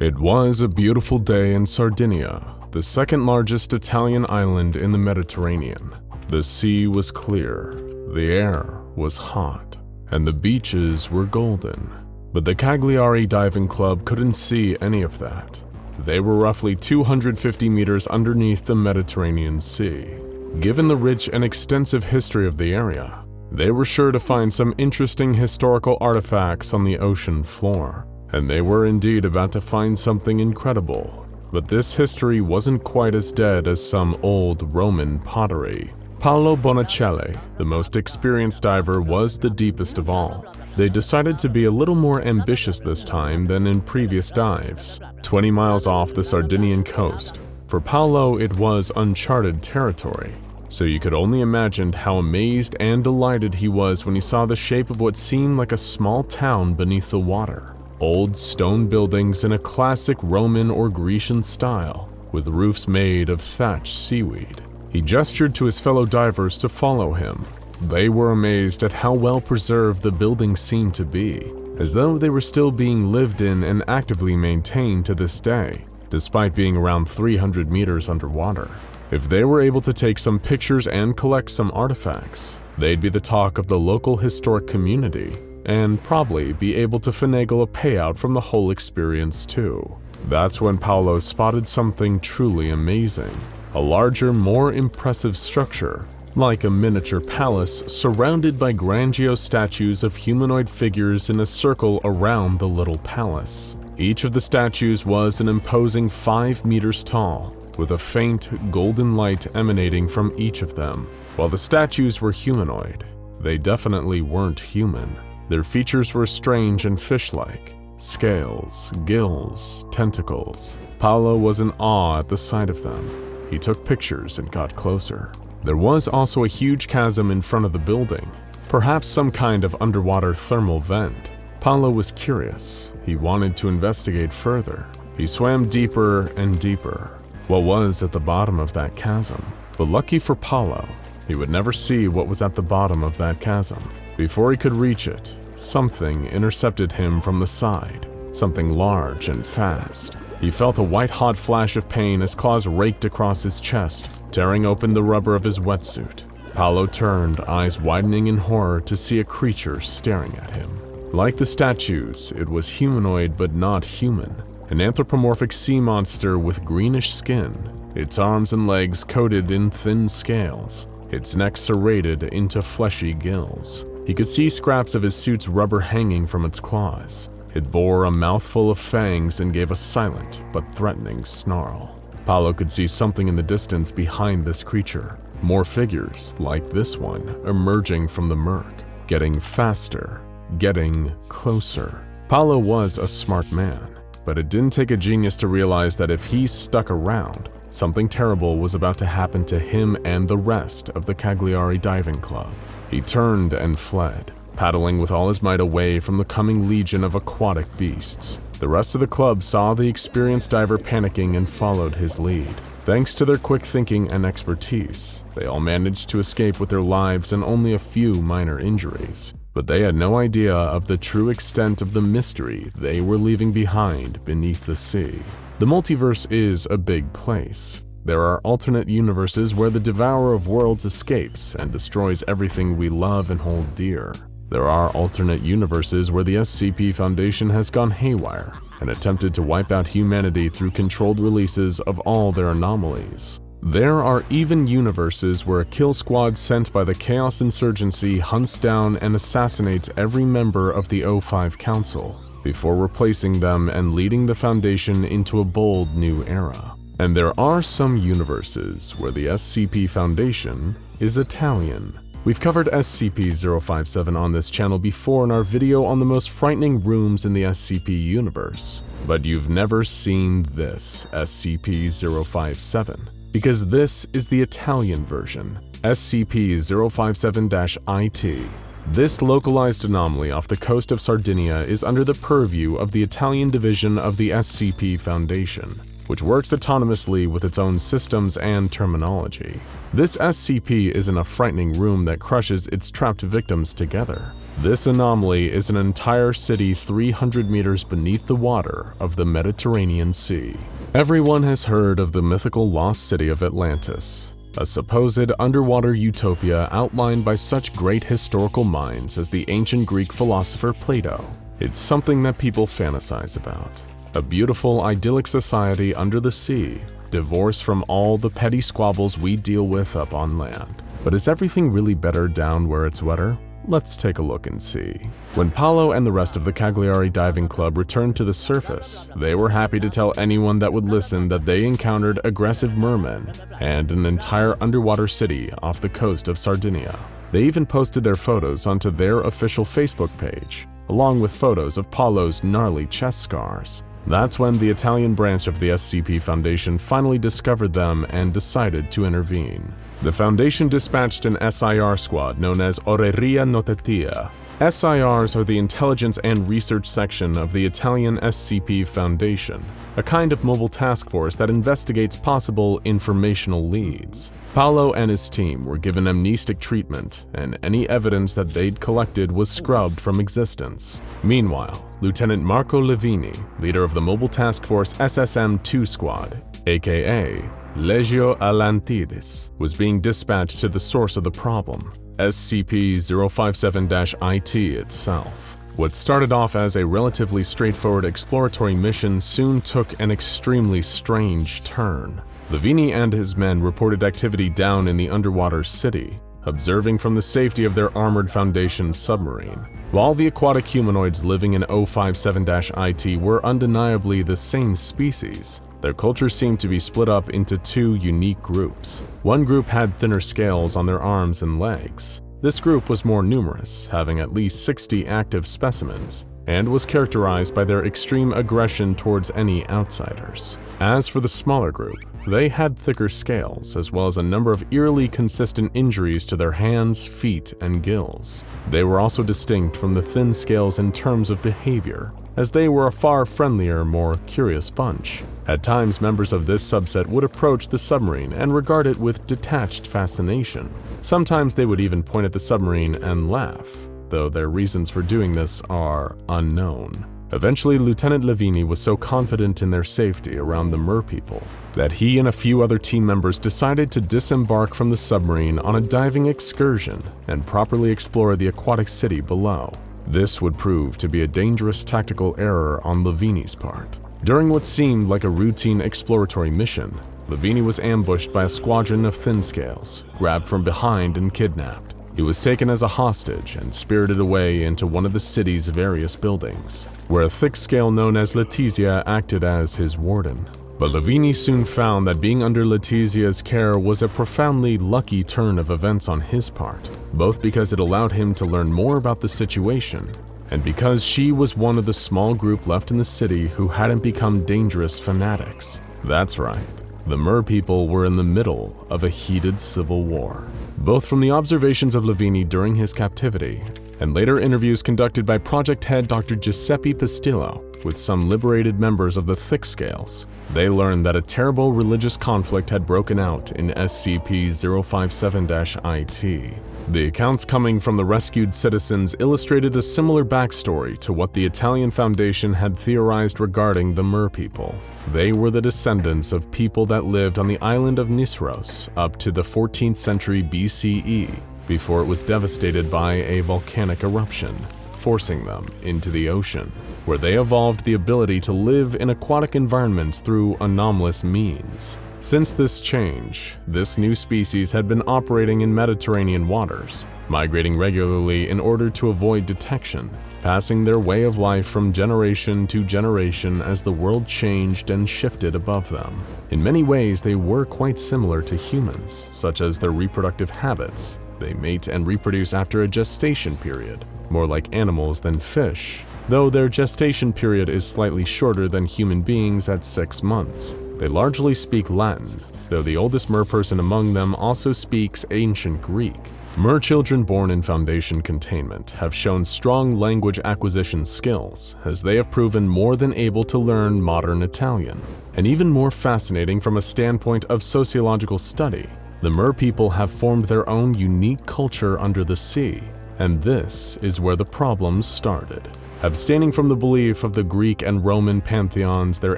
It was a beautiful day in Sardinia, the second largest Italian island in the Mediterranean. The sea was clear, the air was hot, and the beaches were golden. But the Cagliari Diving Club couldn't see any of that. They were roughly 250 meters underneath the Mediterranean Sea. Given the rich and extensive history of the area, they were sure to find some interesting historical artifacts on the ocean floor. And they were indeed about to find something incredible. But this history wasn't quite as dead as some old Roman pottery. Paolo Bonicelli, the most experienced diver, was the deepest of all. They decided to be a little more ambitious this time than in previous dives. 20 miles off the Sardinian coast. For Paolo, it was uncharted territory. So you could only imagine how amazed and delighted he was when he saw the shape of what seemed like a small town beneath the water. Old stone buildings in a classic Roman or Grecian style, with roofs made of thatched seaweed. He gestured to his fellow divers to follow him. They were amazed at how well preserved the buildings seemed to be, as though they were still being lived in and actively maintained to this day, despite being around 300 meters underwater. If they were able to take some pictures and collect some artifacts, they'd be the talk of the local historic community, and probably be able to finagle a payout from the whole experience too. That's when Paolo spotted something truly amazing. A larger, more impressive structure, like a miniature palace surrounded by grandiose statues of humanoid figures in a circle around the little palace. Each of the statues was an imposing 5 meters tall, with a faint golden light emanating from each of them. While the statues were humanoid, they definitely weren't human. Their features were strange and fish-like. Scales, gills, tentacles. Paolo was in awe at the sight of them. He took pictures and got closer. There was also a huge chasm in front of the building, perhaps some kind of underwater thermal vent. Paolo was curious. He wanted to investigate further. He swam deeper and deeper. What was at the bottom of that chasm? But lucky for Paolo, he would never see what was at the bottom of that chasm. Before he could reach it, something intercepted him from the side, something large and fast. He felt a white-hot flash of pain as claws raked across his chest, tearing open the rubber of his wetsuit. Paolo turned, eyes widening in horror to see a creature staring at him. Like the statues, it was humanoid but not human, an anthropomorphic sea monster with greenish skin, its arms and legs coated in thin scales, its neck serrated into fleshy gills. He could see scraps of his suit's rubber hanging from its claws. It bore a mouthful of fangs and gave a silent but threatening snarl. Paolo could see something in the distance behind this creature. More figures, like this one, emerging from the murk, getting faster, getting closer. Paolo was a smart man, but it didn't take a genius to realize that if he stuck around, something terrible was about to happen to him and the rest of the Cagliari Diving Club. He turned and fled, paddling with all his might away from the coming legion of aquatic beasts. The rest of the club saw the experienced diver panicking and followed his lead. Thanks to their quick thinking and expertise, they all managed to escape with their lives and only a few minor injuries. But they had no idea of the true extent of the mystery they were leaving behind beneath the sea. The multiverse is a big place. There are alternate universes where the Devourer of Worlds escapes and destroys everything we love and hold dear. There are alternate universes where the SCP Foundation has gone haywire and attempted to wipe out humanity through controlled releases of all their anomalies. There are even universes where a kill squad sent by the Chaos Insurgency hunts down and assassinates every member of the O5 Council before replacing them and leading the Foundation into a bold new era. And there are some universes where the SCP Foundation is Italian. We've covered SCP-057 on this channel before in our video on the most frightening rooms in the SCP universe, but you've never seen this SCP-057, because this is the Italian version, SCP-057-IT. This localized anomaly off the coast of Sardinia is under the purview of the Italian division of the SCP Foundation. which works autonomously with its own systems and terminology. This SCP is in a frightening room that crushes its trapped victims together. This anomaly is an entire city 300 meters beneath the water of the Mediterranean Sea. Everyone has heard of the mythical lost city of Atlantis, a supposed underwater utopia outlined by such great historical minds as the ancient Greek philosopher Plato. It's something that people fantasize about. A beautiful, idyllic society under the sea, divorced from all the petty squabbles we deal with up on land. But is everything really better down where it's wetter? Let's take a look and see. When Paolo and the rest of the Cagliari Diving Club returned to the surface, they were happy to tell anyone that would listen that they encountered aggressive mermen and an entire underwater city off the coast of Sardinia. They even posted their photos onto their official Facebook page, along with photos of Paolo's gnarly chest scars. That's when the Italian branch of the SCP Foundation finally discovered them and decided to intervene. The Foundation dispatched an SIR squad known as Oreria Notatia. SIRs are the intelligence and research section of the Italian SCP Foundation, a kind of mobile task force that investigates possible informational leads. Paolo and his team were given amnestic treatment, and any evidence that they'd collected was scrubbed from existence. Meanwhile, Lieutenant Marco Levini, leader of the mobile task force SSM-2 squad, aka Legio Atlantides, was being dispatched to the source of the problem, SCP-057-IT itself. What started off as a relatively straightforward exploratory mission soon took an extremely strange turn. Levini and his men reported activity down in the underwater city, observing from the safety of their armored Foundation submarine. While the aquatic humanoids living in 057-IT were undeniably the same species, their culture seemed to be split up into two unique groups. One group had thinner scales on their arms and legs. This group was more numerous, having at least 60 active specimens, and was characterized by their extreme aggression towards any outsiders. As for the smaller group, they had thicker scales, as well as a number of eerily consistent injuries to their hands, feet, and gills. They were also distinct from the thin scales in terms of behavior, as they were a far friendlier, more curious bunch. At times, members of this subset would approach the submarine and regard it with detached fascination. Sometimes they would even point at the submarine and laugh, though their reasons for doing this are unknown. Eventually, Lieutenant Levini was so confident in their safety around the merpeople that he and a few other team members decided to disembark from the submarine on a diving excursion and properly explore the aquatic city below. This would prove to be a dangerous tactical error on Levini's part. During what seemed like a routine exploratory mission, Levini was ambushed by a squadron of thin scales, grabbed from behind and kidnapped. He was taken as a hostage and spirited away into one of the city's various buildings, where a thick scale known as Letizia acted as his warden. But Levini soon found that being under Letizia's care was a profoundly lucky turn of events on his part, both because it allowed him to learn more about the situation, and because she was one of the small group left in the city who hadn't become dangerous fanatics. That's right, the merpeople were in the middle of a heated civil war. Both from the observations of Levini during his captivity and later interviews conducted by project head Dr. Giuseppe Pistillo with some liberated members of the Thick Scales, they learned that a terrible religious conflict had broken out in SCP-057-IT. The accounts coming from the rescued citizens illustrated a similar backstory to what the Italian Foundation had theorized regarding the merpeople. They were the descendants of people that lived on the island of Nisros up to the 14th century BCE, before it was devastated by a volcanic eruption, forcing them into the ocean, where they evolved the ability to live in aquatic environments through anomalous means. Since this change, this new species had been operating in Mediterranean waters, migrating regularly in order to avoid detection, passing their way of life from generation to generation as the world changed and shifted above them. In many ways, they were quite similar to humans, such as their reproductive habits. They mate and reproduce after a gestation period, more like animals than fish, though their gestation period is slightly shorter than human beings at 6 months. They largely speak Latin, though the oldest merperson among them also speaks ancient Greek. Merchildren born in Foundation containment have shown strong language acquisition skills, as they have proven more than able to learn modern Italian. and even more fascinating from a standpoint of sociological study. The Mer people have formed their own unique culture under the sea, and this is where the problems started. Abstaining from the belief of the Greek and Roman pantheons their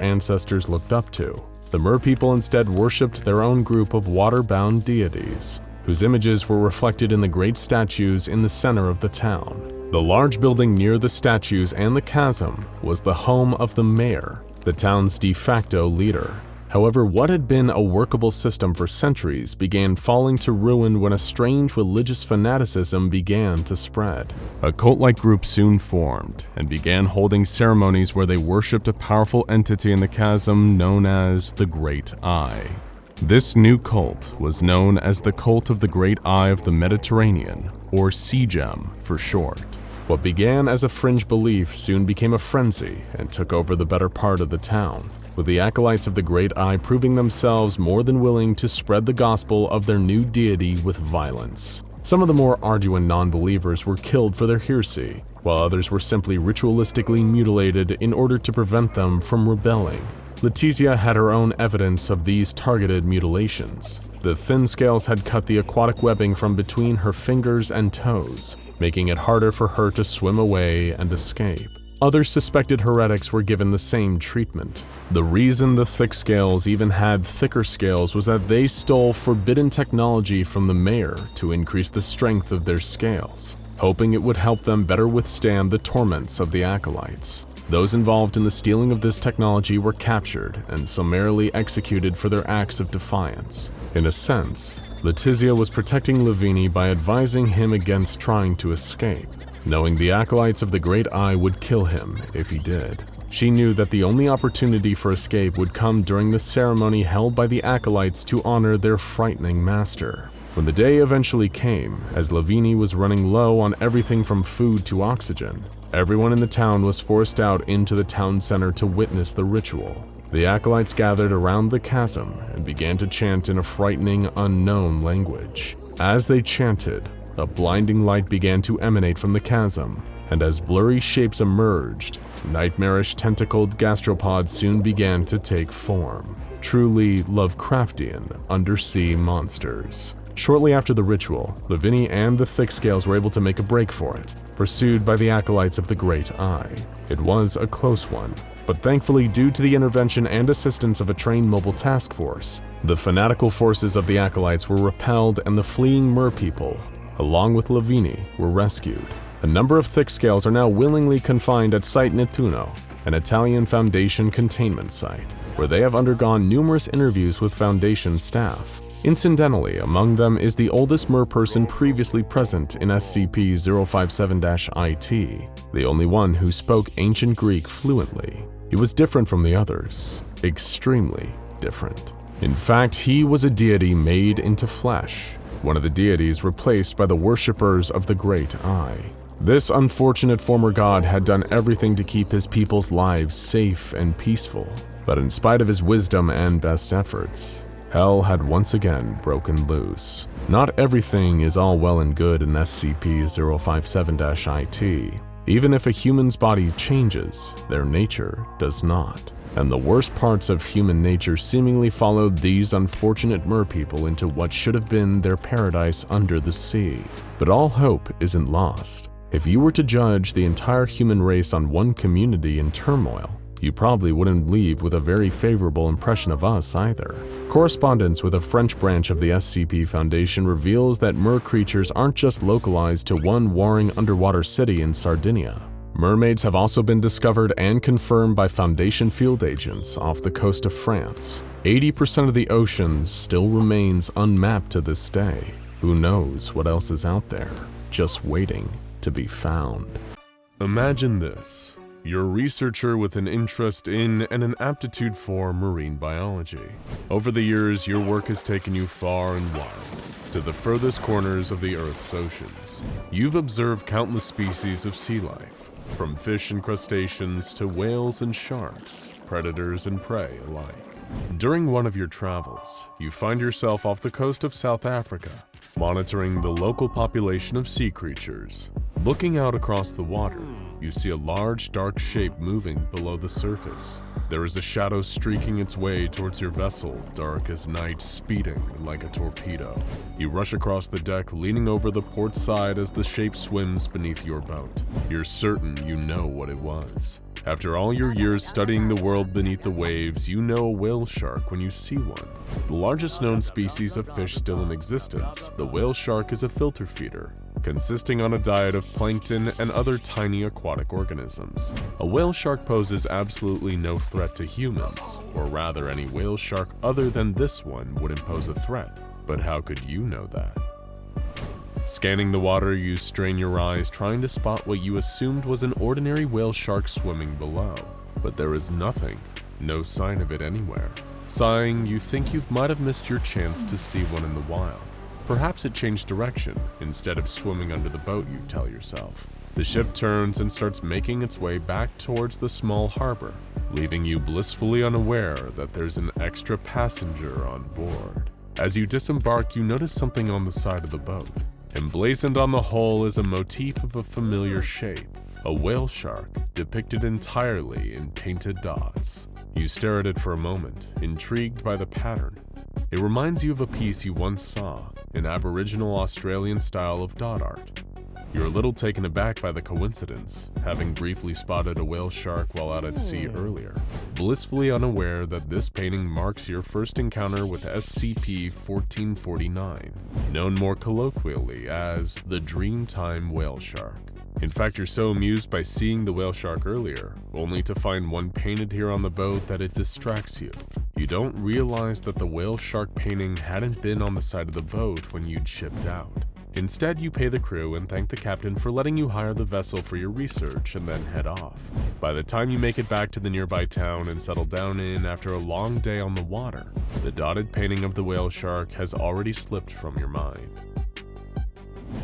ancestors looked up to, the Mer people instead worshipped their own group of water-bound deities, whose images were reflected in the great statues in the center of the town. The large building near the statues and the chasm was the home of the mayor, the town's de facto leader. However, what had been a workable system for centuries began falling to ruin when a strange religious fanaticism began to spread. A cult-like group soon formed and began holding ceremonies where they worshipped a powerful entity in the chasm known as the Great Eye. This new cult was known as the Cult of the Great Eye of the Mediterranean, or SCPs for short. What began as a fringe belief soon became a frenzy and took over the better part of the town, with the acolytes of the Great Eye proving themselves more than willing to spread the gospel of their new deity with violence. Some of the more arduous non-believers were killed for their heresy, while others were simply ritualistically mutilated in order to prevent them from rebelling. Letizia had her own evidence of these targeted mutilations. The thin scales had cut the aquatic webbing from between her fingers and toes, making it harder for her to swim away and escape. Other suspected heretics were given the same treatment. The reason the thick scales even had thicker scales was that they stole forbidden technology from the mayor to increase the strength of their scales, hoping it would help them better withstand the torments of the acolytes. Those involved in the stealing of this technology were captured and summarily executed for their acts of defiance. In a sense, Letizia was protecting Lavini by advising him against trying to escape, knowing the acolytes of the Great Eye would kill him if he did. She knew that the only opportunity for escape would come during the ceremony held by the acolytes to honor their frightening master. When the day eventually came, as Lavini was running low on everything from food to oxygen, everyone in the town was forced out into the town center to witness the ritual. The acolytes gathered around the chasm and began to chant in a frightening, unknown language. As they chanted, a blinding light began to emanate from the chasm, and as blurry shapes emerged, nightmarish tentacled gastropods soon began to take form. Truly Lovecraftian undersea monsters. Shortly after the ritual, Lavini and the Thick Scales were able to make a break for it, pursued by the acolytes of the Great Eye. It was a close one, but thankfully due to the intervention and assistance of a trained mobile task force, the fanatical forces of the acolytes were repelled and the fleeing Mer people, along with Lavini, were rescued. A number of Thick Scales are now willingly confined at Site Nettuno, an Italian Foundation containment site, where they have undergone numerous interviews with Foundation staff. Incidentally, among them is the oldest Mer person previously present in SCP-057-IT, the only one who spoke Ancient Greek fluently. He was different from the others, extremely different. In fact, he was a deity made into flesh, one of the deities replaced by the worshippers of the Great Eye. This unfortunate former god had done everything to keep his people's lives safe and peaceful, but in spite of his wisdom and best efforts, hell had once again broken loose. Not everything is all well and good in SCP-057-IT. Even if a human's body changes, their nature does not. And the worst parts of human nature seemingly followed these unfortunate Mer people into what should have been their paradise under the sea. But all hope isn't lost. If you were to judge the entire human race on one community in turmoil, you probably wouldn't leave with a very favorable impression of us either. Correspondence with a French branch of the SCP Foundation reveals that Mer creatures aren't just localized to one warring underwater city in Sardinia. Mermaids have also been discovered and confirmed by Foundation field agents off the coast of France. 80% of the ocean still remains unmapped to this day. Who knows what else is out there, just waiting to be found. Imagine this. You're a researcher with an interest in and an aptitude for marine biology. Over the years, your work has taken you far and wide, to the furthest corners of the Earth's oceans. You've observed countless species of sea life, from fish and crustaceans to whales and sharks, predators and prey alike. During one of your travels, you find yourself off the coast of South Africa, monitoring the local population of sea creatures. Looking out across the water, you see a large dark shape moving below the surface. There is a shadow streaking its way towards your vessel, dark as night, speeding like a torpedo. You rush across the deck, leaning over the port side as the shape swims beneath your boat. You're certain you know what it was. After all your years studying the world beneath the waves, you know a whale shark when you see one. The largest known species of fish still in existence, the whale shark is a filter feeder, consisting on a diet of plankton and other tiny aquatic organisms. A whale shark poses absolutely no threat to humans, or rather any whale shark other than this one wouldn't pose a threat. But how could you know that? Scanning the water, you strain your eyes trying to spot what you assumed was an ordinary whale shark swimming below. But there is nothing, no sign of it anywhere. Sighing, you think you might have missed your chance to see one in the wild. Perhaps it changed direction. Instead of swimming under the boat, you tell yourself. The ship turns and starts making its way back towards the small harbor, leaving you blissfully unaware that there's an extra passenger on board. As you disembark, you notice something on the side of the boat. Emblazoned on the hull is a motif of a familiar shape, a whale shark depicted entirely in painted dots. You stare at it for a moment, intrigued by the pattern. It reminds you of a piece you once saw, an Aboriginal Australian style of dot art. You're a little taken aback by the coincidence, having briefly spotted a whale shark while out at sea earlier, blissfully unaware that this painting marks your first encounter with SCP-1449, known more colloquially as the Dreamtime Whale Shark. In fact, you're so amused by seeing the whale shark earlier, only to find one painted here on the boat, that it distracts you. You don't realize that the whale shark painting hadn't been on the side of the boat when you'd shipped out. Instead, you pay the crew and thank the captain for letting you hire the vessel for your research and then head off. By the time you make it back to the nearby town and settle down in after a long day on the water, the dotted painting of the whale shark has already slipped from your mind.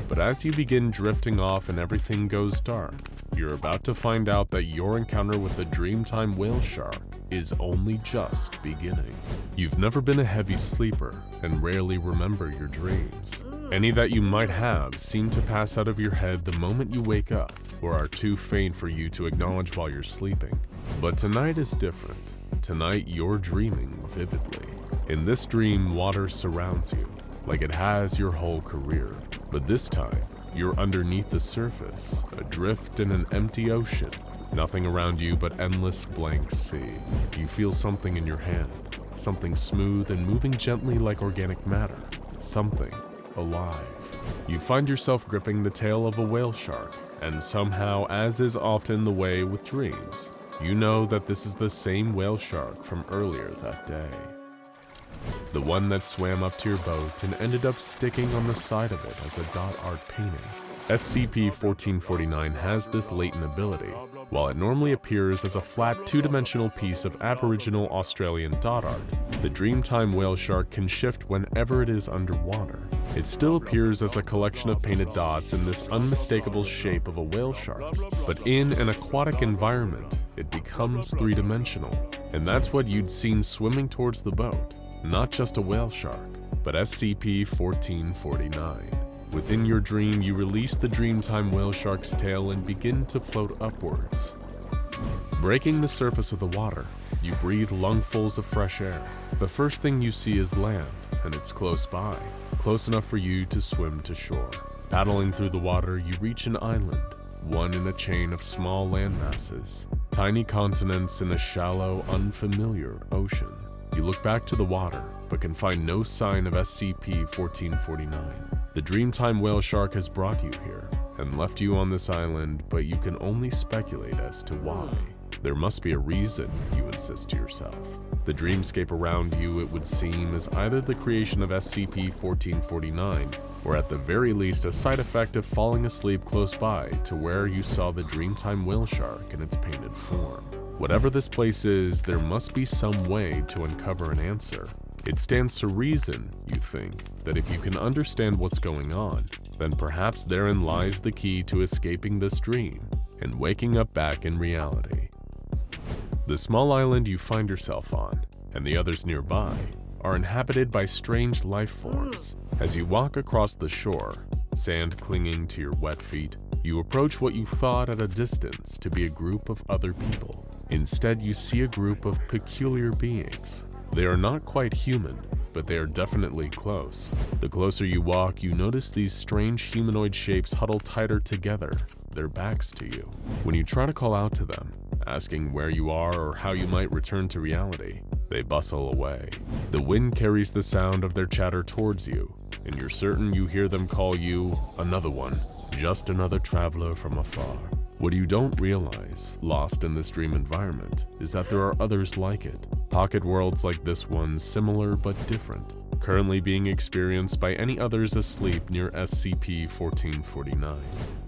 But as you begin drifting off and everything goes dark, you're about to find out that your encounter with the Dreamtime Whale Shark is only just beginning. You've never been a heavy sleeper and rarely remember your dreams. Any that you might have seem to pass out of your head the moment you wake up, or are too faint for you to acknowledge while you're sleeping. But tonight is different. Tonight you're dreaming vividly. In this dream, water surrounds you, like it has your whole career. But this time, you're underneath the surface, adrift in an empty ocean. Nothing around you but endless blank sea. You feel something in your hand, something smooth and moving gently like organic matter, something alive. You find yourself gripping the tail of a whale shark, and somehow, as is often the way with dreams, you know that this is the same whale shark from earlier that day. The one that swam up to your boat and ended up sticking on the side of it as a dot art painting. SCP-1449 has this latent ability. While it normally appears as a flat two-dimensional piece of Aboriginal Australian dot art, the Dreamtime Whale Shark can shift whenever it is underwater. It still appears as a collection of painted dots in this unmistakable shape of a whale shark, but in an aquatic environment, it becomes three-dimensional. And that's what you'd seen swimming towards the boat. Not just a whale shark, but SCP-1449. Within your dream, you release the Dreamtime Whale Shark's tail and begin to float upwards. Breaking the surface of the water, you breathe lungfuls of fresh air. The first thing you see is land, and it's close by, close enough for you to swim to shore. Paddling through the water, you reach an island, one in a chain of small landmasses, tiny continents in a shallow, unfamiliar ocean. You look back to the water, but can find no sign of SCP-1449. The Dreamtime Whale Shark has brought you here and left you on this island, but you can only speculate as to why. There must be a reason, you insist to yourself. The dreamscape around you, it would seem, is either the creation of SCP-1449, or at the very least a side effect of falling asleep close by to where you saw the Dreamtime Whale Shark in its painted form. Whatever this place is, there must be some way to uncover an answer. It stands to reason, you think, that if you can understand what's going on, then perhaps therein lies the key to escaping this dream and waking up back in reality. The small island you find yourself on, and the others nearby, are inhabited by strange life forms. As you walk across the shore, sand clinging to your wet feet, you approach what you thought at a distance to be a group of other people. Instead, you see a group of peculiar beings. They are not quite human, but they are definitely close. The closer you walk, you notice these strange humanoid shapes huddle tighter together, their backs to you. When you try to call out to them, asking where you are or how you might return to reality, they bustle away. The wind carries the sound of their chatter towards you, and you're certain you hear them call you another one, just another traveler from afar. What you don't realize, lost in this dream environment, is that there are others like it. Pocket worlds like this one, similar but different, currently being experienced by any others asleep near SCP-1449.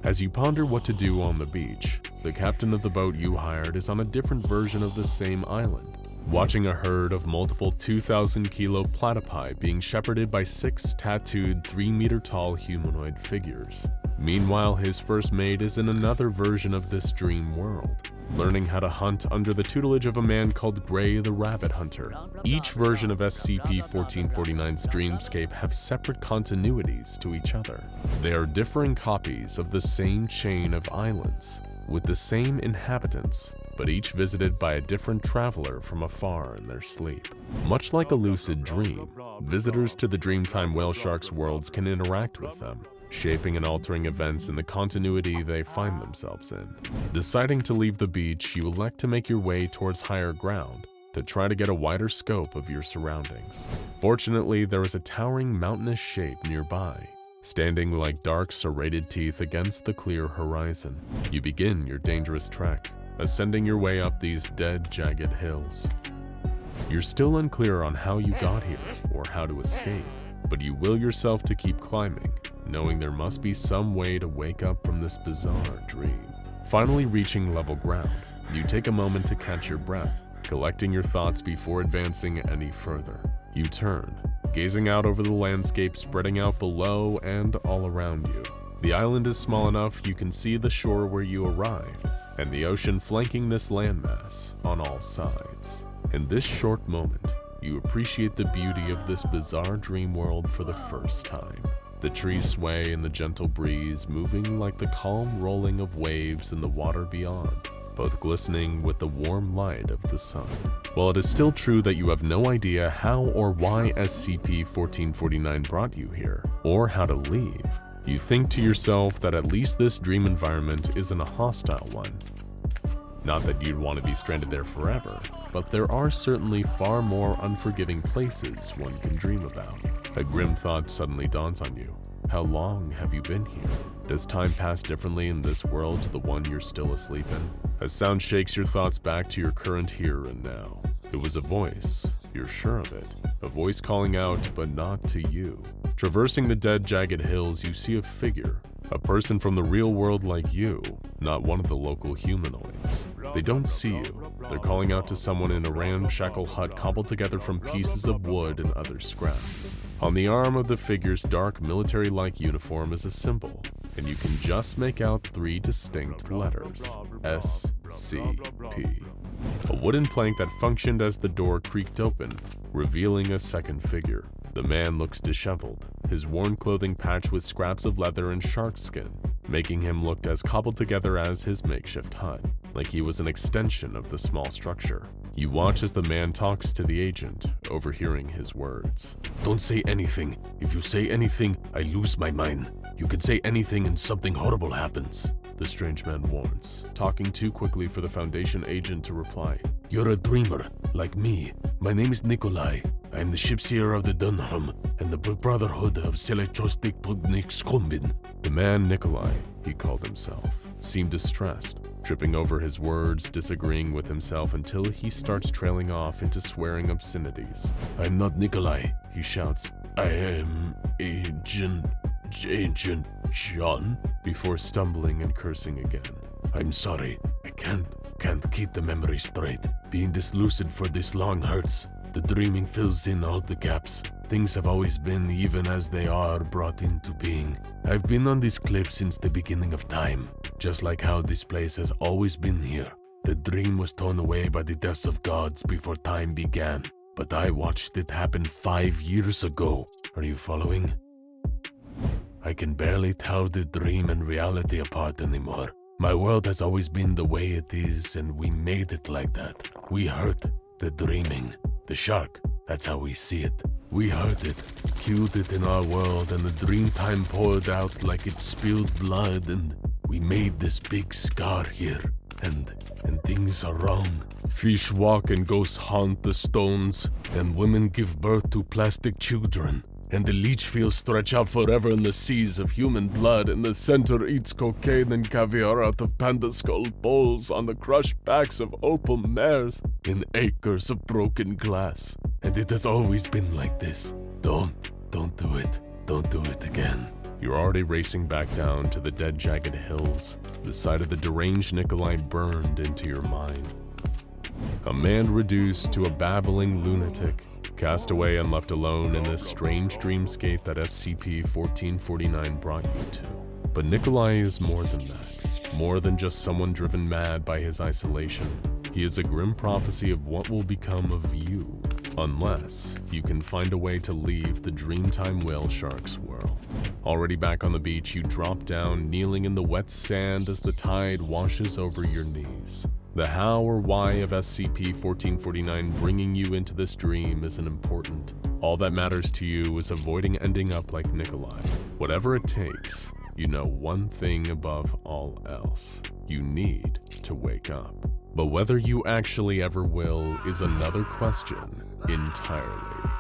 As you ponder what to do on the beach, the captain of the boat you hired is on a different version of the same island, watching a herd of multiple 2,000-kilo platypi being shepherded by 6 tattooed 3-meter-tall humanoid figures. Meanwhile, his first mate is in another version of this dream world, learning how to hunt under the tutelage of a man called Gray the Rabbit Hunter. Each version of SCP-1449's dreamscape have separate continuities to each other. They are differing copies of the same chain of islands, with the same inhabitants, but each visited by a different traveler from afar in their sleep. Much like a lucid dream, visitors to the Dreamtime Whale Shark's worlds can interact with them, shaping and altering events in the continuity they find themselves in. Deciding to leave the beach, you elect to make your way towards higher ground to try to get a wider scope of your surroundings. Fortunately, there is a towering mountainous shape nearby, standing like dark serrated teeth against the clear horizon. You begin your dangerous trek, ascending your way up these dead, jagged hills. You're still unclear on how you got here or how to escape, but you will yourself to keep climbing, knowing there must be some way to wake up from this bizarre dream. Finally reaching level ground, you take a moment to catch your breath, collecting your thoughts before advancing any further. You turn, gazing out over the landscape spreading out below and all around you. The island is small enough you can see the shore where you arrived, and the ocean flanking this landmass on all sides. In this short moment, you appreciate the beauty of this bizarre dream world for the first time. The trees sway in the gentle breeze, moving like the calm rolling of waves in the water beyond, both glistening with the warm light of the sun. While it is still true that you have no idea how or why SCP-1449 brought you here, or how to leave, you think to yourself that at least this dream environment isn't a hostile one. Not that you'd want to be stranded there forever, but there are certainly far more unforgiving places one can dream about. A grim thought suddenly dawns on you. How long have you been here? Does time pass differently in this world to the one you're still asleep in? A sound shakes your thoughts back to your current here and now. It was a voice, you're sure of it. A voice calling out, but not to you. Traversing the dead, jagged hills, you see a figure. A person from the real world like you, not one of the local humanoids. They don't see you. They're calling out to someone in a ramshackle hut cobbled together from pieces of wood and other scraps. On the arm of the figure's dark military-like uniform is a symbol, and you can just make out 3 distinct letters: SCP. A wooden plank that functioned as the door creaked open, revealing a second figure. The man looks disheveled, his worn clothing patched with scraps of leather and shark skin, making him look as cobbled together as his makeshift hut, like he was an extension of the small structure. You watch as the man talks to the agent, overhearing his words. "Don't say anything. If you say anything, I lose my mind. You can say anything and something horrible happens," the strange man warns, talking too quickly for the Foundation agent to reply. "You're a dreamer, like me. My name is Nikolai. I am the shipseer of the Dunham and the Brotherhood of Selechostik Pugnikskombin." The man Nikolai, he called himself, seemed distressed, tripping over his words, disagreeing with himself until he starts trailing off into swearing obscenities. "I'm not Nikolai," he shouts. "I am Agent John," before stumbling and cursing again. "I'm sorry. I can't keep the memory straight. Being this lucid for this long hurts. The dreaming fills in all the gaps. Things have always been even as they are brought into being. I've been on this cliff since the beginning of time, just like how this place has always been here. The dream was torn away by the deaths of gods before time began, but I watched it happen 5 years ago. Are you following? I can barely tell the dream and reality apart anymore. My world has always been the way it is, and we made it like that. We heard the dreaming, the shark, that's how we see it. We heard it, killed it in our world, and the dream time poured out like it spilled blood, and we made this big scar here, and things are wrong. Fish walk and ghosts haunt the stones, and women give birth to plastic children. And the leech fields stretch out forever in the seas of human blood, and the center eats cocaine and caviar out of panda skull bowls on the crushed backs of opal mares in acres of broken glass. And it has always been like this. Don't do it. Don't do it again. You're already racing back down to the dead, jagged hills. The sight of the deranged Nikolai burned into your mind. A man reduced to a babbling lunatic, cast away and left alone in this strange dreamscape that SCP-1449 brought you to. But Nikolai is more than that. More than just someone driven mad by his isolation. He is a grim prophecy of what will become of you, unless you can find a way to leave the Dreamtime whale shark's world. Already back on the beach, you drop down, kneeling in the wet sand as the tide washes over your knees. The how or why of SCP-1449 bringing you into this dream isn't important. All that matters to you is avoiding ending up like Nikolai. Whatever it takes, you know one thing above all else. You need to wake up. But whether you actually ever will is another question entirely.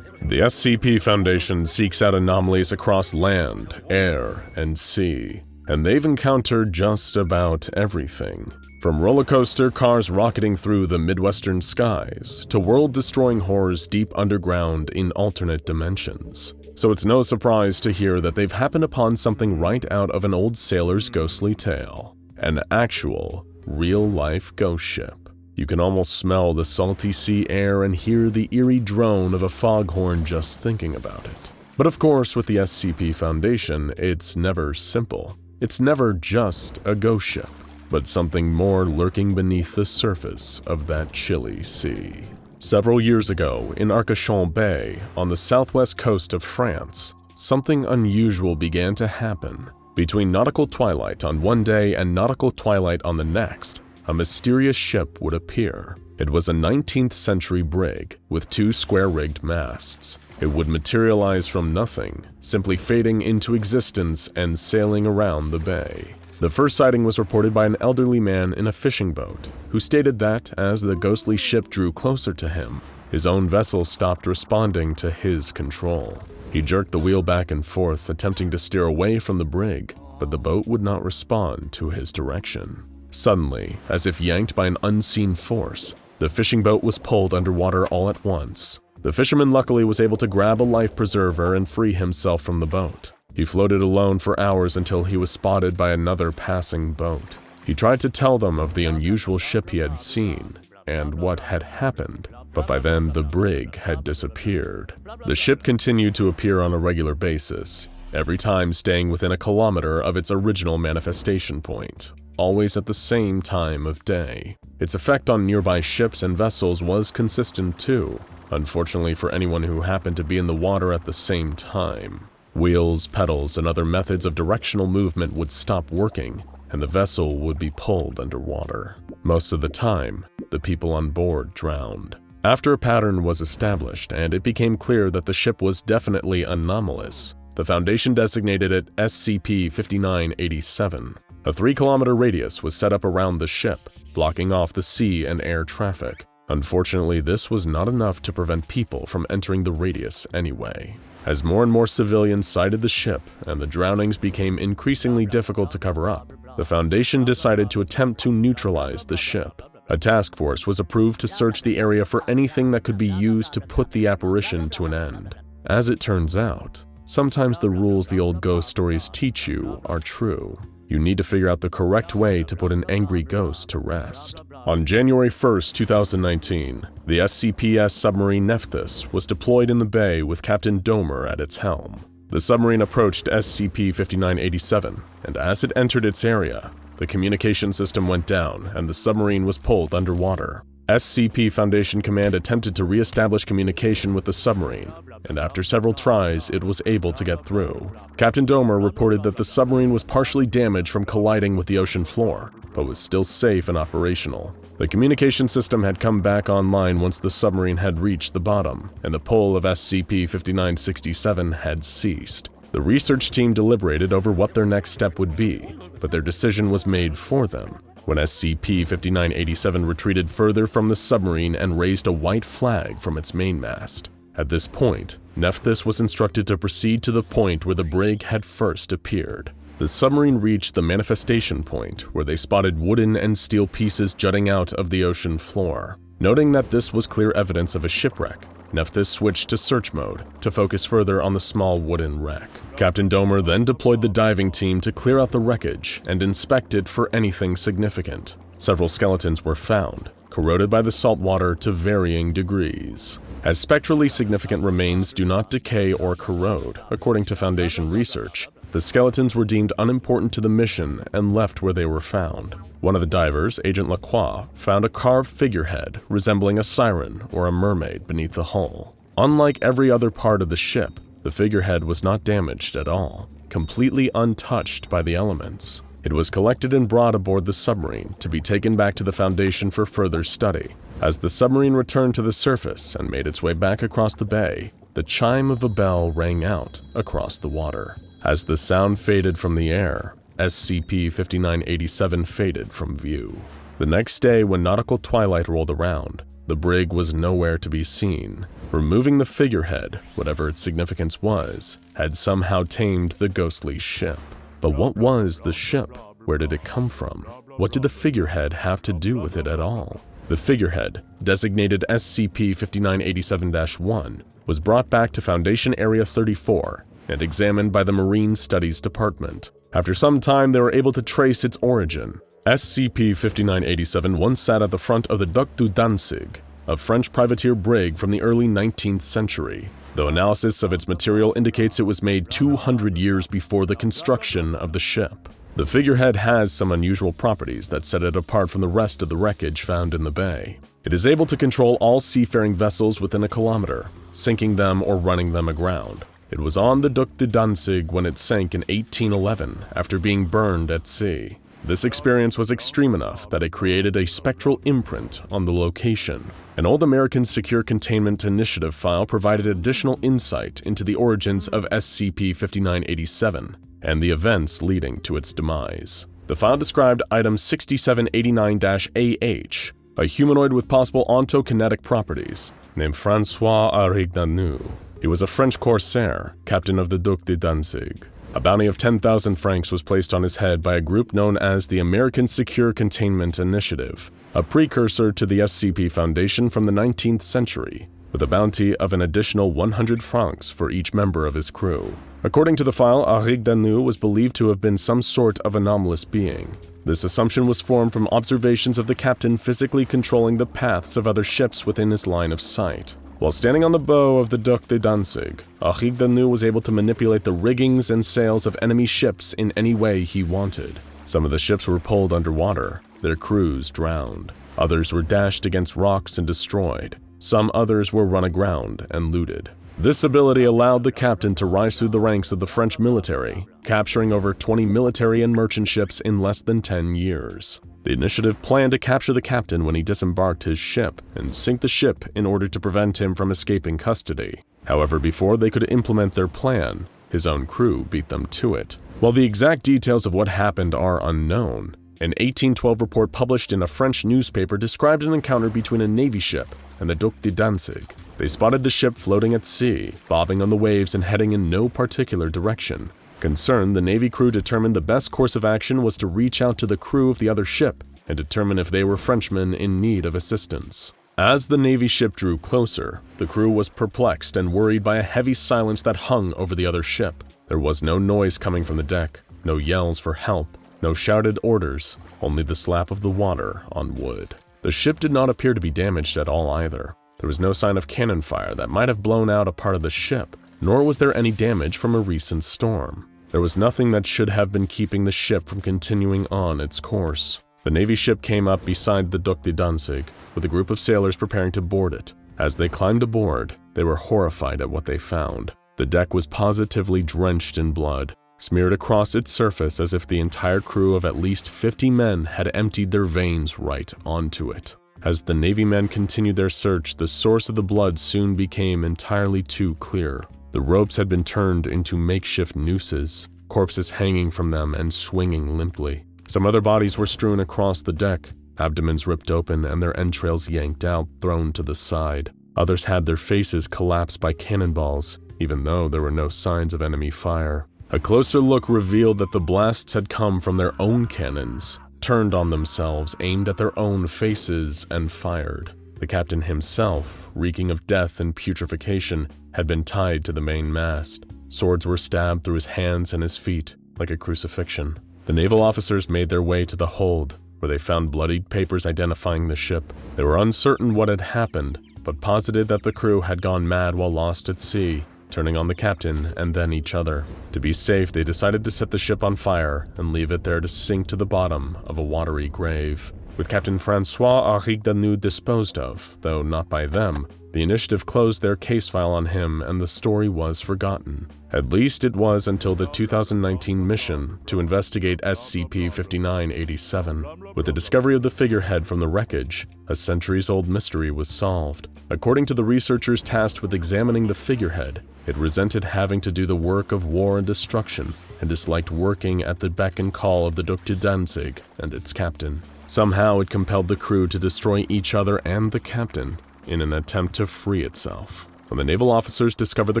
The SCP Foundation seeks out anomalies across land, air, and sea, and they've encountered just about everything. From roller coaster cars rocketing through the Midwestern skies to world-destroying horrors deep underground in alternate dimensions. So it's no surprise to hear that they've happened upon something right out of an old sailor's ghostly tale. An actual, real-life ghost ship. You can almost smell the salty sea air and hear the eerie drone of a foghorn just thinking about it. But of course, with the SCP Foundation, it's never simple. It's never just a ghost ship, but something more lurking beneath the surface of that chilly sea. Several years ago, in Arcachon Bay, on the southwest coast of France, something unusual began to happen. Between nautical twilight on one day and nautical twilight on the next, a mysterious ship would appear. It was a 19th century brig with 2 square-rigged masts. It would materialize from nothing, simply fading into existence and sailing around the bay. The first sighting was reported by an elderly man in a fishing boat, who stated that, as the ghostly ship drew closer to him, his own vessel stopped responding to his control. He jerked the wheel back and forth, attempting to steer away from the brig, but the boat would not respond to his direction. Suddenly, as if yanked by an unseen force, the fishing boat was pulled underwater all at once. The fisherman luckily was able to grab a life preserver and free himself from the boat. He floated alone for hours until he was spotted by another passing boat. He tried to tell them of the unusual ship he had seen and what had happened, but by then the brig had disappeared. The ship continued to appear on a regular basis, every time staying within a kilometer of its original manifestation point, always at the same time of day. Its effect on nearby ships and vessels was consistent too, unfortunately for anyone who happened to be in the water at the same time. Wheels, pedals, and other methods of directional movement would stop working, and the vessel would be pulled underwater. Most of the time, the people on board drowned. After a pattern was established and it became clear that the ship was definitely anomalous, the Foundation designated it SCP-5987. A 3-kilometer radius was set up around the ship, blocking off the sea and air traffic. Unfortunately, this was not enough to prevent people from entering the radius anyway. As more and more civilians sighted the ship and the drownings became increasingly difficult to cover up, the Foundation decided to attempt to neutralize the ship. A task force was approved to search the area for anything that could be used to put the apparition to an end. As it turns out, sometimes the rules the old ghost stories teach you are true. You need to figure out the correct way to put an angry ghost to rest. On January 1st, 2019, the SCPS submarine Nephthys was deployed in the bay with Captain Domer at its helm. The submarine approached SCP-5987, and as it entered its area, the communication system went down and the submarine was pulled underwater. SCP Foundation Command attempted to re-establish communication with the submarine, and after several tries, it was able to get through. Captain Domer reported that the submarine was partially damaged from colliding with the ocean floor, but was still safe and operational. The communication system had come back online once the submarine had reached the bottom, and the pull of SCP-5967 had ceased. The research team deliberated over what their next step would be, but their decision was made for them. When SCP-5987 retreated further from the submarine and raised a white flag from its mainmast. At this point, Nephthys was instructed to proceed to the point where the brig had first appeared. The submarine reached the manifestation point, where they spotted wooden and steel pieces jutting out of the ocean floor. Noting that this was clear evidence of a shipwreck, Nephthys switched to search mode to focus further on the small wooden wreck. Captain Domer then deployed the diving team to clear out the wreckage and inspect it for anything significant. Several skeletons were found, corroded by the salt water to varying degrees. As spectrally significant remains do not decay or corrode, according to Foundation research, the skeletons were deemed unimportant to the mission and left where they were found. One of the divers, Agent Lacroix, found a carved figurehead resembling a siren or a mermaid beneath the hull. Unlike every other part of the ship, the figurehead was not damaged at all, completely untouched by the elements. It was collected and brought aboard the submarine to be taken back to the Foundation for further study. As the submarine returned to the surface and made its way back across the bay, the chime of a bell rang out across the water. As the sound faded from the air, SCP-5987 faded from view. The next day, when nautical twilight rolled around, the brig was nowhere to be seen. Removing the figurehead, whatever its significance was, had somehow tamed the ghostly ship. But what was the ship? Where did it come from? What did the figurehead have to do with it at all? The figurehead, designated SCP-5987-1, was brought back to Foundation Area 34 and examined by the Marine Studies Department. After some time, they were able to trace its origin. SCP-5987 once sat at the front of the Duc du Danzig, a French privateer brig from the early 19th century, though analysis of its material indicates it was made 200 years before the construction of the ship. The figurehead has some unusual properties that set it apart from the rest of the wreckage found in the bay. It is able to control all seafaring vessels within a kilometer, sinking them or running them aground. It was on the Duc de Danzig when it sank in 1811 after being burned at sea. This experience was extreme enough that it created a spectral imprint on the location. An old American Secure Containment Initiative file provided additional insight into the origins of SCP-5987 and the events leading to its demise. The file described Item 6789-AH, a humanoid with possible ontokinetic properties, named François Arignanou. He was a French corsair, captain of the Duc de Danzig. A bounty of 10,000 francs was placed on his head by a group known as the American Secure Containment Initiative, a precursor to the SCP Foundation from the 19th century, with a bounty of an additional 100 francs for each member of his crew. According to the file, Arignanou was believed to have been some sort of anomalous being. This assumption was formed from observations of the captain physically controlling the paths of other ships within his line of sight. While standing on the bow of the Duc de Danzig, Arignanou was able to manipulate the riggings and sails of enemy ships in any way he wanted. Some of the ships were pulled underwater, their crews drowned. Others were dashed against rocks and destroyed. Some others were run aground and looted. This ability allowed the captain to rise through the ranks of the French military, capturing over 20 military and merchant ships in less than 10 years. The initiative planned to capture the captain when he disembarked his ship and sink the ship in order to prevent him from escaping custody. However, before they could implement their plan, his own crew beat them to it. While the exact details of what happened are unknown, an 1812 report published in a French newspaper described an encounter between a Navy ship and the Duc de Danzig. They spotted the ship floating at sea, bobbing on the waves and heading in no particular direction. Concerned, the Navy crew determined the best course of action was to reach out to the crew of the other ship and determine if they were Frenchmen in need of assistance. As the Navy ship drew closer, the crew was perplexed and worried by a heavy silence that hung over the other ship. There was no noise coming from the deck, no yells for help, no shouted orders, only the slap of the water on wood. The ship did not appear to be damaged at all either. There was no sign of cannon fire that might have blown out a part of the ship, nor was there any damage from a recent storm. There was nothing that should have been keeping the ship from continuing on its course. The Navy ship came up beside the Duc de Danzig, with a group of sailors preparing to board it. As they climbed aboard, They were horrified at what they found. The deck was positively drenched in blood, smeared across its surface as if the entire crew of at least 50 men had emptied their veins right onto it. As the Navy men continued their search, the source of the blood soon became entirely too clear. The ropes had been turned into makeshift nooses, corpses hanging from them and swinging limply. Some other bodies were strewn across the deck, abdomens ripped open and their entrails yanked out, thrown to the side. Others had their faces collapsed by cannonballs, even though there were no signs of enemy fire. A closer look revealed that the blasts had come from their own cannons, turned on themselves, aimed at their own faces, and fired. The captain himself, reeking of death and putrefaction, had been tied to the main mast. Swords were stabbed through his hands and his feet, like a crucifixion. The naval officers made their way to the hold, where they found bloodied papers identifying the ship. They were uncertain what had happened, but posited that the crew had gone mad while lost at sea, turning on the captain and then each other. To be safe, they decided to set the ship on fire and leave it there to sink to the bottom of a watery grave. With Captain Francois Arigdanu disposed of, though not by them, the initiative closed their case file on him and the story was forgotten. At least it was until the 2019 mission to investigate SCP-5987. With the discovery of the figurehead from the wreckage, a centuries-old mystery was solved. According to the researchers tasked with examining the figurehead, it resented having to do the work of war and destruction and disliked working at the beck and call of the Dr. Danzig and its captain. Somehow it compelled the crew to destroy each other and the captain in an attempt to free itself. When the naval officers discovered the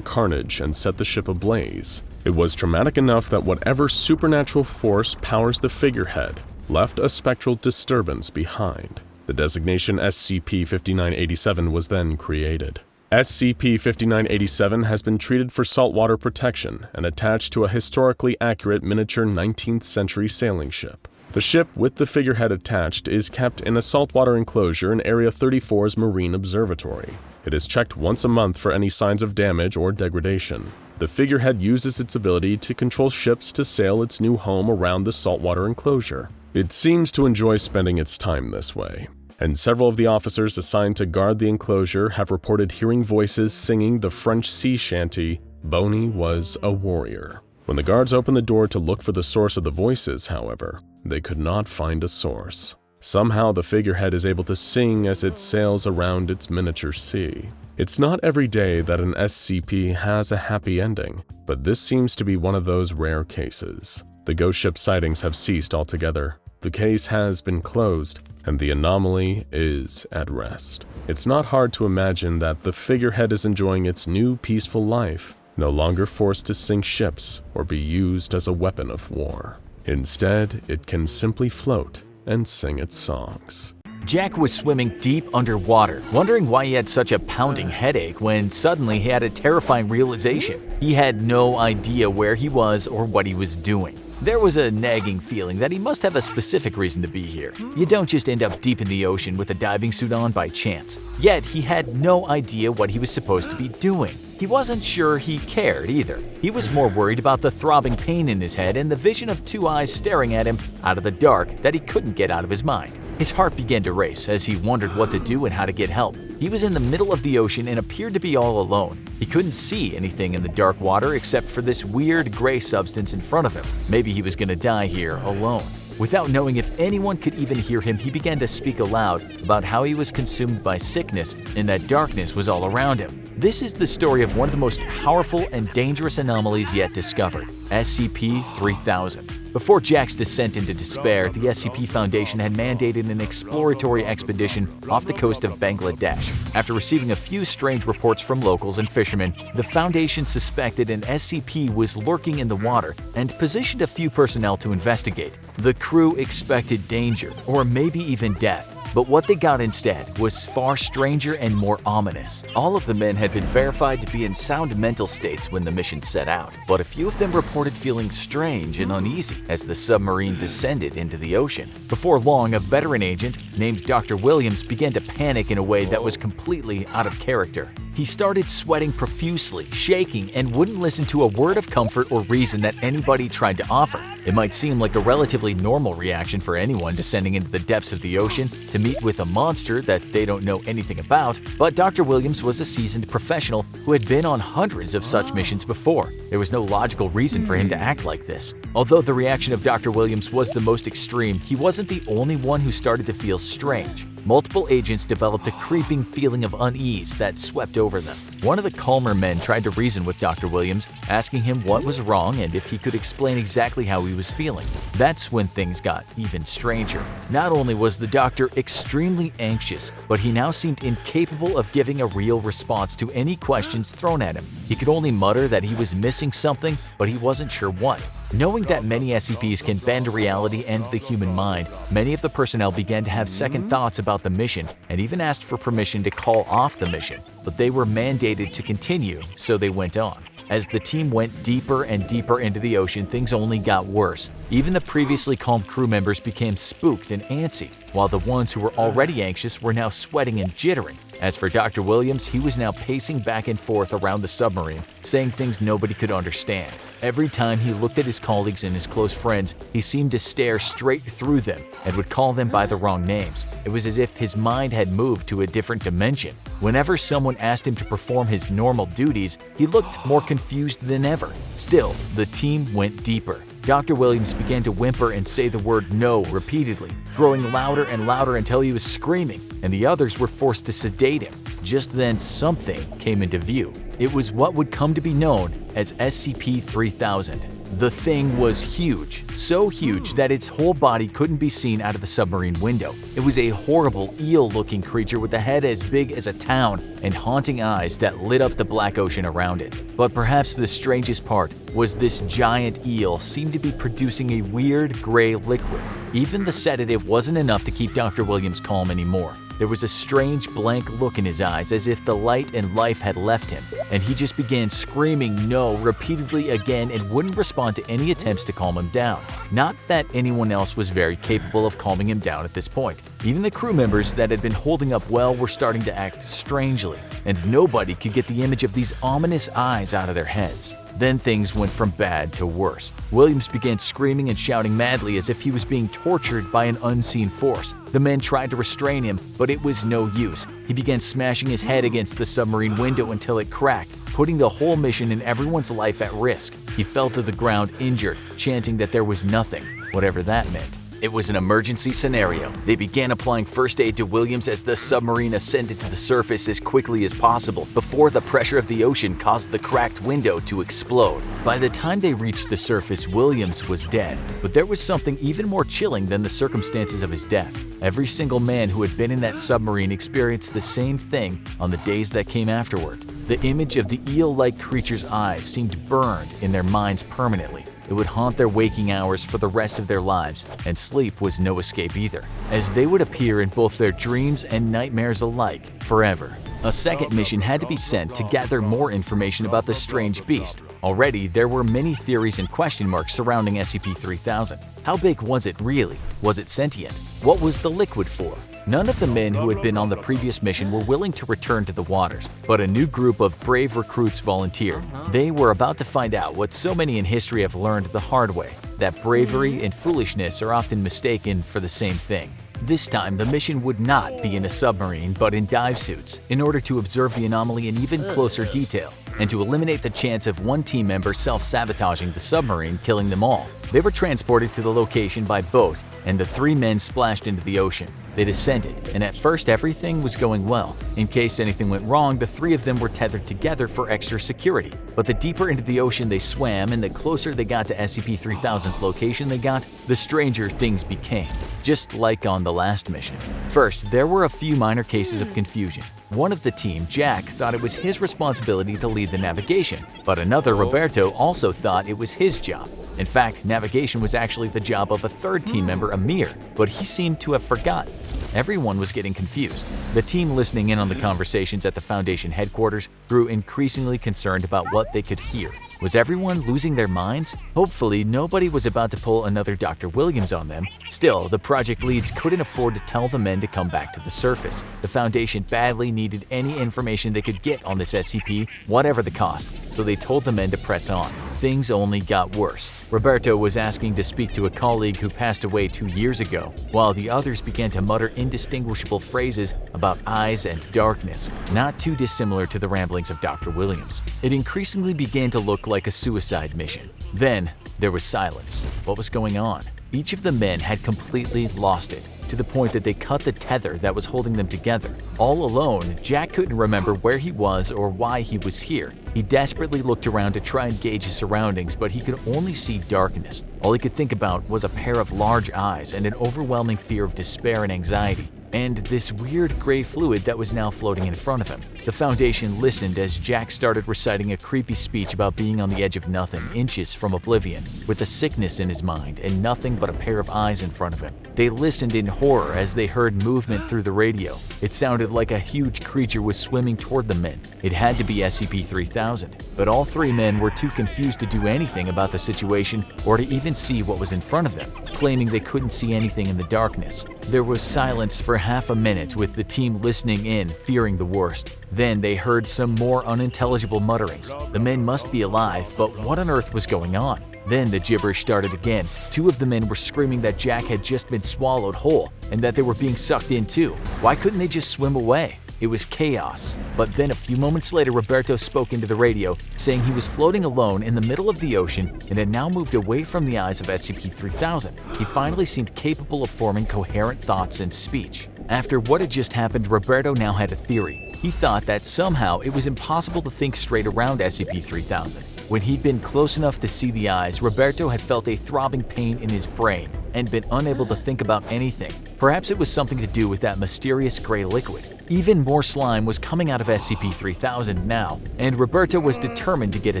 carnage and set the ship ablaze, it was traumatic enough that whatever supernatural force powers the figurehead left a spectral disturbance behind. The designation SCP-5987 was then created. SCP-5987 has been treated for saltwater protection and attached to a historically accurate miniature 19th century sailing ship. The ship, with the figurehead attached, is kept in a saltwater enclosure in Area 34's Marine Observatory. It is checked once a month for any signs of damage or degradation. The figurehead uses its ability to control ships to sail its new home around the saltwater enclosure. It seems to enjoy spending its time this way, and several of the officers assigned to guard the enclosure have reported hearing voices singing the French sea shanty, "Boney was a warrior." When the guards opened the door to look for the source of the voices, however, they could not find a source. Somehow the figurehead is able to sing as it sails around its miniature sea. It's not every day that an SCP has a happy ending, but this seems to be one of those rare cases. The ghost ship sightings have ceased altogether. The case has been closed, and the anomaly is at rest. It's not hard to imagine that the figurehead is enjoying its new peaceful life, no longer forced to sink ships or be used as a weapon of war. Instead, it can simply float and sing its songs. Jack was swimming deep underwater, wondering why he had such a pounding headache when suddenly he had a terrifying realization. He had no idea where he was or what he was doing. There was a nagging feeling that he must have a specific reason to be here. You don't just end up deep in the ocean with a diving suit on by chance. Yet he had no idea what he was supposed to be doing. He wasn't sure he cared either. He was more worried about the throbbing pain in his head and the vision of two eyes staring at him out of the dark that he couldn't get out of his mind. His heart began to race as he wondered what to do and how to get help. He was in the middle of the ocean and appeared to be all alone. He couldn't see anything in the dark water except for this weird gray substance in front of him. Maybe he was going to die here alone. Without knowing if anyone could even hear him, he began to speak aloud about how he was consumed by sickness and that darkness was all around him. This is the story of one of the most powerful and dangerous anomalies yet discovered, SCP-3000. Before Jack's descent into despair, the SCP Foundation had mandated an exploratory expedition off the coast of Bangladesh. After receiving a few strange reports from locals and fishermen, the Foundation suspected an SCP was lurking in the water and positioned a few personnel to investigate. The crew expected danger, or maybe even death. But what they got instead was far stranger and more ominous. All of the men had been verified to be in sound mental states when the mission set out, but a few of them reported feeling strange and uneasy as the submarine descended into the ocean. Before long, a veteran agent named Dr. Williams began to panic in a way that was completely out of character. He started sweating profusely, shaking, and wouldn't listen to a word of comfort or reason that anybody tried to offer. It might seem like a relatively normal reaction for anyone descending into the depths of the ocean to meet with a monster that they don't know anything about, but Dr. Williams was a seasoned professional who had been on hundreds of such missions before. There was no logical reason for him to act like this. Although the reaction of Dr. Williams was the most extreme, he wasn't the only one who started to feel strange. Multiple agents developed a creeping feeling of unease that swept over them. One of the calmer men tried to reason with Dr. Williams, asking him what was wrong and if he could explain exactly how he was feeling. That's when things got even stranger. Not only was the doctor extremely anxious, but he now seemed incapable of giving a real response to any questions thrown at him. He could only mutter that he was missing something, but he wasn't sure what. Knowing that many SCPs can bend reality and the human mind, many of the personnel began to have second thoughts about the mission and even asked for permission to call off the mission, but they were mandated to continue, so they went on. As the team went deeper and deeper into the ocean, things only got worse. Even the previously calm crew members became spooked and antsy, while the ones who were already anxious were now sweating and jittering. As for Dr. Williams, he was now pacing back and forth around the submarine, saying things nobody could understand. Every time he looked at his colleagues and his close friends, he seemed to stare straight through them and would call them by the wrong names. It was as if his mind had moved to a different dimension. Whenever someone asked him to perform his normal duties, he looked more confused than ever. Still, the team went deeper. Dr. Williams began to whimper and say the word "no" repeatedly, growing louder and louder until he was screaming, and the others were forced to sedate him. Just then, something came into view. It was what would come to be known as SCP-3000. The thing was huge, so huge that its whole body couldn't be seen out of the submarine window. It was a horrible eel-looking creature with a head as big as a town and haunting eyes that lit up the black ocean around it. But perhaps the strangest part was this giant eel seemed to be producing a weird gray liquid. Even the sedative wasn't enough to keep Dr. Williams calm anymore. There was a strange blank look in his eyes as if the light and life had left him, and he just began screaming "no" repeatedly again and wouldn't respond to any attempts to calm him down. Not that anyone else was very capable of calming him down at this point. Even the crew members that had been holding up well were starting to act strangely, and nobody could get the image of these ominous eyes out of their heads. Then things went from bad to worse. Williams began screaming and shouting madly as if he was being tortured by an unseen force. The men tried to restrain him, but it was no use. He began smashing his head against the submarine window until it cracked, putting the whole mission and everyone's life at risk. He fell to the ground injured, chanting that there was nothing, whatever that meant. It was an emergency scenario. They began applying first aid to Williams as the submarine ascended to the surface as quickly as possible before the pressure of the ocean caused the cracked window to explode. By the time they reached the surface, Williams was dead. But there was something even more chilling than the circumstances of his death. Every single man who had been in that submarine experienced the same thing on the days that came afterward. The image of the eel-like creature's eyes seemed burned in their minds permanently. It would haunt their waking hours for the rest of their lives, and sleep was no escape either, as they would appear in both their dreams and nightmares alike forever. A second mission had to be sent to gather more information about the strange beast. Already, there were many theories and question marks surrounding SCP-3000. How big was it really? Was it sentient? What was the liquid for? None of the men who had been on the previous mission were willing to return to the waters, but a new group of brave recruits volunteered. They were about to find out what so many in history have learned the hard way, that bravery and foolishness are often mistaken for the same thing. This time, the mission would not be in a submarine, but in dive suits, in order to observe the anomaly in even closer detail, and to eliminate the chance of one team member self-sabotaging the submarine, killing them all. They were transported to the location by boat, and the three men splashed into the ocean. They descended, and at first everything was going well. In case anything went wrong, the three of them were tethered together for extra security. But the deeper into the ocean they swam, and the closer they got to SCP-3000's location they got, the stranger things became, just like on the last mission. First, there were a few minor cases of confusion. One of the team, Jack, thought it was his responsibility to lead the navigation, but another, Roberto, also thought it was his job. In fact, navigation was actually the job of a third team member, Amir, but he seemed to have forgotten. Everyone was getting confused. The team listening in on the conversations at the Foundation headquarters grew increasingly concerned about what they could hear. Was everyone losing their minds? Hopefully, nobody was about to pull another Dr. Williams on them. Still, the project leads couldn't afford to tell the men to come back to the surface. The Foundation badly needed any information they could get on this SCP, whatever the cost, so they told the men to press on. Things only got worse. Roberto was asking to speak to a colleague who passed away 2 years ago, while the others began to mutter indistinguishable phrases about eyes and darkness, not too dissimilar to the ramblings of Dr. Williams. It increasingly began to look like a suicide mission. Then, there was silence. What was going on? Each of the men had completely lost it, to the point that they cut the tether that was holding them together. All alone, Jack couldn't remember where he was or why he was here. He desperately looked around to try and gauge his surroundings, but he could only see darkness. All he could think about was a pair of large eyes and an overwhelming fear of despair and anxiety, and this weird gray fluid that was now floating in front of him. The Foundation listened as Jack started reciting a creepy speech about being on the edge of nothing, inches from oblivion, with a sickness in his mind and nothing but a pair of eyes in front of him. They listened in horror as they heard movement through the radio. It sounded like a huge creature was swimming toward the men. It had to be SCP-3000, but all 3 men were too confused to do anything about the situation or to even see what was in front of them, claiming they couldn't see anything in the darkness. There was silence for half a minute, with the team listening in, fearing the worst. Then they heard some more unintelligible mutterings. The men must be alive, but what on earth was going on? Then the gibberish started again. 2 of the men were screaming that Jack had just been swallowed whole and that they were being sucked in too. Why couldn't they just swim away? It was chaos. But then a few moments later, Roberto spoke into the radio, saying he was floating alone in the middle of the ocean and had now moved away from the eyes of SCP-3000. He finally seemed capable of forming coherent thoughts and speech. After what had just happened, Roberto now had a theory. He thought that somehow it was impossible to think straight around SCP-3000. When he'd been close enough to see the eyes, Roberto had felt a throbbing pain in his brain and been unable to think about anything. Perhaps it was something to do with that mysterious gray liquid. Even more slime was coming out of SCP-3000 now, and Roberto was determined to get a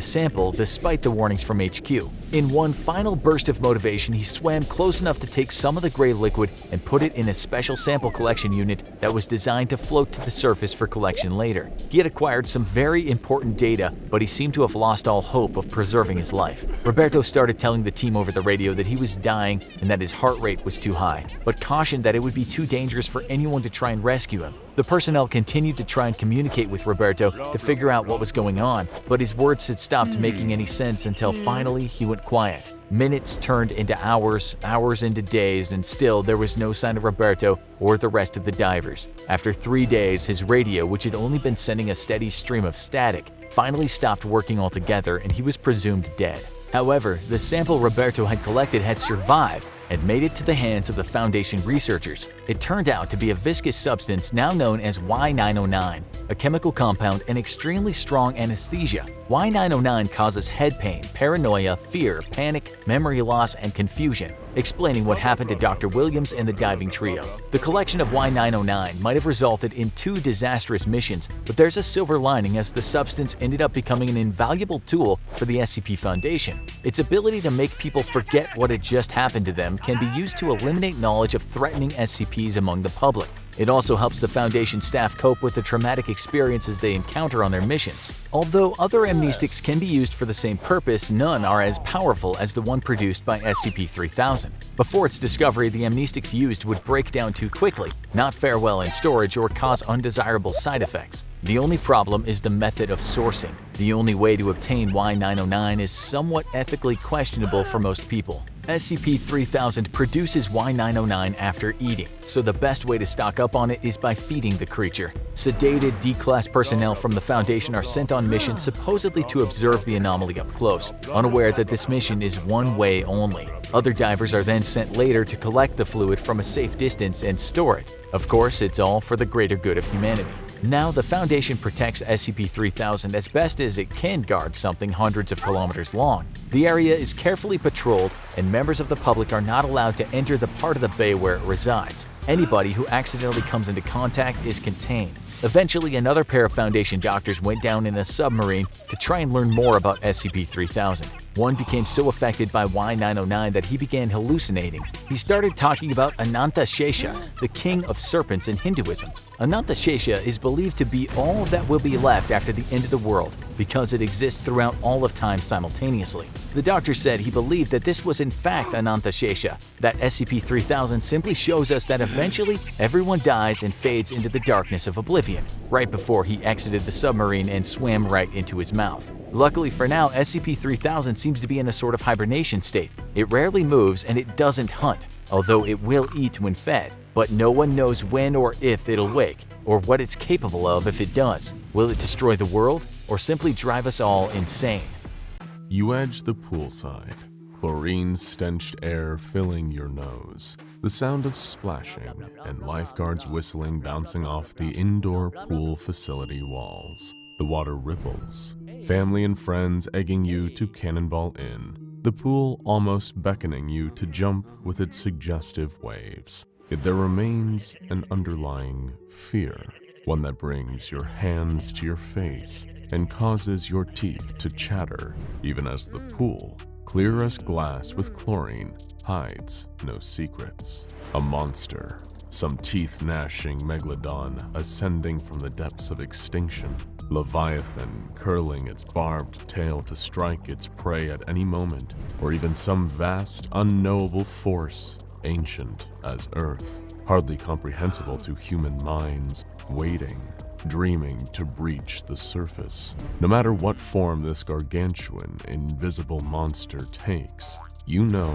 sample despite the warnings from HQ. In one final burst of motivation, he swam close enough to take some of the gray liquid and put it in a special sample collection unit that was designed to float to the surface for collection later. He had acquired some very important data, but he seemed to have lost all hope of preserving his life. Roberto started telling the team over the radio that he was dying and that his heart rate was too high, but cautioned that it would be too dangerous for anyone to try and rescue him. The personnel continued to try and communicate with Roberto to figure out what was going on, but his words had stopped making any sense until finally he went quiet. Minutes turned into hours, hours into days, and still there was no sign of Roberto or the rest of the divers. After 3 days, his radio, which had only been sending a steady stream of static, finally stopped working altogether and he was presumed dead. However, the sample Roberto had collected had survived and made it to the hands of the Foundation researchers. It turned out to be a viscous substance now known as Y909, a chemical compound and extremely strong anesthesia. Y909 causes head pain, paranoia, fear, panic, memory loss, and confusion, explaining what happened to Dr. Williams and the diving trio. The collection of Y909 might have resulted in 2 disastrous missions, but there's a silver lining as the substance ended up becoming an invaluable tool for the SCP Foundation. Its ability to make people forget what had just happened to them can be used to eliminate knowledge of threatening SCPs among the public. It also helps the Foundation staff cope with the traumatic experiences they encounter on their missions. Although other amnestics can be used for the same purpose, none are as powerful as the one produced by SCP-3000. Before its discovery, the amnestics used would break down too quickly, not fare well in storage, or cause undesirable side effects. The only problem is the method of sourcing. The only way to obtain Y909 is somewhat ethically questionable for most people. SCP-3000 produces Y909 after eating, so the best way to stock up on it is by feeding the creature. Sedated, D-Class personnel from the Foundation are sent on missions supposedly to observe the anomaly up close, unaware that this mission is one way only. Other divers are then sent later to collect the fluid from a safe distance and store it. Of course, it's all for the greater good of humanity. Now, the Foundation protects SCP-3000 as best as it can guard something hundreds of kilometers long. The area is carefully patrolled, and members of the public are not allowed to enter the part of the bay where it resides. Anybody who accidentally comes into contact is contained. Eventually, another pair of Foundation doctors went down in a submarine to try and learn more about SCP-3000. One became so affected by Y909 that he began hallucinating. He started talking about Ananta Shesha, the king of serpents in Hinduism. Ananta Shesha is believed to be all that will be left after the end of the world because it exists throughout all of time simultaneously. The doctor said he believed that this was in fact Ananta Shesha, that SCP-3000 simply shows us that eventually everyone dies and fades into the darkness of oblivion, right before he exited the submarine and swam right into his mouth. Luckily for now, SCP-3000 seems to be in a sort of hibernation state. It rarely moves and it doesn't hunt, although it will eat when fed. But no one knows when or if it'll wake, or what it's capable of if it does. Will it destroy the world, or simply drive us all insane? You edge the poolside, chlorine-stenched air filling your nose, the sound of splashing and lifeguards whistling bouncing off the indoor pool facility walls. The water ripples, family and friends egging you to cannonball in, the pool almost beckoning you to jump with its suggestive waves. Yet there remains an underlying fear, one that brings your hands to your face and causes your teeth to chatter, even as the pool, clear as glass with chlorine, hides no secrets. A monster, some teeth-gnashing megalodon ascending from the depths of extinction, Leviathan curling its barbed tail to strike its prey at any moment, or even some vast, unknowable force, ancient as Earth, hardly comprehensible to human minds, waiting, dreaming to breach the surface. No matter what form this gargantuan, invisible monster takes, you know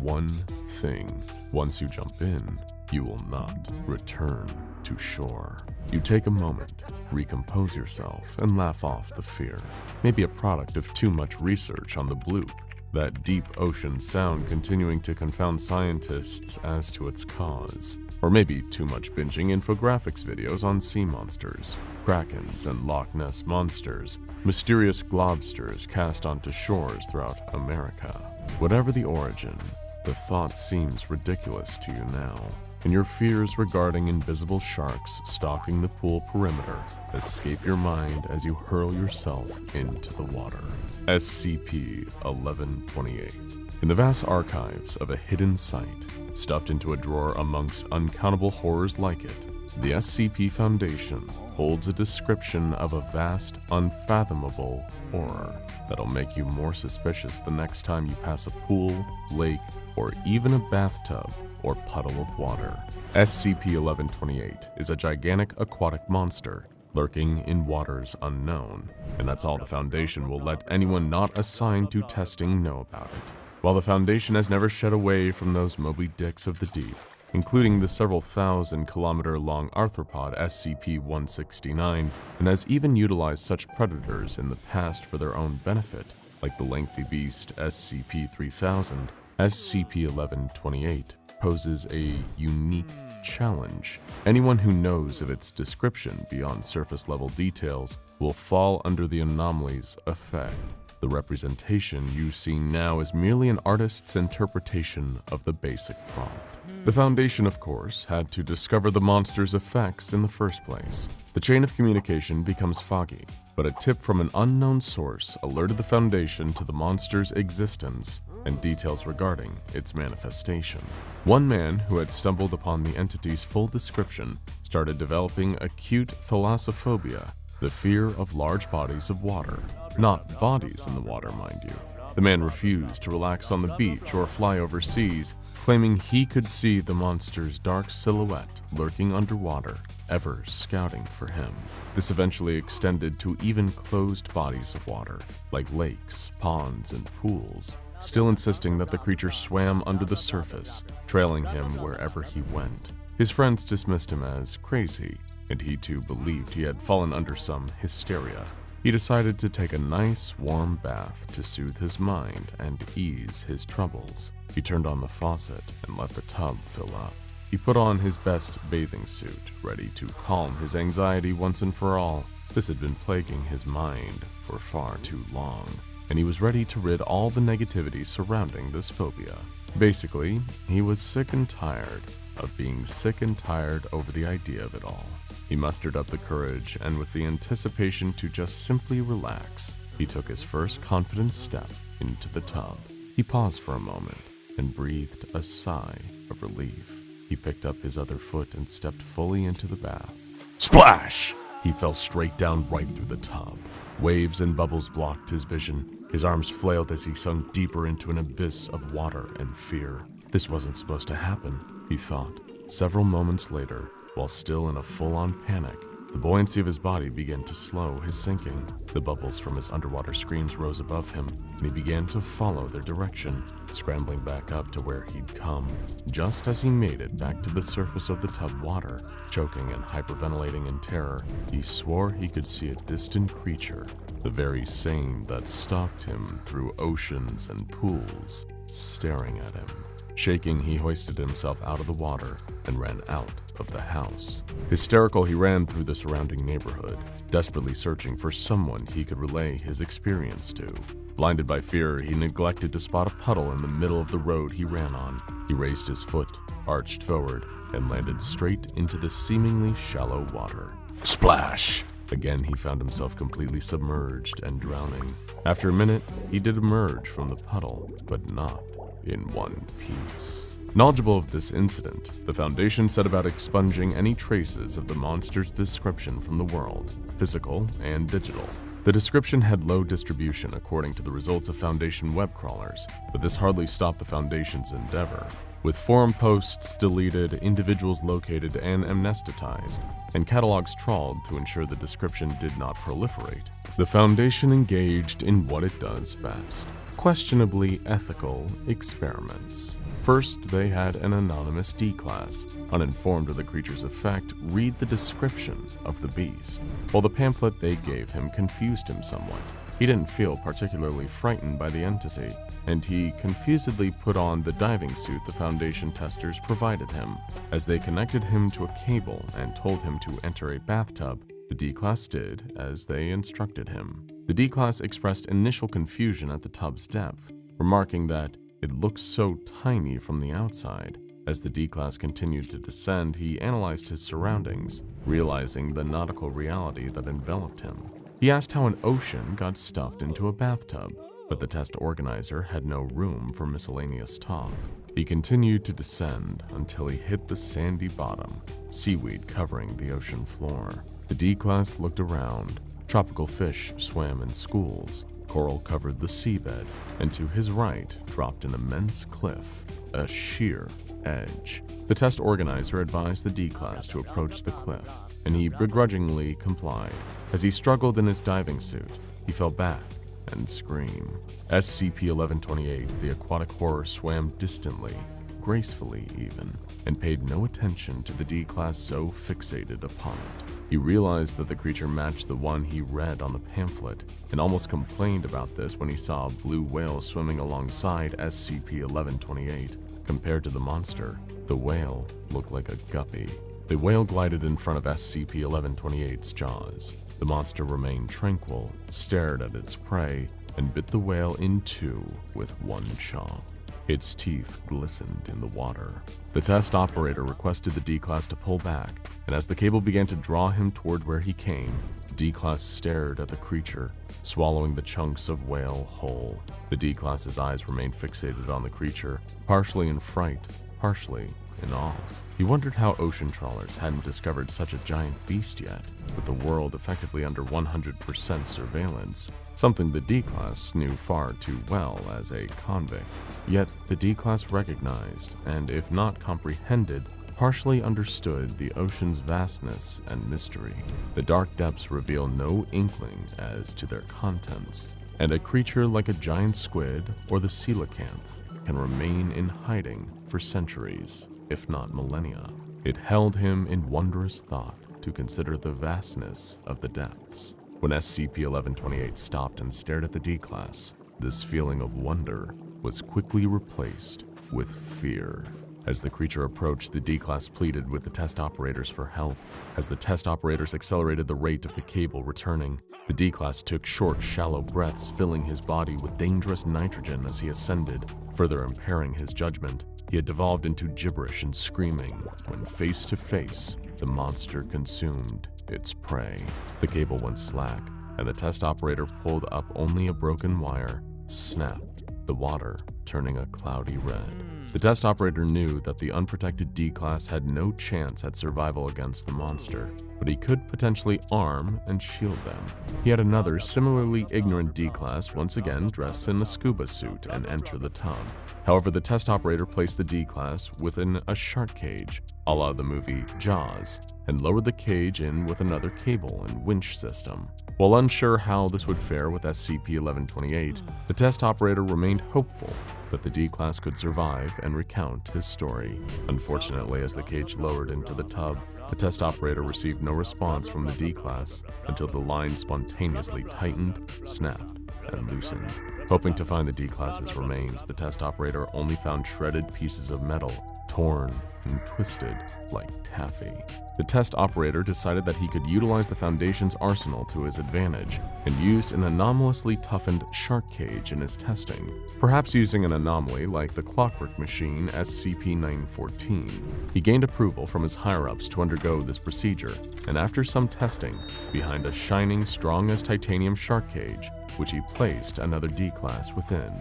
one thing. Once you jump in, you will not return to shore. You take a moment, recompose yourself, and laugh off the fear. Maybe a product of too much research on the bloop, that deep ocean sound continuing to confound scientists as to its cause. Or maybe too much binging infographics videos on sea monsters, krakens and Loch Ness monsters, mysterious globsters cast onto shores throughout America. Whatever the origin, the thought seems ridiculous to you now, and your fears regarding invisible sharks stalking the pool perimeter escape your mind as you hurl yourself into the water. SCP-1128. In the vast archives of a hidden site, stuffed into a drawer amongst uncountable horrors like it, the SCP Foundation holds a description of a vast, unfathomable horror that'll make you more suspicious the next time you pass a pool, lake, or even a bathtub or puddle of water. SCP-1128 is a gigantic aquatic monster lurking in waters unknown, and that's all the Foundation will let anyone not assigned to testing know about it. While the Foundation has never shed away from those Moby Dicks of the deep, including the several thousand-kilometer-long arthropod SCP-169, and has even utilized such predators in the past for their own benefit, like the lengthy beast SCP-3000, SCP-1128 poses a unique challenge. Anyone who knows of its description beyond surface-level details will fall under the anomaly's effect. The representation you see now is merely an artist's interpretation of the basic prompt. The Foundation, of course, had to discover the monster's effects in the first place. The chain of communication becomes foggy, but a tip from an unknown source alerted the Foundation to the monster's existence and details regarding its manifestation. One man who had stumbled upon the entity's full description started developing acute thalassophobia, the fear of large bodies of water. Not bodies in the water, mind you. The man refused to relax on the beach or fly overseas, claiming he could see the monster's dark silhouette lurking underwater, ever scouting for him. This eventually extended to even closed bodies of water, like lakes, ponds, and pools, still insisting that the creature swam under the surface, trailing him wherever he went. His friends dismissed him as crazy, and he too believed he had fallen under some hysteria. He decided to take a nice, warm bath to soothe his mind and ease his troubles. He turned on the faucet and let the tub fill up. He put on his best bathing suit, ready to calm his anxiety once and for all. This had been plaguing his mind for far too long, and he was ready to rid all the negativity surrounding this phobia. Basically, he was sick and tired of being sick and tired over the idea of it all. He mustered up the courage, and with the anticipation to just simply relax, he took his first confident step into the tub. He paused for a moment and breathed a sigh of relief. He picked up his other foot and stepped fully into the bath. Splash! He fell straight down right through the tub. Waves and bubbles blocked his vision. His arms flailed as he sunk deeper into an abyss of water and fear. This wasn't supposed to happen, he thought. Several moments later, while still in a full-on panic, the buoyancy of his body began to slow his sinking. The bubbles from his underwater screams rose above him, and he began to follow their direction, scrambling back up to where he'd come. Just as he made it back to the surface of the tub water, choking and hyperventilating in terror, he swore he could see a distant creature, the very same that stalked him through oceans and pools, staring at him. Shaking, he hoisted himself out of the water and ran out of the house. Hysterical, he ran through the surrounding neighborhood, desperately searching for someone he could relay his experience to. Blinded by fear, he neglected to spot a puddle in the middle of the road he ran on. He raised his foot, arched forward, and landed straight into the seemingly shallow water. Splash! Again, he found himself completely submerged and drowning. After a minute, he did emerge from the puddle, but not in one piece. Knowledgeable of this incident, the Foundation set about expunging any traces of the monster's description from the world, physical and digital. The description had low distribution according to the results of Foundation web crawlers, but this hardly stopped the Foundation's endeavor. With forum posts deleted, individuals located and amnesticized, and catalogs trawled to ensure the description did not proliferate, the Foundation engaged in what it does best: questionably ethical experiments. First, they had an anonymous D-class, uninformed of the creature's effect, read the description of the beast. While the pamphlet they gave him confused him somewhat, he didn't feel particularly frightened by the entity, and he confusedly put on the diving suit the Foundation testers provided him. As they connected him to a cable and told him to enter a bathtub, the D-class did as they instructed him. The D-class expressed initial confusion at the tub's depth, remarking that it looked so tiny from the outside. As the D-class continued to descend, he analyzed his surroundings, realizing the nautical reality that enveloped him. He asked how an ocean got stuffed into a bathtub, but the test organizer had no room for miscellaneous talk. He continued to descend until he hit the sandy bottom, seaweed covering the ocean floor. The D-class looked around. Tropical fish swam in schools, coral covered the seabed, and to his right dropped an immense cliff, a sheer edge. The test organizer advised the D-class to approach the cliff, and he begrudgingly complied. As he struggled in his diving suit, he fell back and screamed. SCP-1128, the aquatic horror, swam distantly, gracefully even, and paid no attention to the D-class so fixated upon it. He realized that the creature matched the one he read on the pamphlet, and almost complained about this when he saw a blue whale swimming alongside SCP-1128. Compared to the monster, the whale looked like a guppy. The whale glided in front of SCP-1128's jaws. The monster remained tranquil, stared at its prey, and bit the whale in two with one chaw. Its teeth glistened in the water. The test operator requested the D-class to pull back, and as the cable began to draw him toward where he came, the D-class stared at the creature, swallowing the chunks of whale whole. The D-class's eyes remained fixated on the creature, partially in fright, partially in awe. He wondered how ocean trawlers hadn't discovered such a giant beast yet, with the world effectively under 100% surveillance, something the D-class knew far too well as a convict. Yet the D-class recognized, and if not comprehended, partially understood the ocean's vastness and mystery. The dark depths reveal no inkling as to their contents, and a creature like a giant squid or the coelacanth can remain in hiding for centuries, if not millennia. It held him in wondrous thought to consider the vastness of the depths. When SCP-1128 stopped and stared at the D-class, this feeling of wonder was quickly replaced with fear. As the creature approached, the D-class pleaded with the test operators for help. As the test operators accelerated the rate of the cable returning, the D-class took short, shallow breaths, filling his body with dangerous nitrogen as he ascended, further impairing his judgment. He had devolved into gibberish and screaming when face to face, the monster consumed its prey. The cable went slack, and the test operator pulled up only a broken wire, snapped, the water turning a cloudy red. The test operator knew that the unprotected D-Class had no chance at survival against the monster, but he could potentially arm and shield them. He had another similarly ignorant D-Class once again dress in a scuba suit and enter the tub. However, the test operator placed the D-Class within a shark cage, a la the movie Jaws, and lowered the cage in with another cable and winch system. While unsure how this would fare with SCP-1128, the test operator remained hopeful that the D-Class could survive and recount his story. Unfortunately, as the cage lowered into the tub, the test operator received no response from the D-Class until the line spontaneously tightened, snapped, and loosened. Hoping to find the D-Class's remains, the test operator only found shredded pieces of metal, torn and twisted like taffy. The test operator decided that he could utilize the Foundation's arsenal to his advantage and used an anomalously toughened shark cage in his testing, perhaps using an anomaly like the clockwork machine SCP-914. He gained approval from his higher-ups to undergo this procedure, and after some testing, behind a shining, strong-as-titanium shark cage, which he placed another D-Class within.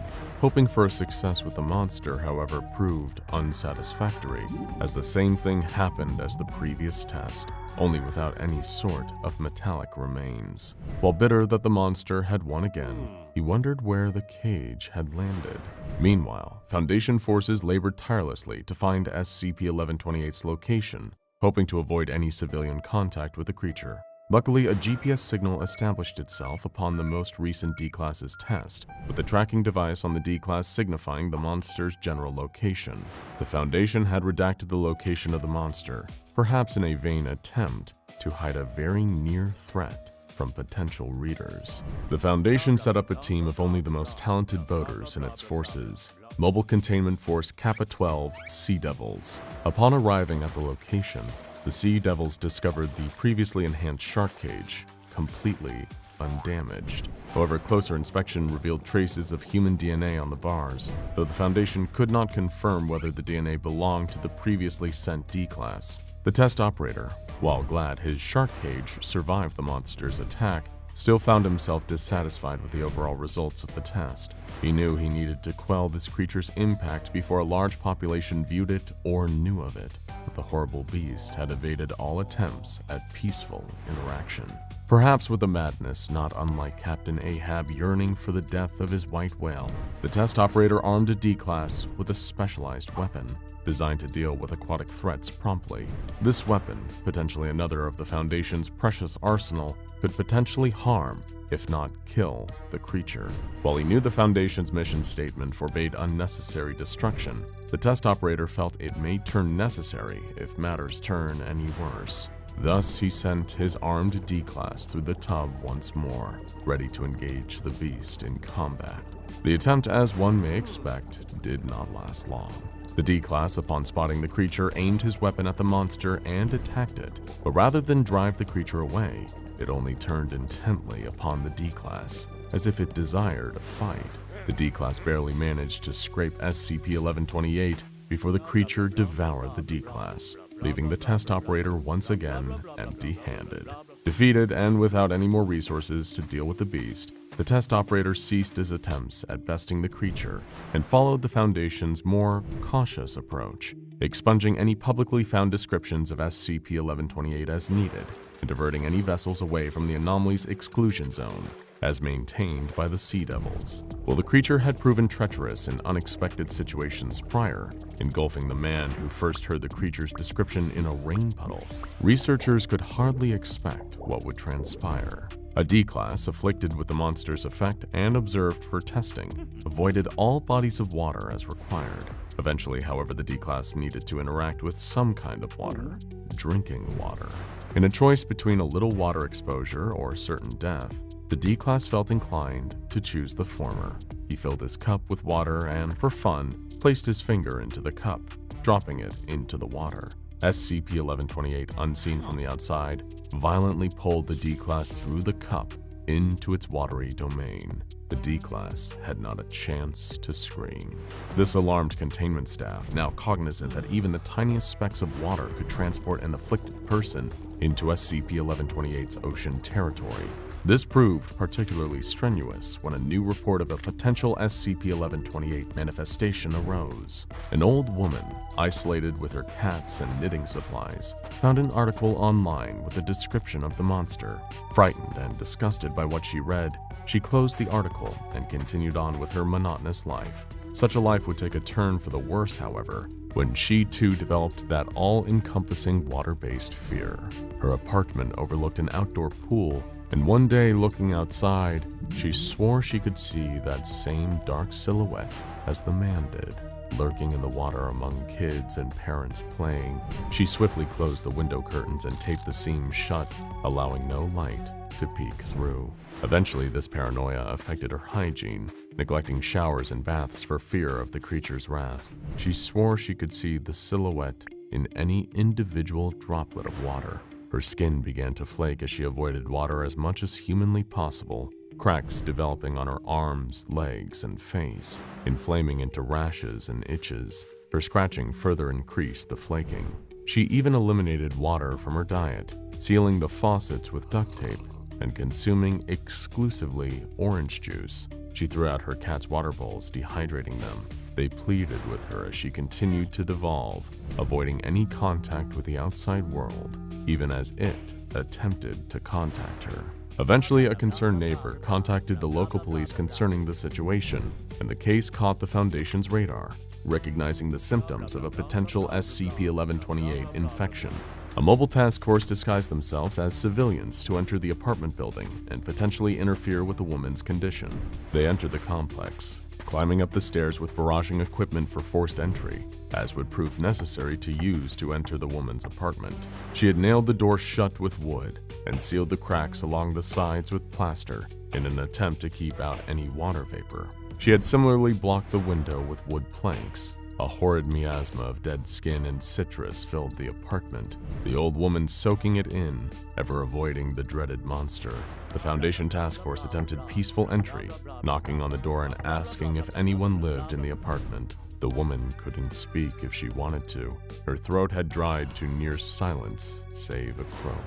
Hoping for a success with the monster, however, proved unsatisfactory, as the same thing happened as the previous test, only without any sort of metallic remains. While bitter that the monster had won again, he wondered where the cage had landed. Meanwhile, Foundation forces labored tirelessly to find SCP-1128's location, hoping to avoid any civilian contact with the creature. Luckily, a GPS signal established itself upon the most recent D-Class's test, with the tracking device on the D-Class signifying the monster's general location. The Foundation had redacted the location of the monster, perhaps in a vain attempt to hide a very near threat from potential readers. The Foundation set up a team of only the most talented boaters in its forces, Mobile Containment Force Kappa-12 Sea Devils. Upon arriving at the location, the Sea Devils discovered the previously enhanced shark cage, completely undamaged. However, closer inspection revealed traces of human DNA on the bars, though the Foundation could not confirm whether the DNA belonged to the previously sent D-Class. The test operator, while glad his shark cage survived the monster's attack, still found himself dissatisfied with the overall results of the test. He knew he needed to quell this creature's impact before a large population viewed it or knew of it, but the horrible beast had evaded all attempts at peaceful interaction. Perhaps with a madness not unlike Captain Ahab yearning for the death of his white whale, the test operator armed a D-Class with a specialized weapon designed to deal with aquatic threats promptly. This weapon, potentially another of the Foundation's precious arsenal, could potentially harm, if not kill, the creature. While he knew the Foundation's mission statement forbade unnecessary destruction, the test operator felt it may turn necessary if matters turn any worse. Thus, he sent his armed D-Class through the tub once more, ready to engage the beast in combat. The attempt, as one may expect, did not last long. The D-Class, upon spotting the creature, aimed his weapon at the monster and attacked it, but rather than drive the creature away, it only turned intently upon the D-Class, as if it desired a fight. The D-Class barely managed to scrape SCP-1128 before the creature devoured the D-Class, leaving the test operator once again empty-handed. Defeated and without any more resources to deal with the beast, the test operator ceased his attempts at besting the creature and followed the Foundation's more cautious approach, expunging any publicly found descriptions of SCP-1128 as needed and diverting any vessels away from the anomaly's exclusion zone, as maintained by the Sea Devils. While the creature had proven treacherous in unexpected situations prior, engulfing the man who first heard the creature's description in a rain puddle, researchers could hardly expect what would transpire. A D-Class, afflicted with the monster's effect and observed for testing, avoided all bodies of water as required. Eventually, however, the D-Class needed to interact with some kind of water, drinking water. In a choice between a little water exposure or certain death, the D-Class felt inclined to choose the former. He filled his cup with water and, for fun, placed his finger into the cup, dropping it into the water. SCP-1128, unseen from the outside, violently pulled the D-Class through the cup into its watery domain. The D-Class had not a chance to scream. This alarmed containment staff, now cognizant that even the tiniest specks of water could transport an afflicted person into SCP-1128's ocean territory, This proved particularly strenuous when a new report of a potential SCP-1128 manifestation arose. An old woman, isolated with her cats and knitting supplies, found an article online with a description of the monster. Frightened and disgusted by what she read, she closed the article and continued on with her monotonous life. Such a life would take a turn for the worse, however, when she too developed that all-encompassing water-based fear. Her apartment overlooked an outdoor pool, and one day looking outside, she swore she could see that same dark silhouette as the man did, lurking in the water among kids and parents playing. She swiftly closed the window curtains and taped the seams shut, allowing no light to peek through. Eventually, this paranoia affected her hygiene, neglecting showers and baths for fear of the creature's wrath. She swore she could see the silhouette in any individual droplet of water. Her skin began to flake as she avoided water as much as humanly possible, cracks developing on her arms, legs, and face, inflaming into rashes and itches. Her scratching further increased the flaking. She even eliminated water from her diet, sealing the faucets with duct tape, and consuming exclusively orange juice. She threw out her cat's water bowls, dehydrating them. They pleaded with her as she continued to devolve, avoiding any contact with the outside world, even as it attempted to contact her. Eventually, a concerned neighbor contacted the local police concerning the situation, and the case caught the Foundation's radar, recognizing the symptoms of a potential SCP-1128 infection. A mobile task force disguised themselves as civilians to enter the apartment building and potentially interfere with the woman's condition. They entered the complex, climbing up the stairs with barraging equipment for forced entry, as would prove necessary to use to enter the woman's apartment. She had nailed the door shut with wood and sealed the cracks along the sides with plaster in an attempt to keep out any water vapor. She had similarly blocked the window with wood planks. A horrid miasma of dead skin and citrus filled the apartment, the old woman soaking it in, ever avoiding the dreaded monster. The Foundation task force attempted peaceful entry, knocking on the door and asking if anyone lived in the apartment. The woman couldn't speak if she wanted to. Her throat had dried to near silence, save a croak.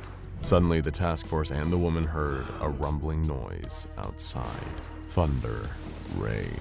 Suddenly, the task force and the woman heard a rumbling noise outside. Thunder, rain.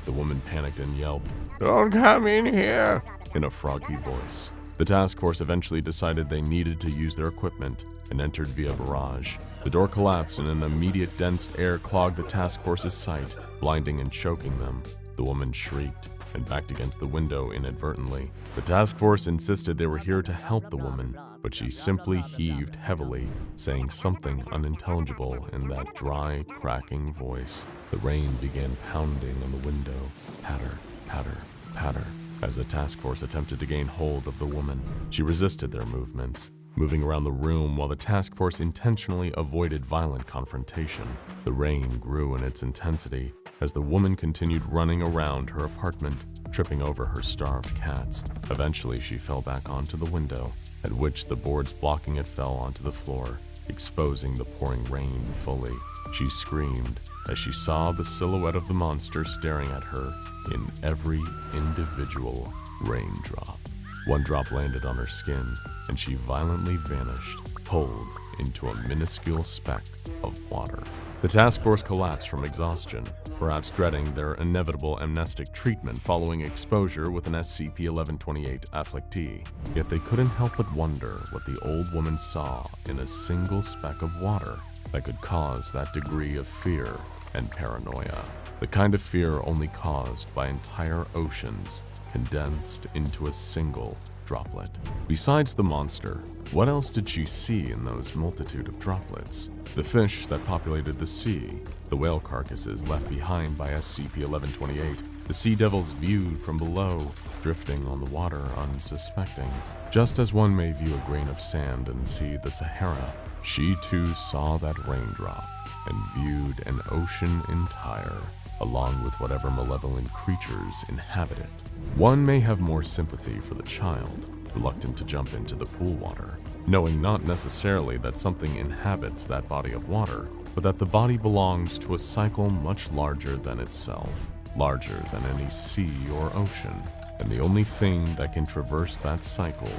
The woman panicked and yelled, "Don't come in here," in a froggy voice. The task force eventually decided they needed to use their equipment and entered via barrage. The door collapsed and an immediate dense air clogged the task force's sight, blinding and choking them. The woman shrieked and backed against the window inadvertently. The task force insisted they were here to help the woman, but she simply heaved heavily, saying something unintelligible in that dry, cracking voice. The rain began pounding on the window, patter, patter, patter, as the task force attempted to gain hold of the woman. She resisted their movements, moving around the room while the task force intentionally avoided violent confrontation. The rain grew in its intensity as the woman continued running around her apartment, tripping over her starved cats. Eventually, she fell back onto the window, at which the boards blocking it fell onto the floor, exposing the pouring rain fully. She screamed as she saw the silhouette of the monster staring at her in every individual raindrop. One drop landed on her skin, and she violently vanished, pulled into a minuscule speck of water. The task force collapsed from exhaustion, perhaps dreading their inevitable amnestic treatment following exposure with an SCP-1128 afflictee. Yet they couldn't help but wonder what the old woman saw in a single speck of water that could cause that degree of fear and paranoia. The kind of fear only caused by entire oceans condensed into a single droplet. Besides the monster, what else did she see in those multitude of droplets? The fish that populated the sea, the whale carcasses left behind by SCP-1128, the sea devils viewed from below, drifting on the water unsuspecting. Just as one may view a grain of sand and see the Sahara, she too saw that raindrop and viewed an ocean entire, along with whatever malevolent creatures inhabit it. One may have more sympathy for the child, reluctant to jump into the pool water, knowing not necessarily that something inhabits that body of water, but that the body belongs to a cycle much larger than itself, larger than any sea or ocean, and the only thing that can traverse that cycle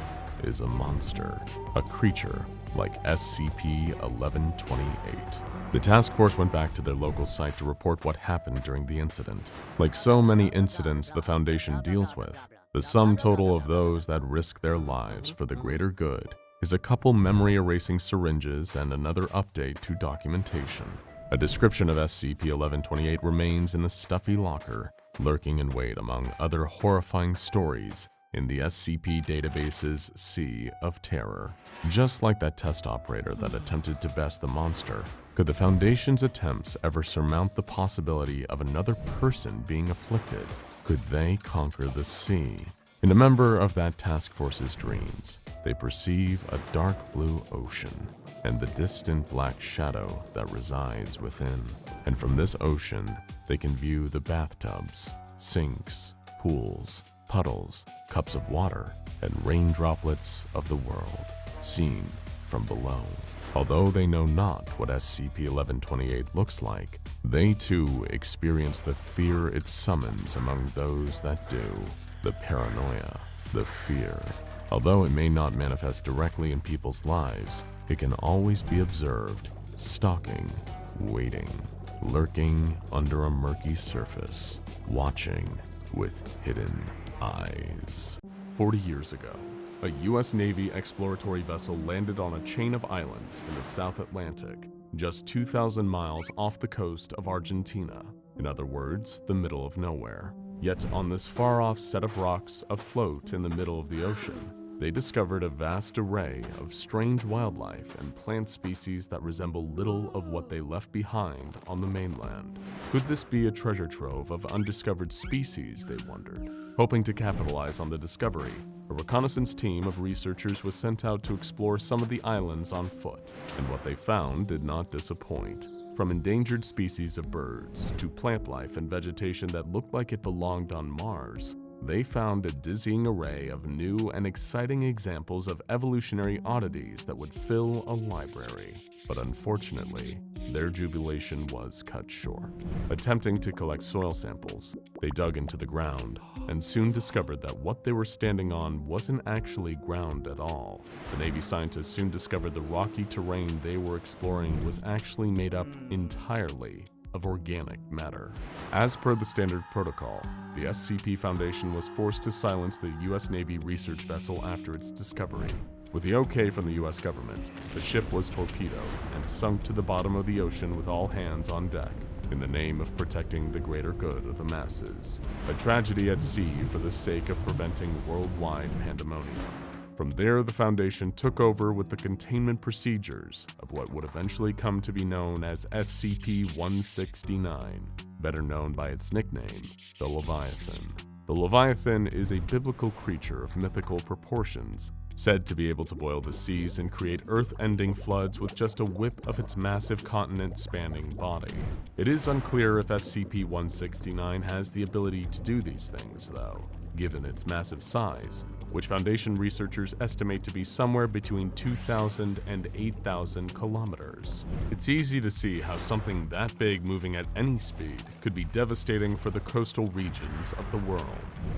is a monster, a creature like SCP-1128. The task force went back to their local site to report what happened during the incident. Like so many incidents the Foundation deals with, the sum total of those that risk their lives for the greater good is a couple memory-erasing syringes and another update to documentation. A description of SCP-1128 remains in a stuffy locker, lurking in wait among other horrifying stories in the SCP database's sea of terror. Just like that test operator that attempted to best the monster, could the Foundation's attempts ever surmount the possibility of another person being afflicted? Could they conquer the sea? In a member of that task force's dreams, they perceive a dark blue ocean and the distant black shadow that resides within. And from this ocean, they can view the bathtubs, sinks, pools, puddles, cups of water, and rain droplets of the world, seen from below. Although they know not what SCP-1128 looks like, they too experience the fear it summons among those that do. The paranoia, the fear. Although it may not manifest directly in people's lives, it can always be observed, stalking, waiting, lurking under a murky surface, watching with hidden eyes. 40 years ago, a U.S. Navy exploratory vessel landed on a chain of islands in the South Atlantic, just 2,000 miles off the coast of Argentina. In other words, the middle of nowhere. Yet on this far-off set of rocks afloat in the middle of the ocean, they discovered a vast array of strange wildlife and plant species that resemble little of what they left behind on the mainland. Could this be a treasure trove of undiscovered species, they wondered. Hoping to capitalize on the discovery, a reconnaissance team of researchers was sent out to explore some of the islands on foot, and what they found did not disappoint. From endangered species of birds to plant life and vegetation that looked like it belonged on Mars, they found a dizzying array of new and exciting examples of evolutionary oddities that would fill a library. But unfortunately, their jubilation was cut short. Attempting to collect soil samples, they dug into the ground and soon discovered that what they were standing on wasn't actually ground at all. The Navy scientists soon discovered the rocky terrain they were exploring was actually made up entirely of organic matter. As per the standard protocol, the SCP Foundation was forced to silence the U.S. Navy research vessel after its discovery. With the okay from the U.S. government, the ship was torpedoed and sunk to the bottom of the ocean with all hands on deck, in the name of protecting the greater good of the masses. A tragedy at sea for the sake of preventing worldwide pandemonium. From there, the Foundation took over with the containment procedures of what would eventually come to be known as SCP-169, better known by its nickname, the Leviathan. The Leviathan is a biblical creature of mythical proportions, said to be able to boil the seas and create earth-ending floods with just a whip of its massive continent-spanning body. It is unclear if SCP-169 has the ability to do these things, though, given its massive size, which Foundation researchers estimate to be somewhere between 2,000 and 8,000 kilometers. It's easy to see how something that big moving at any speed could be devastating for the coastal regions of the world.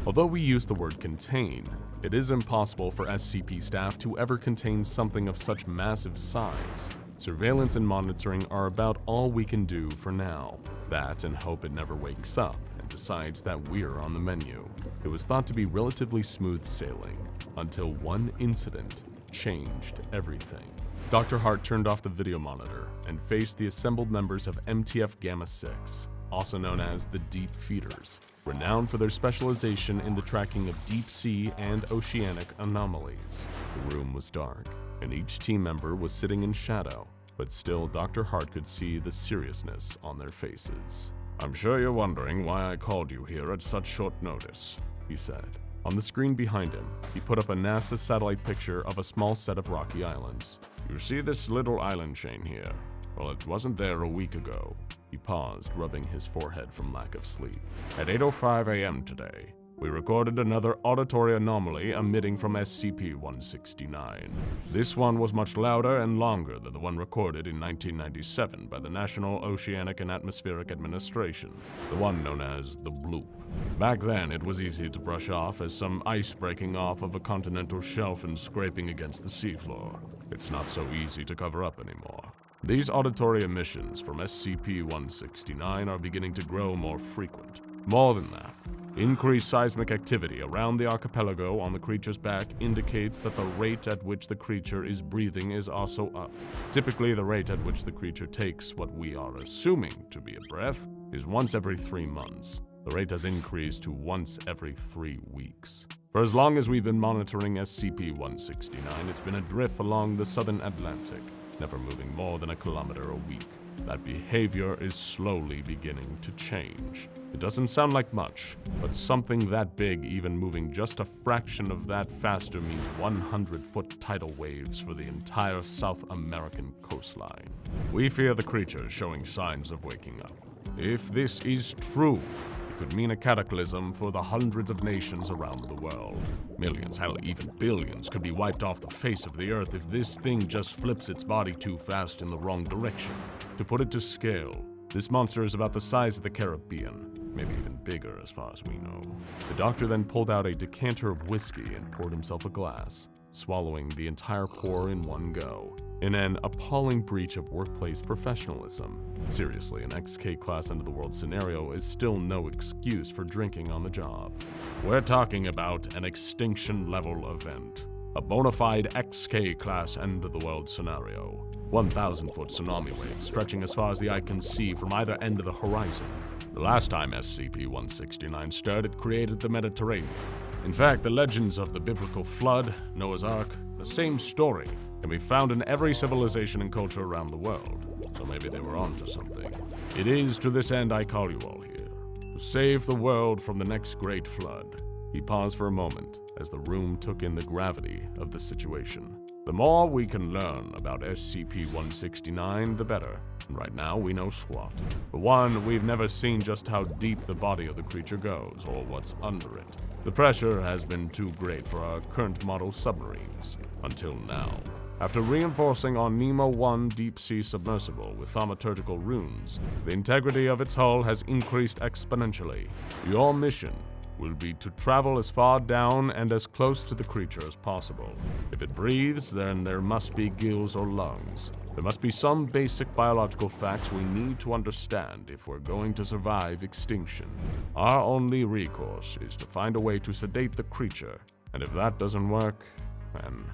Although we use the word contain, it is impossible for SCP staff to ever contain something of such massive size. Surveillance and monitoring are about all we can do for now. That and hope it never wakes up and decides that we're on the menu. It was thought to be relatively smooth sailing, until one incident changed everything. Dr. Hart turned off the video monitor and faced the assembled members of MTF Gamma-6, also known as the Deep Feeders, renowned for their specialization in the tracking of deep sea and oceanic anomalies. The room was dark, and each team member was sitting in shadow, but still Dr. Hart could see the seriousness on their faces. "I'm sure you're wondering why I called you here at such short notice," he said. On the screen behind him, he put up a NASA satellite picture of a small set of rocky islands. "You see this little island chain here? Well, it wasn't there a week ago." He paused, rubbing his forehead from lack of sleep. "At 8:05 a.m. today, we recorded another auditory anomaly emitting from SCP-169. This one was much louder and longer than the one recorded in 1997 by the National Oceanic and Atmospheric Administration, the one known as the Bloop. Back then, it was easy to brush off as some ice breaking off of a continental shelf and scraping against the seafloor. it's not so easy to cover up anymore. These auditory emissions from SCP-169 are beginning to grow more frequent. More than that, increased seismic activity around the archipelago on the creature's back indicates that the rate at which the creature is breathing is also up. Typically, the rate at which the creature takes what we are assuming to be a breath is once every 3 months. The rate has increased to once every 3 weeks. For as long as we've been monitoring SCP-169, it's been adrift along the southern Atlantic, never moving more than a kilometer a week. That behavior is slowly beginning to change. It doesn't sound like much, but something that big even moving just a fraction of that faster means 100-foot tidal waves for the entire South American coastline. We fear the creature is showing signs of waking up. If this is true, it could mean a cataclysm for the hundreds of nations around the world. Millions, hell, even billions could be wiped off the face of the earth if this thing just flips its body too fast in the wrong direction. To put it to scale, this monster is about the size of the Caribbean, maybe even bigger as far as we know. The doctor then pulled out a decanter of whiskey and poured himself a glass, swallowing the entire pour in one go, in an appalling breach of workplace professionalism. Seriously, an XK class end-of-the-world scenario is still no excuse for drinking on the job. We're talking about an extinction-level event. A bona fide XK class end-of-the-world scenario. 1,000-foot tsunami waves stretching as far as the eye can see from either end of the horizon. The last time SCP-169 stirred, it created the Mediterranean. In fact, the legends of the biblical flood, Noah's Ark, the same story can be found in every civilization and culture around the world. So maybe they were onto something. It is to this end I call you all here. To save the world from the next great flood. He paused for a moment as the room took in the gravity of the situation. The more we can learn about SCP-169, the better. And right now, we know squat. For one, we've never seen just how deep the body of the creature goes, or what's under it. The pressure has been too great for our current model submarines, until now. After reinforcing our Nemo-1 deep-sea submersible with thaumaturgical runes, the integrity of its hull has increased exponentially. Your mission will be to travel as far down and as close to the creature as possible. If it breathes, then there must be gills or lungs. There must be some basic biological facts we need to understand if we're going to survive extinction. Our only recourse is to find a way to sedate the creature, and if that doesn't work, then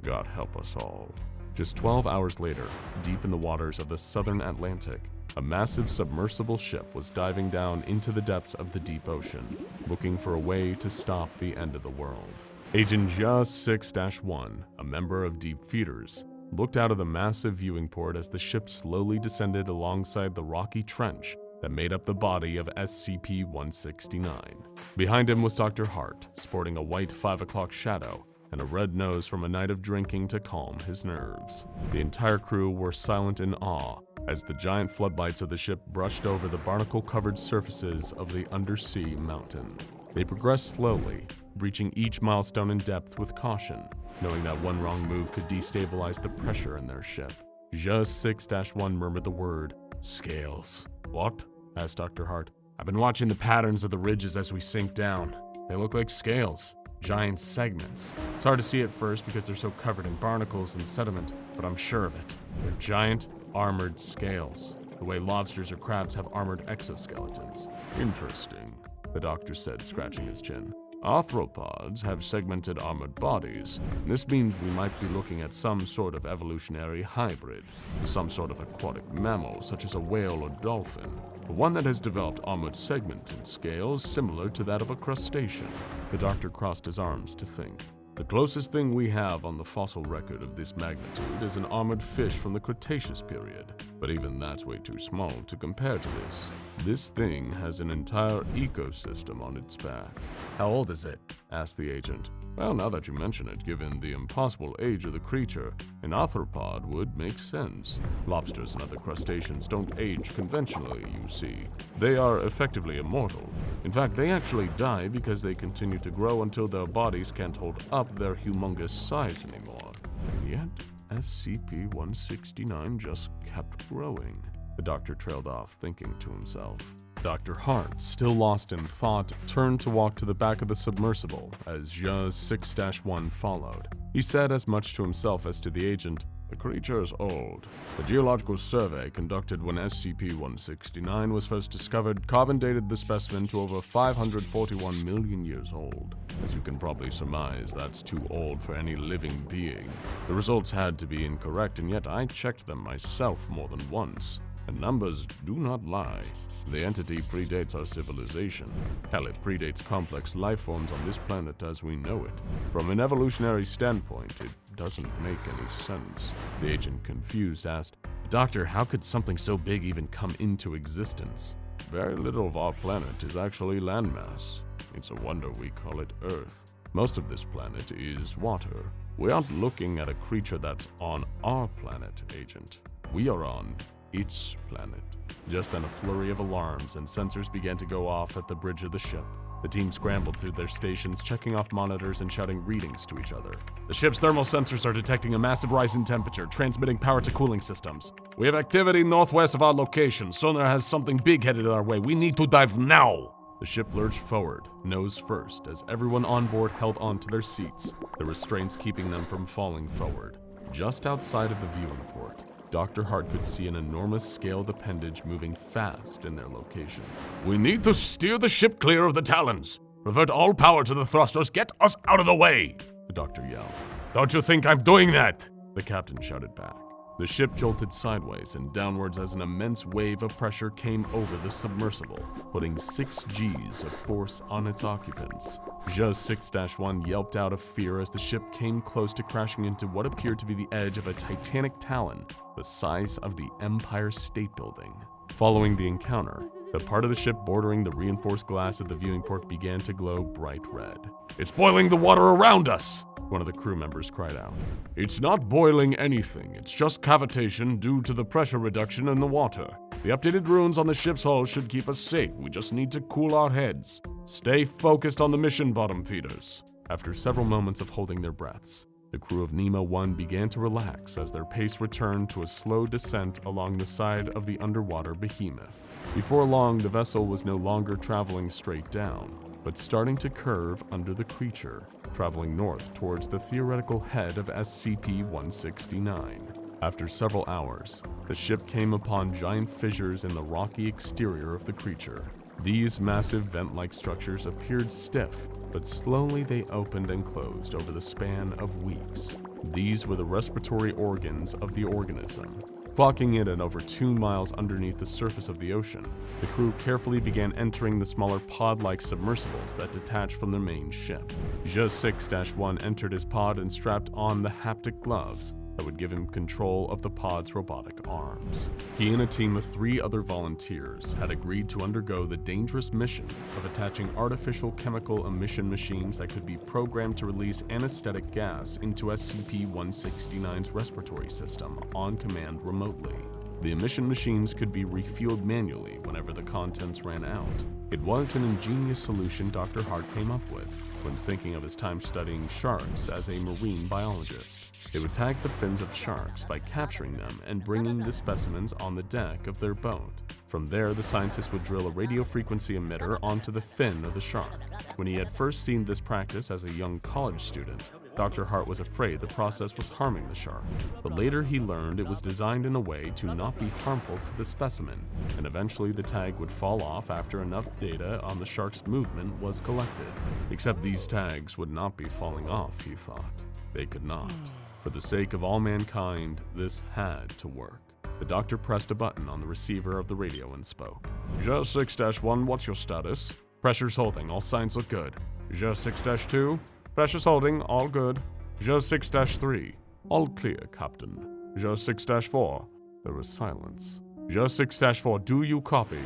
God help us all. Just 12 hours later, deep in the waters of the southern Atlantic, a massive submersible ship was diving down into the depths of the deep ocean, looking for a way to stop the end of the world. Agent Ja 6-1, a member of Deep Feeders, looked out of the massive viewing port as the ship slowly descended alongside the rocky trench that made up the body of SCP-169. Behind him was Dr. Hart, sporting a white 5 o'clock shadow and a red nose from a night of drinking to calm his nerves. The entire crew were silent in awe as the giant floodlights of the ship brushed over the barnacle-covered surfaces of the undersea mountain. They progressed slowly, reaching each milestone in depth with caution, knowing that one wrong move could destabilize the pressure in their ship. Ja 6-1 murmured the word, "Scales." "What?" asked Dr. Hart. "I've been watching the patterns of the ridges as we sink down. They look like scales. Giant segments. It's hard to see at first because they're so covered in barnacles and sediment, but I'm sure of it. They're giant, armored scales, the way lobsters or crabs have armored exoskeletons." "Interesting," the doctor said, scratching his chin. "Arthropods have segmented armored bodies. This means we might be looking at some sort of evolutionary hybrid, some sort of aquatic mammal such as a whale or dolphin, but one that has developed armored segmented scales similar to that of a crustacean." The doctor crossed his arms to think. "The closest thing we have on the fossil record of this magnitude is an armored fish from the Cretaceous period, but even that's way too small to compare to this. This thing has an entire ecosystem on its back." "How old is it?" asked the agent. "Well, now that you mention it, given the impossible age of the creature, an arthropod would make sense. Lobsters and other crustaceans don't age conventionally, you see. They are effectively immortal. In fact, they actually die because they continue to grow until their bodies can't hold up their humongous size anymore. And yet, SCP-169 just kept growing." The doctor trailed off, thinking to himself. Dr. Hart, still lost in thought, turned to walk to the back of the submersible as Zhe 6-1 followed. He said as much to himself as to the agent, "The creature is old. The geological survey conducted when SCP-169 was first discovered carbon-dated the specimen to over 541 million years old. As you can probably surmise, that's too old for any living being. The results had to be incorrect, and yet I checked them myself more than once. And numbers do not lie. The entity predates our civilization. Hell, it predates complex life forms on this planet as we know it. From an evolutionary standpoint, it doesn't make any sense." The agent, confused, asked, "Doctor, how could something so big even come into existence?" "Very little of our planet is actually landmass. It's a wonder we call it Earth. Most of this planet is water. We aren't looking at a creature that's on our planet, Agent. We are on its planet." Just then a flurry of alarms and sensors began to go off at the bridge of the ship. The team scrambled to their stations, checking off monitors and shouting readings to each other. "The ship's thermal sensors are detecting a massive rise in temperature, transmitting power to cooling systems. We have activity northwest of our location. Sonar has something big headed our way. We need to dive now." The ship lurched forward, nose first, as everyone on board held on to their seats, the restraints keeping them from falling forward. Just outside of the viewing port, Dr. Hart could see an enormous scaled appendage moving fast in their location. "We need to steer the ship clear of the Talons. Revert all power to the thrusters. Get us out of the way," the doctor yelled. "Don't you think I'm doing that?" the captain shouted back. The ship jolted sideways and downwards as an immense wave of pressure came over the submersible, putting 6 Gs of force on its occupants. Zhe 6-1 yelped out of fear as the ship came close to crashing into what appeared to be the edge of a titanic talon the size of the Empire State Building. Following the encounter, the part of the ship bordering the reinforced glass of the viewing port began to glow bright red. "It's boiling the water around us!" one of the crew members cried out. "It's not boiling anything, it's just cavitation due to the pressure reduction in the water. The updated runes on the ship's hull should keep us safe, we just need to cool our heads. Stay focused on the mission, bottom feeders." After several moments of holding their breaths, the crew of Nemo 1 began to relax as their pace returned to a slow descent along the side of the underwater behemoth. Before long, the vessel was no longer traveling straight down, but starting to curve under the creature, traveling north towards the theoretical head of SCP-169. After several hours, the ship came upon giant fissures in the rocky exterior of the creature. These massive vent-like structures appeared stiff, but slowly they opened and closed over the span of weeks. These were the respiratory organs of the organism. Clocking it at over 2 miles underneath the surface of the ocean, the crew carefully began entering the smaller pod-like submersibles that detached from their main ship. Zhe 6-1 entered his pod and strapped on the haptic gloves that would give him control of the pod's robotic arms. He and a team of 3 other volunteers had agreed to undergo the dangerous mission of attaching artificial chemical emission machines that could be programmed to release anesthetic gas into SCP-169's respiratory system on command remotely. The emission machines could be refueled manually whenever the contents ran out. It was an ingenious solution Dr. Hart came up with when thinking of his time studying sharks as a marine biologist. They would tag the fins of sharks by capturing them and bringing the specimens on the deck of their boat. From there, the scientist would drill a radio frequency emitter onto the fin of the shark. When he had first seen this practice as a young college student, Dr. Hart was afraid the process was harming the shark, but later he learned it was designed in a way to not be harmful to the specimen, and eventually the tag would fall off after enough data on the shark's movement was collected. Except these tags would not be falling off, he thought. They could not. For the sake of all mankind, this had to work. The doctor pressed a button on the receiver of the radio and spoke. Zhe 6-1, what's your status? Pressure's holding, all signs look good. Zhe 6-2, pressure's holding, all good. Zhe 6-3, all clear, Captain. Zhe 6-4, there was silence. Zhe 6-4, do you copy?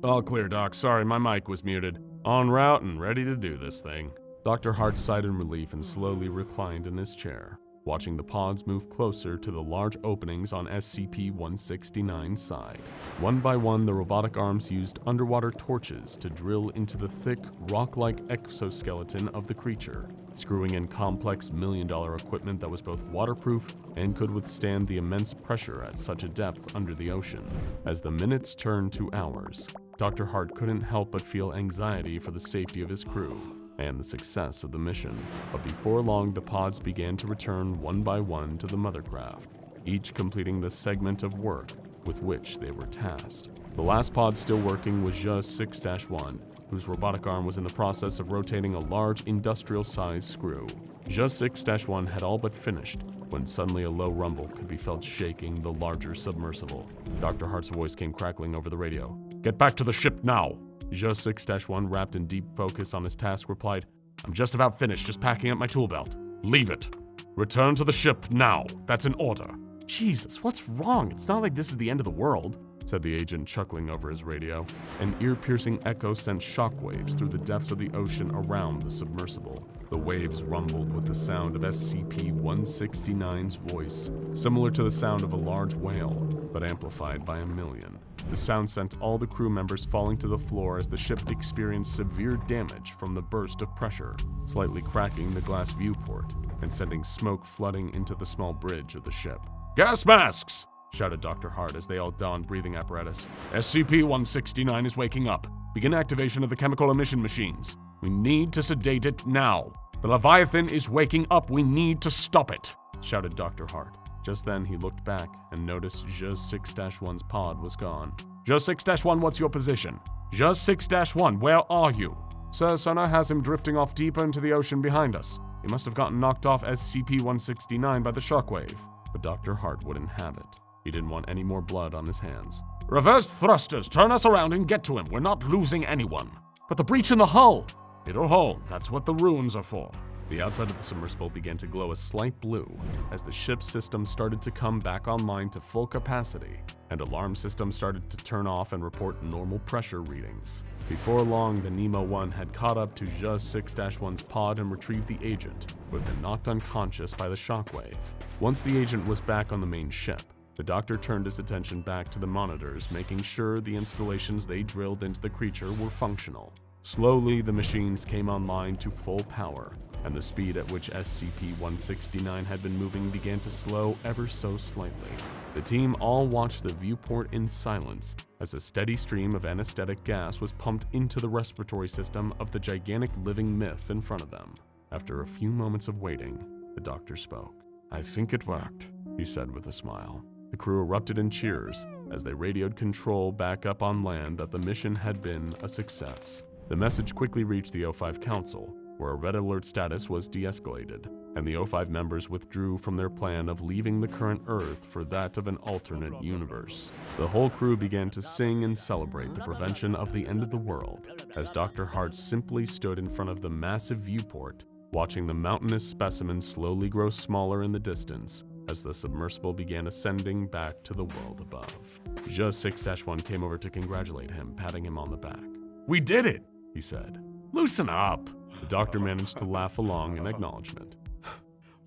All clear, Doc, sorry, my mic was muted. En route and ready to do this thing. Dr. Hart sighed in relief and slowly reclined in his chair. watching the pods move closer to the large openings on SCP-169's side. One by one, the robotic arms used underwater torches to drill into the thick, rock-like exoskeleton of the creature, screwing in complex million-dollar equipment that was both waterproof and could withstand the immense pressure at such a depth under the ocean. As the minutes turned to hours, Dr. Hart couldn't help but feel anxiety for the safety of his crew and the success of the mission. But before long, the pods began to return one by one to the mothercraft, each completing the segment of work with which they were tasked. The last pod still working was just 6-1, whose robotic arm was in the process of rotating a large industrial-sized screw. Just 6-1 had all but finished when suddenly a low rumble could be felt shaking the larger submersible. Dr. Hart's voice came crackling over the radio. "Get back to the ship now!" Just 6-1, wrapped in deep focus on his task, replied, "I'm just about finished, just packing up my tool belt." "Leave it. Return to the ship now. That's an order." "Jesus, what's wrong? It's not like this is the end of the world," said the agent, chuckling over his radio. An ear-piercing echo sent shockwaves through the depths of the ocean around the submersible. The waves rumbled with the sound of SCP-169's voice, similar to the sound of a large whale, but amplified by a million. The sound sent all the crew members falling to the floor as the ship experienced severe damage from the burst of pressure, slightly cracking the glass viewport and sending smoke flooding into the small bridge of the ship. "Gas masks!" shouted Dr. Hart as they all donned breathing apparatus. "SCP-169 is waking up. Begin activation of the chemical emission machines. We need to sedate it now. The Leviathan is waking up. We need to stop it," shouted Dr. Hart. Just then, he looked back and noticed Just 6-1's pod was gone. "Just 6-1, what's your position? Just 6-1, where are you?" "Sir, sonar has him drifting off deeper into the ocean behind us. He must have gotten knocked off SCP-169 by the shockwave." But Dr. Hart wouldn't have it. He didn't want any more blood on his hands. "Reverse thrusters, turn us around and get to him. We're not losing anyone." "But the breach in the hull!" "It'll hold. That's what the runes are for." The outside of the submersible began to glow a slight blue as the ship's system started to come back online to full capacity, and alarm systems started to turn off and report normal pressure readings. Before long, the Nemo 1 had caught up to Just 6-1's pod and retrieved the agent, who had been knocked unconscious by the shockwave. Once the agent was back on the main ship, the doctor turned his attention back to the monitors, making sure the installations they drilled into the creature were functional. Slowly, the machines came online to full power, and the speed at which SCP-169 had been moving began to slow ever so slightly. The team all watched the viewport in silence as a steady stream of anesthetic gas was pumped into the respiratory system of the gigantic living myth in front of them. After a few moments of waiting, the doctor spoke. "I think it worked," he said with a smile. The crew erupted in cheers as they radioed control back up on land that the mission had been a success. The message quickly reached the O5 Council, where a red alert status was de-escalated, and the O5 members withdrew from their plan of leaving the current Earth for that of an alternate universe. The whole crew began to sing and celebrate the prevention of the end of the world, as Dr. Hart simply stood in front of the massive viewport, watching the mountainous specimen slowly grow smaller in the distance as the submersible began ascending back to the world above. Just 6-1 came over to congratulate him, patting him on the back. "We did it," he said. "Loosen up." The doctor managed to laugh along in acknowledgement.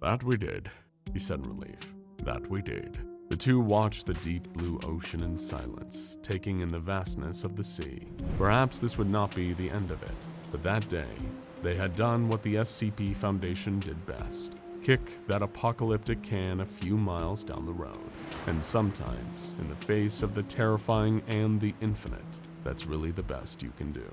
"That we did," he said in relief. "That we did." The two watched the deep blue ocean in silence, taking in the vastness of the sea. Perhaps this would not be the end of it, but that day, they had done what the SCP Foundation did best: kick that apocalyptic can a few miles down the road. And sometimes, in the face of the terrifying and the infinite, that's really the best you can do.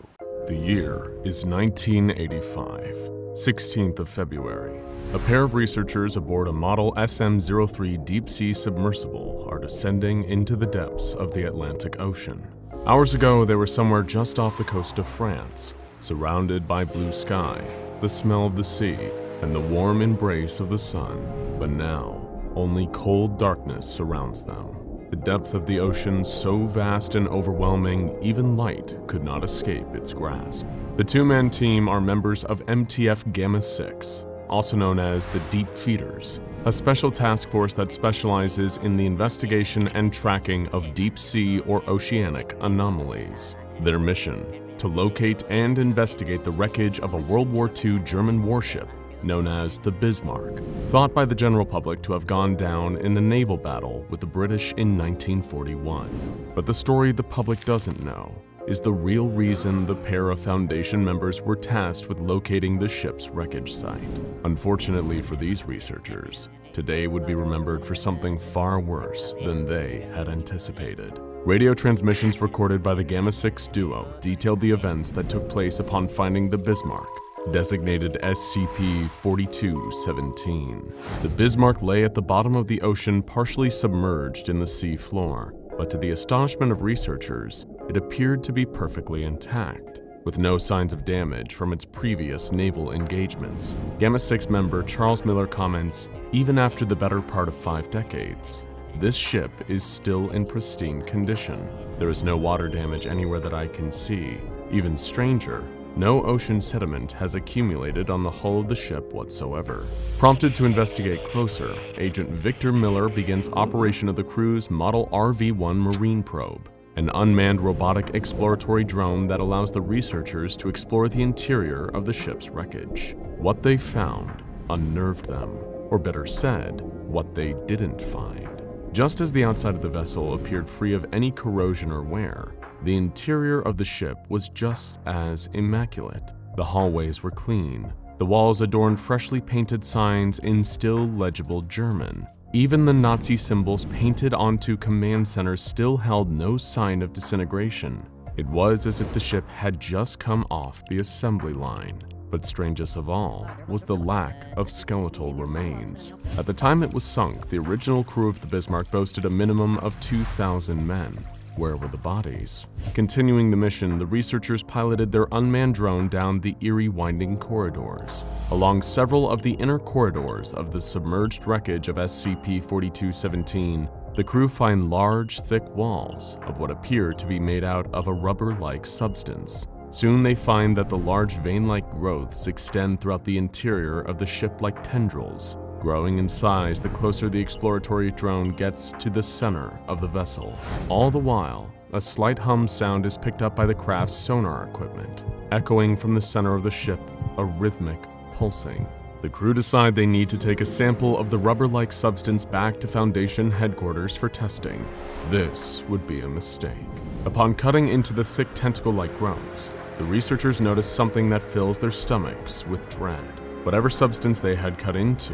The year is 1985, 16th of February. A pair of researchers aboard a model SM-03 deep-sea submersible are descending into the depths of the Atlantic Ocean. Hours ago, they were somewhere just off the coast of France, surrounded by blue sky, the smell of the sea, and the warm embrace of the sun. But now, only cold darkness surrounds them. The depth of the ocean so vast and overwhelming, even light could not escape its grasp. The two-man team are members of MTF Gamma-6, also known as the Deep Feeders, a special task force that specializes in the investigation and tracking of deep-sea or oceanic anomalies. Their mission: to locate and investigate the wreckage of a World War II German warship known as the Bismarck, thought by the general public to have gone down in a naval battle with the British in 1941. But the story the public doesn't know is the real reason the pair of Foundation members were tasked with locating the ship's wreckage site. Unfortunately for these researchers, today would be remembered for something far worse than they had anticipated. Radio transmissions recorded by the Gamma-6 duo detailed the events that took place upon finding the Bismarck, designated SCP-4217. The Bismarck lay at the bottom of the ocean, partially submerged in the sea floor, but to the astonishment of researchers, it appeared to be perfectly intact, with no signs of damage from its previous naval engagements. Gamma-6 member Charles Miller comments, "Even after the better part of 5 decades, this ship is still in pristine condition. There is no water damage anywhere that I can see. Even stranger, no ocean sediment has accumulated on the hull of the ship whatsoever." Prompted to investigate closer, Agent Victor Miller begins operation of the crew's Model RV-1 marine probe, an unmanned robotic exploratory drone that allows the researchers to explore the interior of the ship's wreckage. What they found unnerved them, or better said, what they didn't find. Just as the outside of the vessel appeared free of any corrosion or wear, the interior of the ship was just as immaculate. The hallways were clean. The walls adorned freshly painted signs in still legible German. Even the Nazi symbols painted onto command centers still held no sign of disintegration. It was as if the ship had just come off the assembly line. But strangest of all was the lack of skeletal remains. At the time it was sunk, the original crew of the Bismarck boasted a minimum of 2,000 men. Where were the bodies? Continuing the mission, the researchers piloted their unmanned drone down the eerie winding corridors. Along several of the inner corridors of the submerged wreckage of SCP-4217, the crew find large, thick walls of what appear to be made out of a rubber-like substance. Soon they find that the large vein-like growths extend throughout the interior of the ship like tendrils, growing in size the closer the exploratory drone gets to the center of the vessel. All the while, a slight hum sound is picked up by the craft's sonar equipment, echoing from the center of the ship, a rhythmic pulsing. The crew decide they need to take a sample of the rubber-like substance back to Foundation headquarters for testing. This would be a mistake. Upon cutting into the thick tentacle-like growths, the researchers notice something that fills their stomachs with dread. Whatever substance they had cut into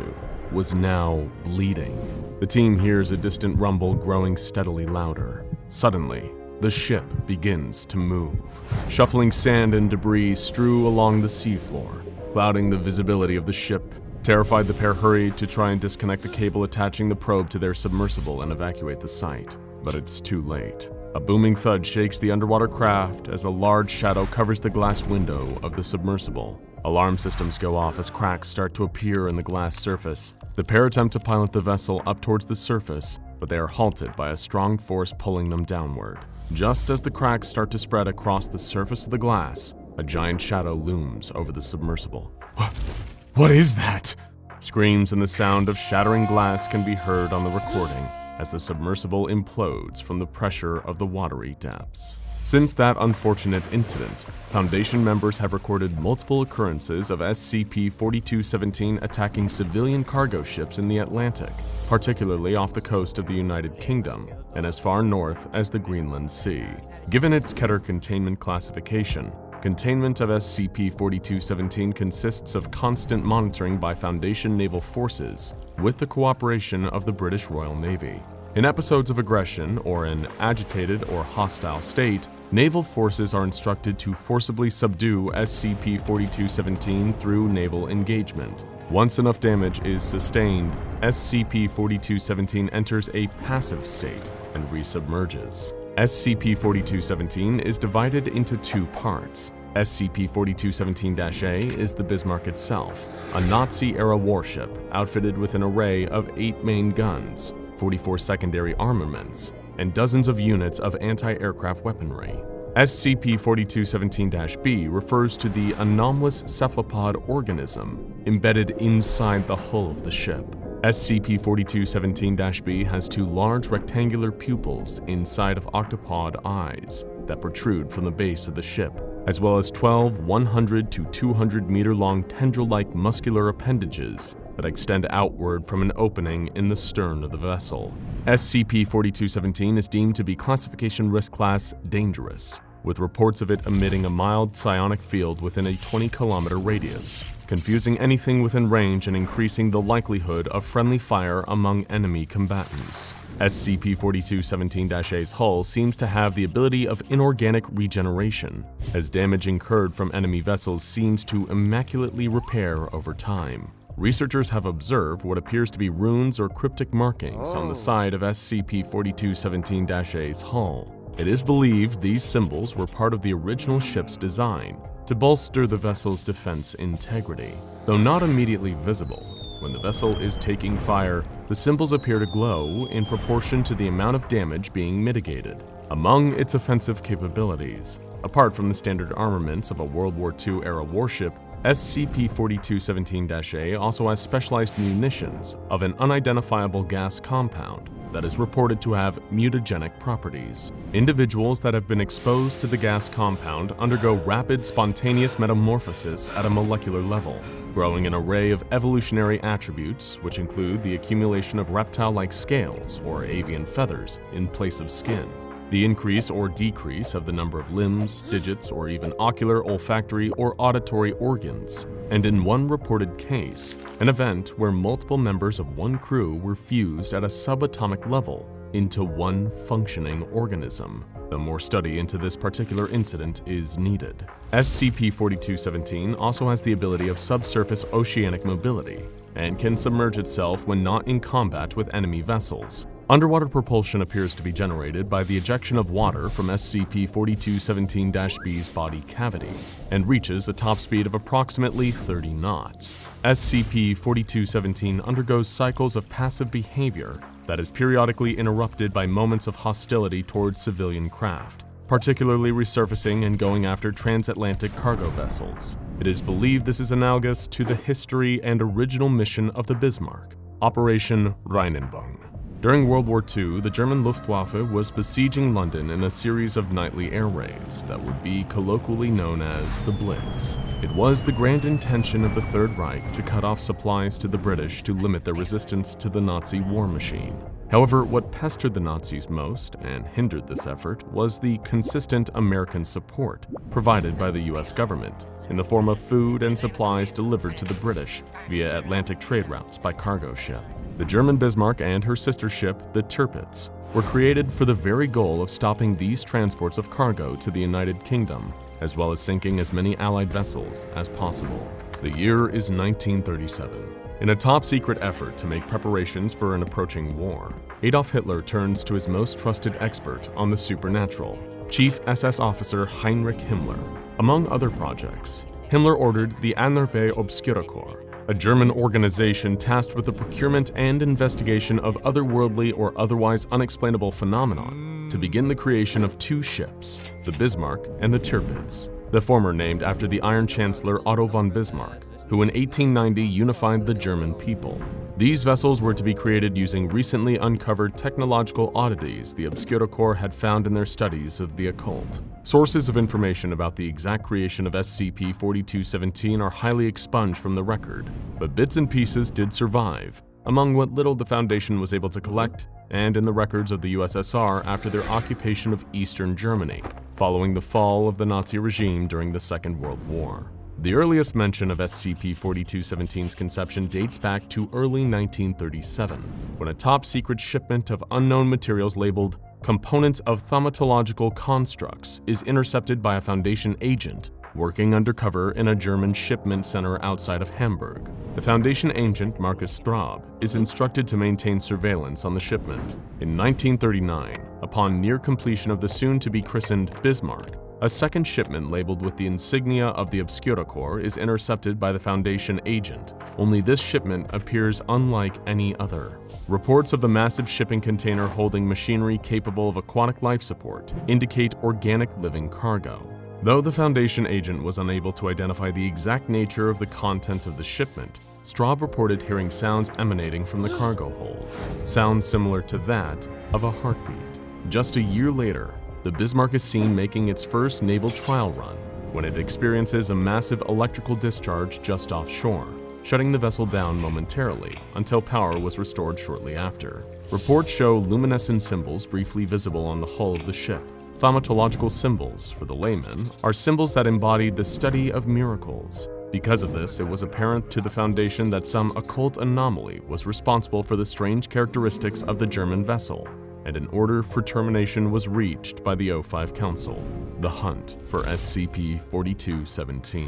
was now bleeding. The team hears a distant rumble growing steadily louder. Suddenly, the ship begins to move. Shuffling sand and debris strew along the seafloor, clouding the visibility of the ship. Terrified, the pair hurry to try and disconnect the cable attaching the probe to their submersible and evacuate the site. But it's too late. A booming thud shakes the underwater craft as a large shadow covers the glass window of the submersible. Alarm systems go off as cracks start to appear in the glass surface. The pair attempt to pilot the vessel up towards the surface, but they are halted by a strong force pulling them downward. Just as the cracks start to spread across the surface of the glass, a giant shadow looms over the submersible. What is that? Screams and the sound of shattering glass can be heard on the recording as the submersible implodes from the pressure of the watery depths. Since that unfortunate incident, Foundation members have recorded multiple occurrences of SCP-4217 attacking civilian cargo ships in the Atlantic, particularly off the coast of the United Kingdom and as far north as the Greenland Sea. Given its Keter containment classification, containment of SCP-4217 consists of constant monitoring by Foundation naval forces with the cooperation of the British Royal Navy. In episodes of aggression or an agitated or hostile state, naval forces are instructed to forcibly subdue SCP-4217 through naval engagement. Once enough damage is sustained, SCP-4217 enters a passive state and resubmerges. SCP-4217 is divided into 2 parts. SCP-4217-A is the Bismarck itself, a Nazi-era warship outfitted with an array of 8 main guns, 44 secondary armaments, and dozens of units of anti-aircraft weaponry. SCP-4217-B refers to the anomalous cephalopod organism embedded inside the hull of the ship. SCP-4217-B has 2 large rectangular pupils inside of octopod eyes that protrude from the base of the ship, as well as 12 100 to 200 meter long tendril-like muscular appendages that extend outward from an opening in the stern of the vessel. SCP-4217 is deemed to be classification risk class dangerous, with reports of it emitting a mild psionic field within a 20-kilometer radius, confusing anything within range and increasing the likelihood of friendly fire among enemy combatants. SCP-4217-A's hull seems to have the ability of inorganic regeneration, as damage incurred from enemy vessels seems to immaculately repair over time. Researchers have observed what appears to be runes or cryptic markings on the side of SCP-4217-A's hull. It is believed these symbols were part of the original ship's design to bolster the vessel's defense integrity. Though not immediately visible, when the vessel is taking fire, the symbols appear to glow in proportion to the amount of damage being mitigated. Among its offensive capabilities, apart from the standard armaments of a World War II-era warship, SCP-4217-A also has specialized munitions of an unidentifiable gas compound that is reported to have mutagenic properties. Individuals that have been exposed to the gas compound undergo rapid spontaneous metamorphosis at a molecular level, growing an array of evolutionary attributes which include the accumulation of reptile-like scales or avian feathers in place of skin, the increase or decrease of the number of limbs, digits, or even ocular, olfactory, or auditory organs, and in one reported case, an event where multiple members of one crew were fused at a subatomic level into one functioning organism. Though more study into this particular incident is needed. SCP-4217 also has the ability of subsurface oceanic mobility and can submerge itself when not in combat with enemy vessels. Underwater propulsion appears to be generated by the ejection of water from SCP-4217-B's body cavity and reaches a top speed of approximately 30 knots. SCP-4217 undergoes cycles of passive behavior that is periodically interrupted by moments of hostility towards civilian craft, particularly resurfacing and going after transatlantic cargo vessels. It is believed this is analogous to the history and original mission of the Bismarck, Operation Rheinenbung. During World War II, the German Luftwaffe was besieging London in a series of nightly air raids that would be colloquially known as the Blitz. It was the grand intention of the Third Reich to cut off supplies to the British to limit their resistance to the Nazi war machine. However, what pestered the Nazis most and hindered this effort was the consistent American support provided by the US government in the form of food and supplies delivered to the British via Atlantic trade routes by cargo ship. The German Bismarck and her sister ship, the Tirpitz, were created for the very goal of stopping these transports of cargo to the United Kingdom, as well as sinking as many Allied vessels as possible. The year is 1937. In a top-secret effort to make preparations for an approaching war, Adolf Hitler turns to his most trusted expert on the supernatural, Chief SS Officer Heinrich Himmler. Among other projects, Himmler ordered the Anlerbe Obscuracorps, a German organization tasked with the procurement and investigation of otherworldly or otherwise unexplainable phenomenon, to begin the creation of two ships, the Bismarck and the Tirpitz, the former named after the Iron Chancellor Otto von Bismarck, who in 1890 unified the German people. These vessels were to be created using recently uncovered technological oddities the Obscuracorps had found in their studies of the occult. Sources of information about the exact creation of SCP-4217 are highly expunged from the record, but bits and pieces did survive, among what little the Foundation was able to collect, and in the records of the USSR after their occupation of Eastern Germany, following the fall of the Nazi regime during the Second World War. The earliest mention of SCP-4217's conception dates back to early 1937, when a top-secret shipment of unknown materials labeled "Components of Thaumatological Constructs" is intercepted by a Foundation agent working undercover in a German shipment center outside of Hamburg. The Foundation agent, Marcus Straub, is instructed to maintain surveillance on the shipment. In 1939, upon near completion of the soon-to-be christened Bismarck, a second shipment labeled with the insignia of the Obscuracorps is intercepted by the Foundation agent, only this shipment appears unlike any other. Reports of the massive shipping container holding machinery capable of aquatic life support indicate organic living cargo. Though the Foundation agent was unable to identify the exact nature of the contents of the shipment, Straub reported hearing sounds emanating from the cargo hold, sounds similar to that of a heartbeat. Just a year later, the Bismarck is seen making its first naval trial run, when it experiences a massive electrical discharge just offshore, shutting the vessel down momentarily until power was restored shortly after. Reports show luminescent symbols briefly visible on the hull of the ship. Thaumatological symbols, for the layman, are symbols that embody the study of miracles. Because of this, it was apparent to the Foundation that some occult anomaly was responsible for the strange characteristics of the German vessel, and an order for termination was reached by the O5 Council, the hunt for SCP-4217.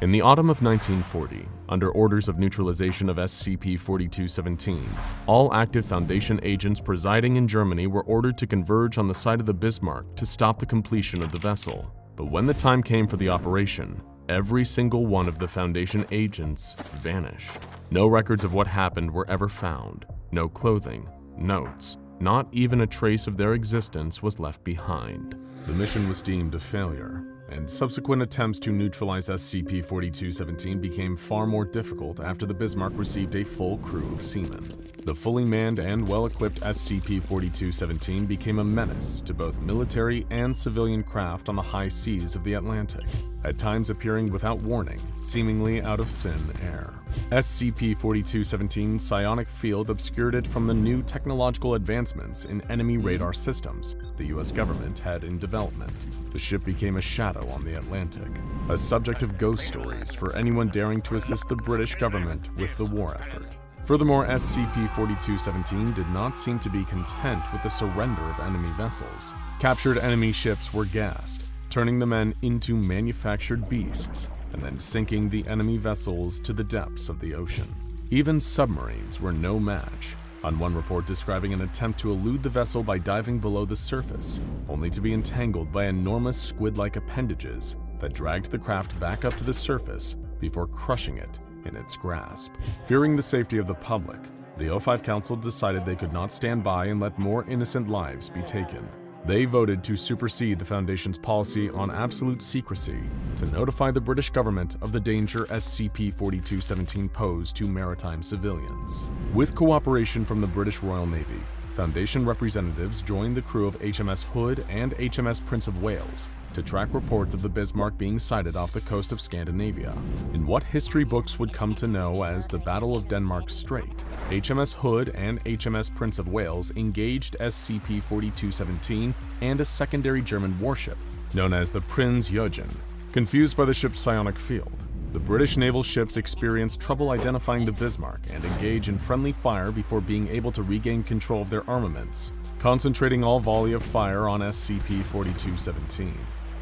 In the autumn of 1940, under orders of neutralization of SCP-4217, all active Foundation agents presiding in Germany were ordered to converge on the side of the Bismarck to stop the completion of the vessel. But when the time came for the operation, every single one of the Foundation agents vanished. No records of what happened were ever found. No clothing, notes, not even a trace of their existence was left behind. The mission was deemed a failure, and subsequent attempts to neutralize SCP-4217 became far more difficult after the Bismarck received a full crew of seamen. The fully manned and well-equipped SCP-4217 became a menace to both military and civilian craft on the high seas of the Atlantic, at times appearing without warning, seemingly out of thin air. SCP-4217's psionic field obscured it from the new technological advancements in enemy radar systems the US government had in development. The ship became a shadow on the Atlantic, a subject of ghost stories for anyone daring to assist the British government with the war effort. Furthermore, SCP-4217 did not seem to be content with the surrender of enemy vessels. Captured enemy ships were gassed, turning the men into manufactured beasts, and then sinking the enemy vessels to the depths of the ocean. Even submarines were no match, on one report describing an attempt to elude the vessel by diving below the surface, only to be entangled by enormous squid-like appendages that dragged the craft back up to the surface before crushing it in its grasp. Fearing the safety of the public, the O5 Council decided they could not stand by and let more innocent lives be taken. They voted to supersede the Foundation's policy on absolute secrecy to notify the British government of the danger SCP-4217 posed to maritime civilians. With cooperation from the British Royal Navy, Foundation representatives joined the crew of HMS Hood and HMS Prince of Wales to track reports of the Bismarck being sighted off the coast of Scandinavia. In what history books would come to know as the Battle of Denmark Strait, HMS Hood and HMS Prince of Wales engaged SCP-4217 and a secondary German warship, known as the Prinz Eugen. Confused by the ship's psionic field, the British naval ships experienced trouble identifying the Bismarck and engage in friendly fire before being able to regain control of their armaments, concentrating all volley of fire on SCP-4217.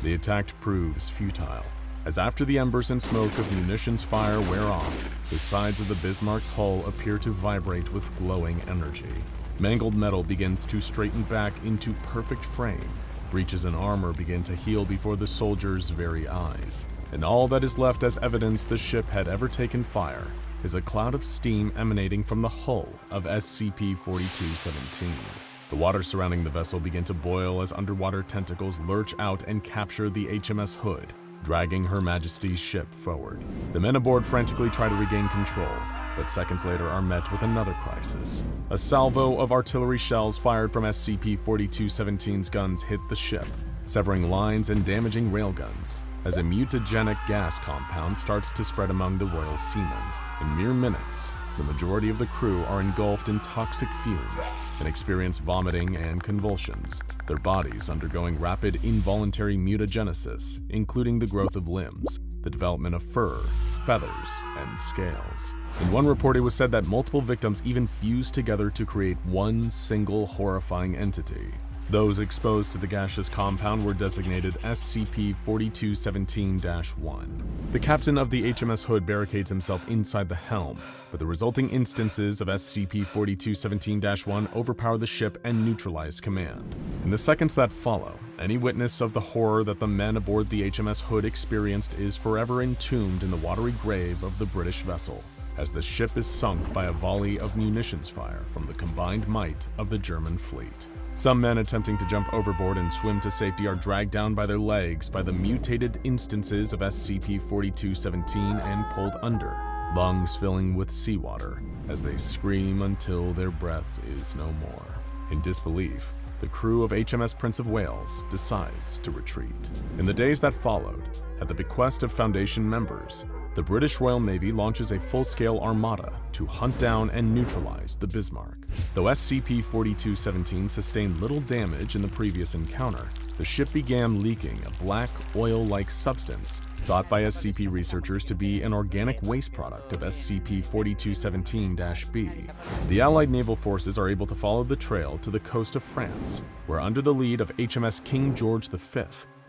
The attack proves futile, as after the embers and smoke of munitions fire wear off, the sides of the Bismarck's hull appear to vibrate with glowing energy. Mangled metal begins to straighten back into perfect frame. Breaches in armor begin to heal before the soldiers' very eyes. And all that is left as evidence the ship had ever taken fire is a cloud of steam emanating from the hull of SCP-4217. The water surrounding the vessel begin to boil as underwater tentacles lurch out and capture the HMS Hood, dragging Her Majesty's ship forward. The men aboard frantically try to regain control, but seconds later are met with another crisis. A salvo of artillery shells fired from SCP-4217's guns hit the ship, severing lines and damaging railguns, as a mutagenic gas compound starts to spread among the Royal seamen. In mere minutes, the majority of the crew are engulfed in toxic fumes and experience vomiting and convulsions, their bodies undergoing rapid involuntary mutagenesis, including the growth of limbs, the development of fur, feathers, and scales. In one report, it was said that multiple victims even fused together to create one single horrifying entity. Those exposed to the gaseous compound were designated SCP-4217-1. The captain of the HMS Hood barricades himself inside the helm, but the resulting instances of SCP-4217-1 overpower the ship and neutralize command. In the seconds that follow, any witness of the horror that the men aboard the HMS Hood experienced is forever entombed in the watery grave of the British vessel, as the ship is sunk by a volley of munitions fire from the combined might of the German fleet. Some men attempting to jump overboard and swim to safety are dragged down by their legs by the mutated instances of SCP-4217 and pulled under, lungs filling with seawater, as they scream until their breath is no more. In disbelief, the crew of HMS Prince of Wales decides to retreat. In the days that followed, at the bequest of Foundation members, the British Royal Navy launches a full-scale armada to hunt down and neutralize the Bismarck. Though SCP-4217 sustained little damage in the previous encounter, the ship began leaking a black, oil-like substance thought by SCP researchers to be an organic waste product of SCP-4217-B. The Allied naval forces are able to follow the trail to the coast of France, where under the lead of HMS King George V,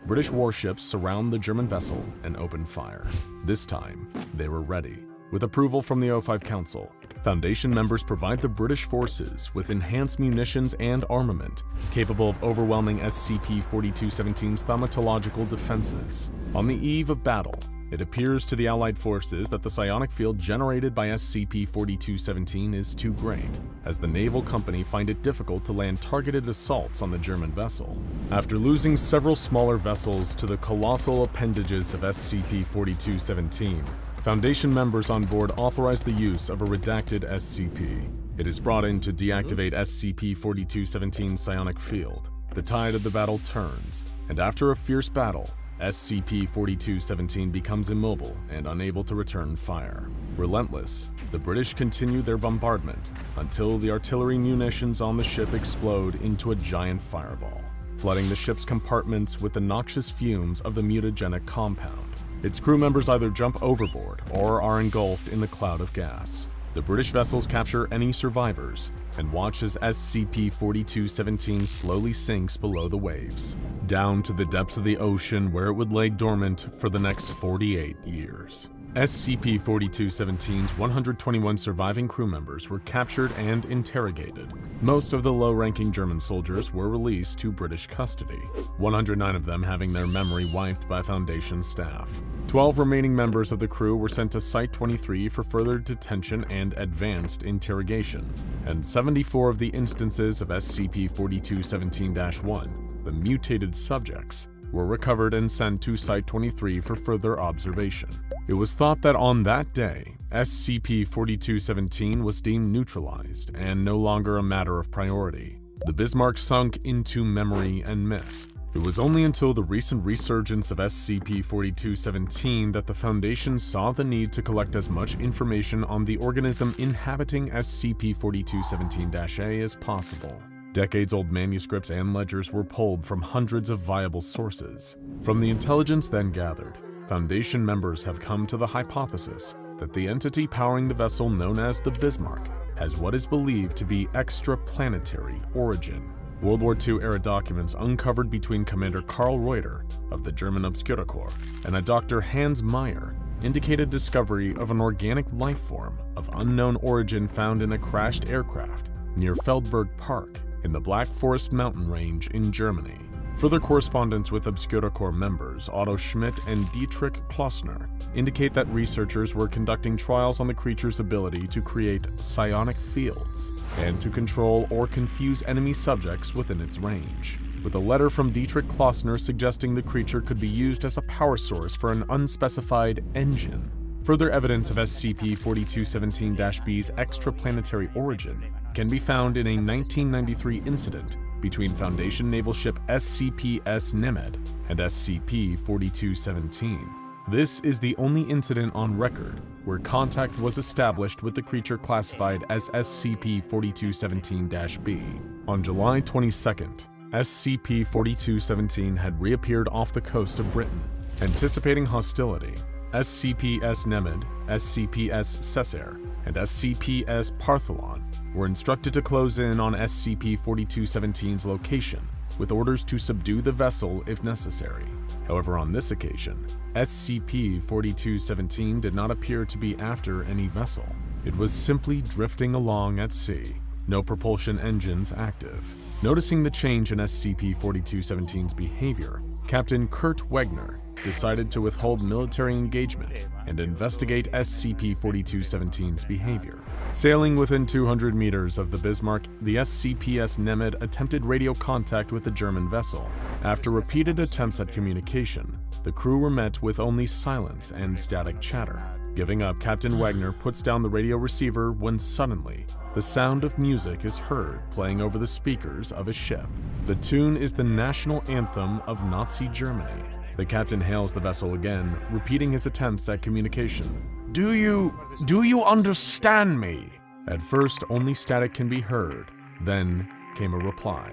British warships surround the German vessel and open fire. This time, they were ready. With approval from the O5 Council, Foundation members provide the British forces with enhanced munitions and armament, capable of overwhelming SCP-4217's thaumatological defenses. On the eve of battle, it appears to the Allied forces that the psionic field generated by SCP-4217 is too great, as the naval company find it difficult to land targeted assaults on the German vessel. After losing several smaller vessels to the colossal appendages of SCP-4217, Foundation members on board authorize the use of a redacted SCP. It is brought in to deactivate SCP-4217's psionic field. The tide of the battle turns, and after a fierce battle, SCP-4217 becomes immobile and unable to return fire. Relentless, the British continue their bombardment until the artillery munitions on the ship explode into a giant fireball, flooding the ship's compartments with the noxious fumes of the mutagenic compound. Its crew members either jump overboard or are engulfed in the cloud of gas. The British vessels capture any survivors and watch as SCP-4217 slowly sinks below the waves, down to the depths of the ocean where it would lay dormant for the next 48 years. SCP-4217's 121 surviving crew members were captured and interrogated. Most of the low-ranking German soldiers were released to British custody, 109 of them having their memory wiped by Foundation staff. 12 remaining members of the crew were sent to Site-23 for further detention and advanced interrogation, and 74 of the instances of SCP-4217-1, the mutated subjects, were recovered and sent to Site-23 for further observation. It was thought that on that day, SCP-4217 was deemed neutralized and no longer a matter of priority. The Bismarck sunk into memory and myth. It was only until the recent resurgence of SCP-4217 that the Foundation saw the need to collect as much information on the organism inhabiting SCP-4217-A as possible. Decades-old manuscripts and ledgers were pulled from hundreds of viable sources. From the intelligence then gathered, Foundation members have come to the hypothesis that the entity powering the vessel known as the Bismarck has what is believed to be extraplanetary origin. World War II-era documents uncovered between Commander Karl Reuter of the German Obscuracorps and a Dr. Hans Meyer indicated discovery of an organic life form of unknown origin found in a crashed aircraft near Feldberg Park in the Black Forest mountain range in Germany. Further correspondence with Obscuracorps members Otto Schmidt and Dietrich Klossner indicate that researchers were conducting trials on the creature's ability to create psionic fields and to control or confuse enemy subjects within its range, with a letter from Dietrich Klossner suggesting the creature could be used as a power source for an unspecified engine. Further evidence of SCP-4217-B's extraplanetary origin can be found in a 1993 incident between Foundation naval ship SCPS Nemed and SCP-4217. This is the only incident on record where contact was established with the creature classified as SCP-4217-B. On July 22nd, SCP-4217 had reappeared off the coast of Britain. Anticipating hostility, SCPS Nemed, SCPS Cessair, and SCPS Partholon were instructed to close in on SCP-4217's location, with orders to subdue the vessel if necessary. However, on this occasion, SCP-4217 did not appear to be after any vessel. It was simply drifting along at sea, no propulsion engines active. Noticing the change in SCP-4217's behavior, Captain Kurt Wegner decided to withhold military engagement and investigate SCP-4217's behavior. Sailing within 200 meters of the Bismarck, the SCPS Nemed attempted radio contact with the German vessel. After repeated attempts at communication, the crew were met with only silence and static chatter. Giving up, Captain Wagner puts down the radio receiver when suddenly, the sound of music is heard playing over the speakers of a ship. The tune is the national anthem of Nazi Germany. The captain hails the vessel again, repeating his attempts at communication. Do you understand me? At first, only static can be heard. Then came a reply.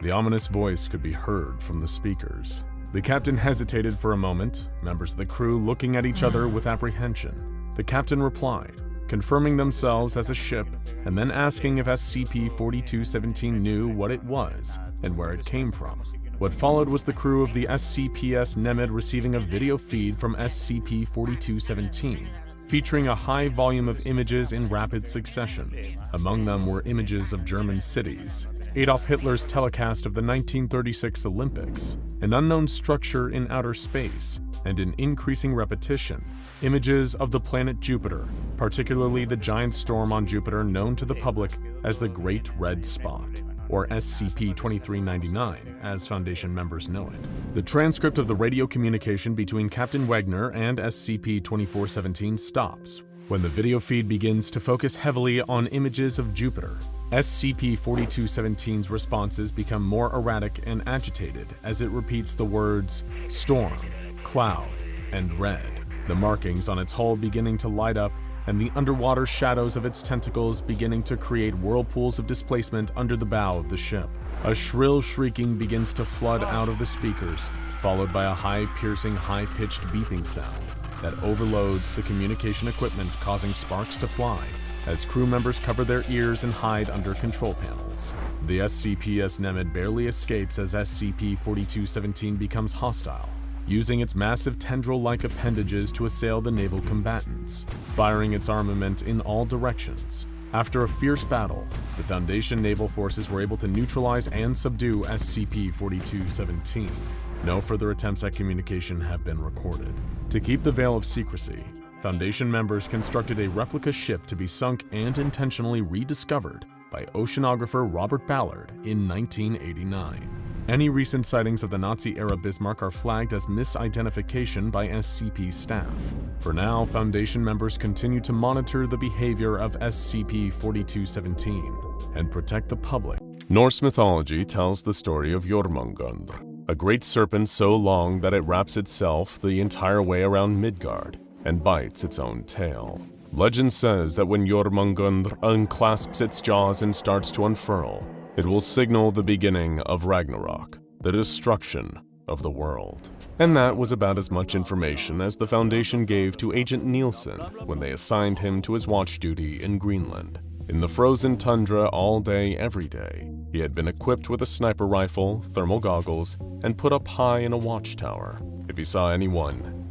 The ominous voice could be heard from the speakers. The captain hesitated for a moment, members of the crew looking at each other with apprehension. The captain replied, confirming themselves as a ship, and then asking if SCP-4217 knew what it was and where it came from. What followed was the crew of the SCPs Nemid receiving a video feed from SCP-4217, featuring a high volume of images in rapid succession. Among them were images of German cities, Adolf Hitler's telecast of the 1936 Olympics, an unknown structure in outer space, and in increasing repetition, images of the planet Jupiter, particularly the giant storm on Jupiter known to the public as the Great Red Spot, or SCP-2399, as Foundation members know it. The transcript of the radio communication between Captain Wagner and SCP-2417 stops when the video feed begins to focus heavily on images of Jupiter. SCP-4217's responses become more erratic and agitated as it repeats the words storm, cloud, and red, the markings on its hull beginning to light up and the underwater shadows of its tentacles beginning to create whirlpools of displacement under the bow of the ship. A shrill shrieking begins to flood out of the speakers, followed by a high-piercing, high-pitched beeping sound that overloads the communication equipment, causing sparks to fly as crew members cover their ears and hide under control panels. The SCPs Nemid barely escapes as SCP-4217 becomes hostile, using its massive tendril-like appendages to assail the naval combatants, firing its armament in all directions. After a fierce battle, the Foundation naval forces were able to neutralize and subdue SCP-4217. No further attempts at communication have been recorded. To keep the veil of secrecy, Foundation members constructed a replica ship to be sunk and intentionally rediscovered by oceanographer Robert Ballard in 1989. Any recent sightings of the Nazi-era Bismarck are flagged as misidentification by SCP staff. For now, Foundation members continue to monitor the behavior of SCP-4217 and protect the public. Norse mythology tells the story of Jormungandr, a great serpent so long that it wraps itself the entire way around Midgard and bites its own tail. Legend says that when Jormungandr unclasps its jaws and starts to unfurl, it will signal the beginning of Ragnarok, the destruction of the world. And that was about as much information as the Foundation gave to Agent Nielsen when they assigned him to his watch duty in Greenland. In the frozen tundra all day, every day, he had been equipped with a sniper rifle, thermal goggles, and put up high in a watchtower. If he saw anyone,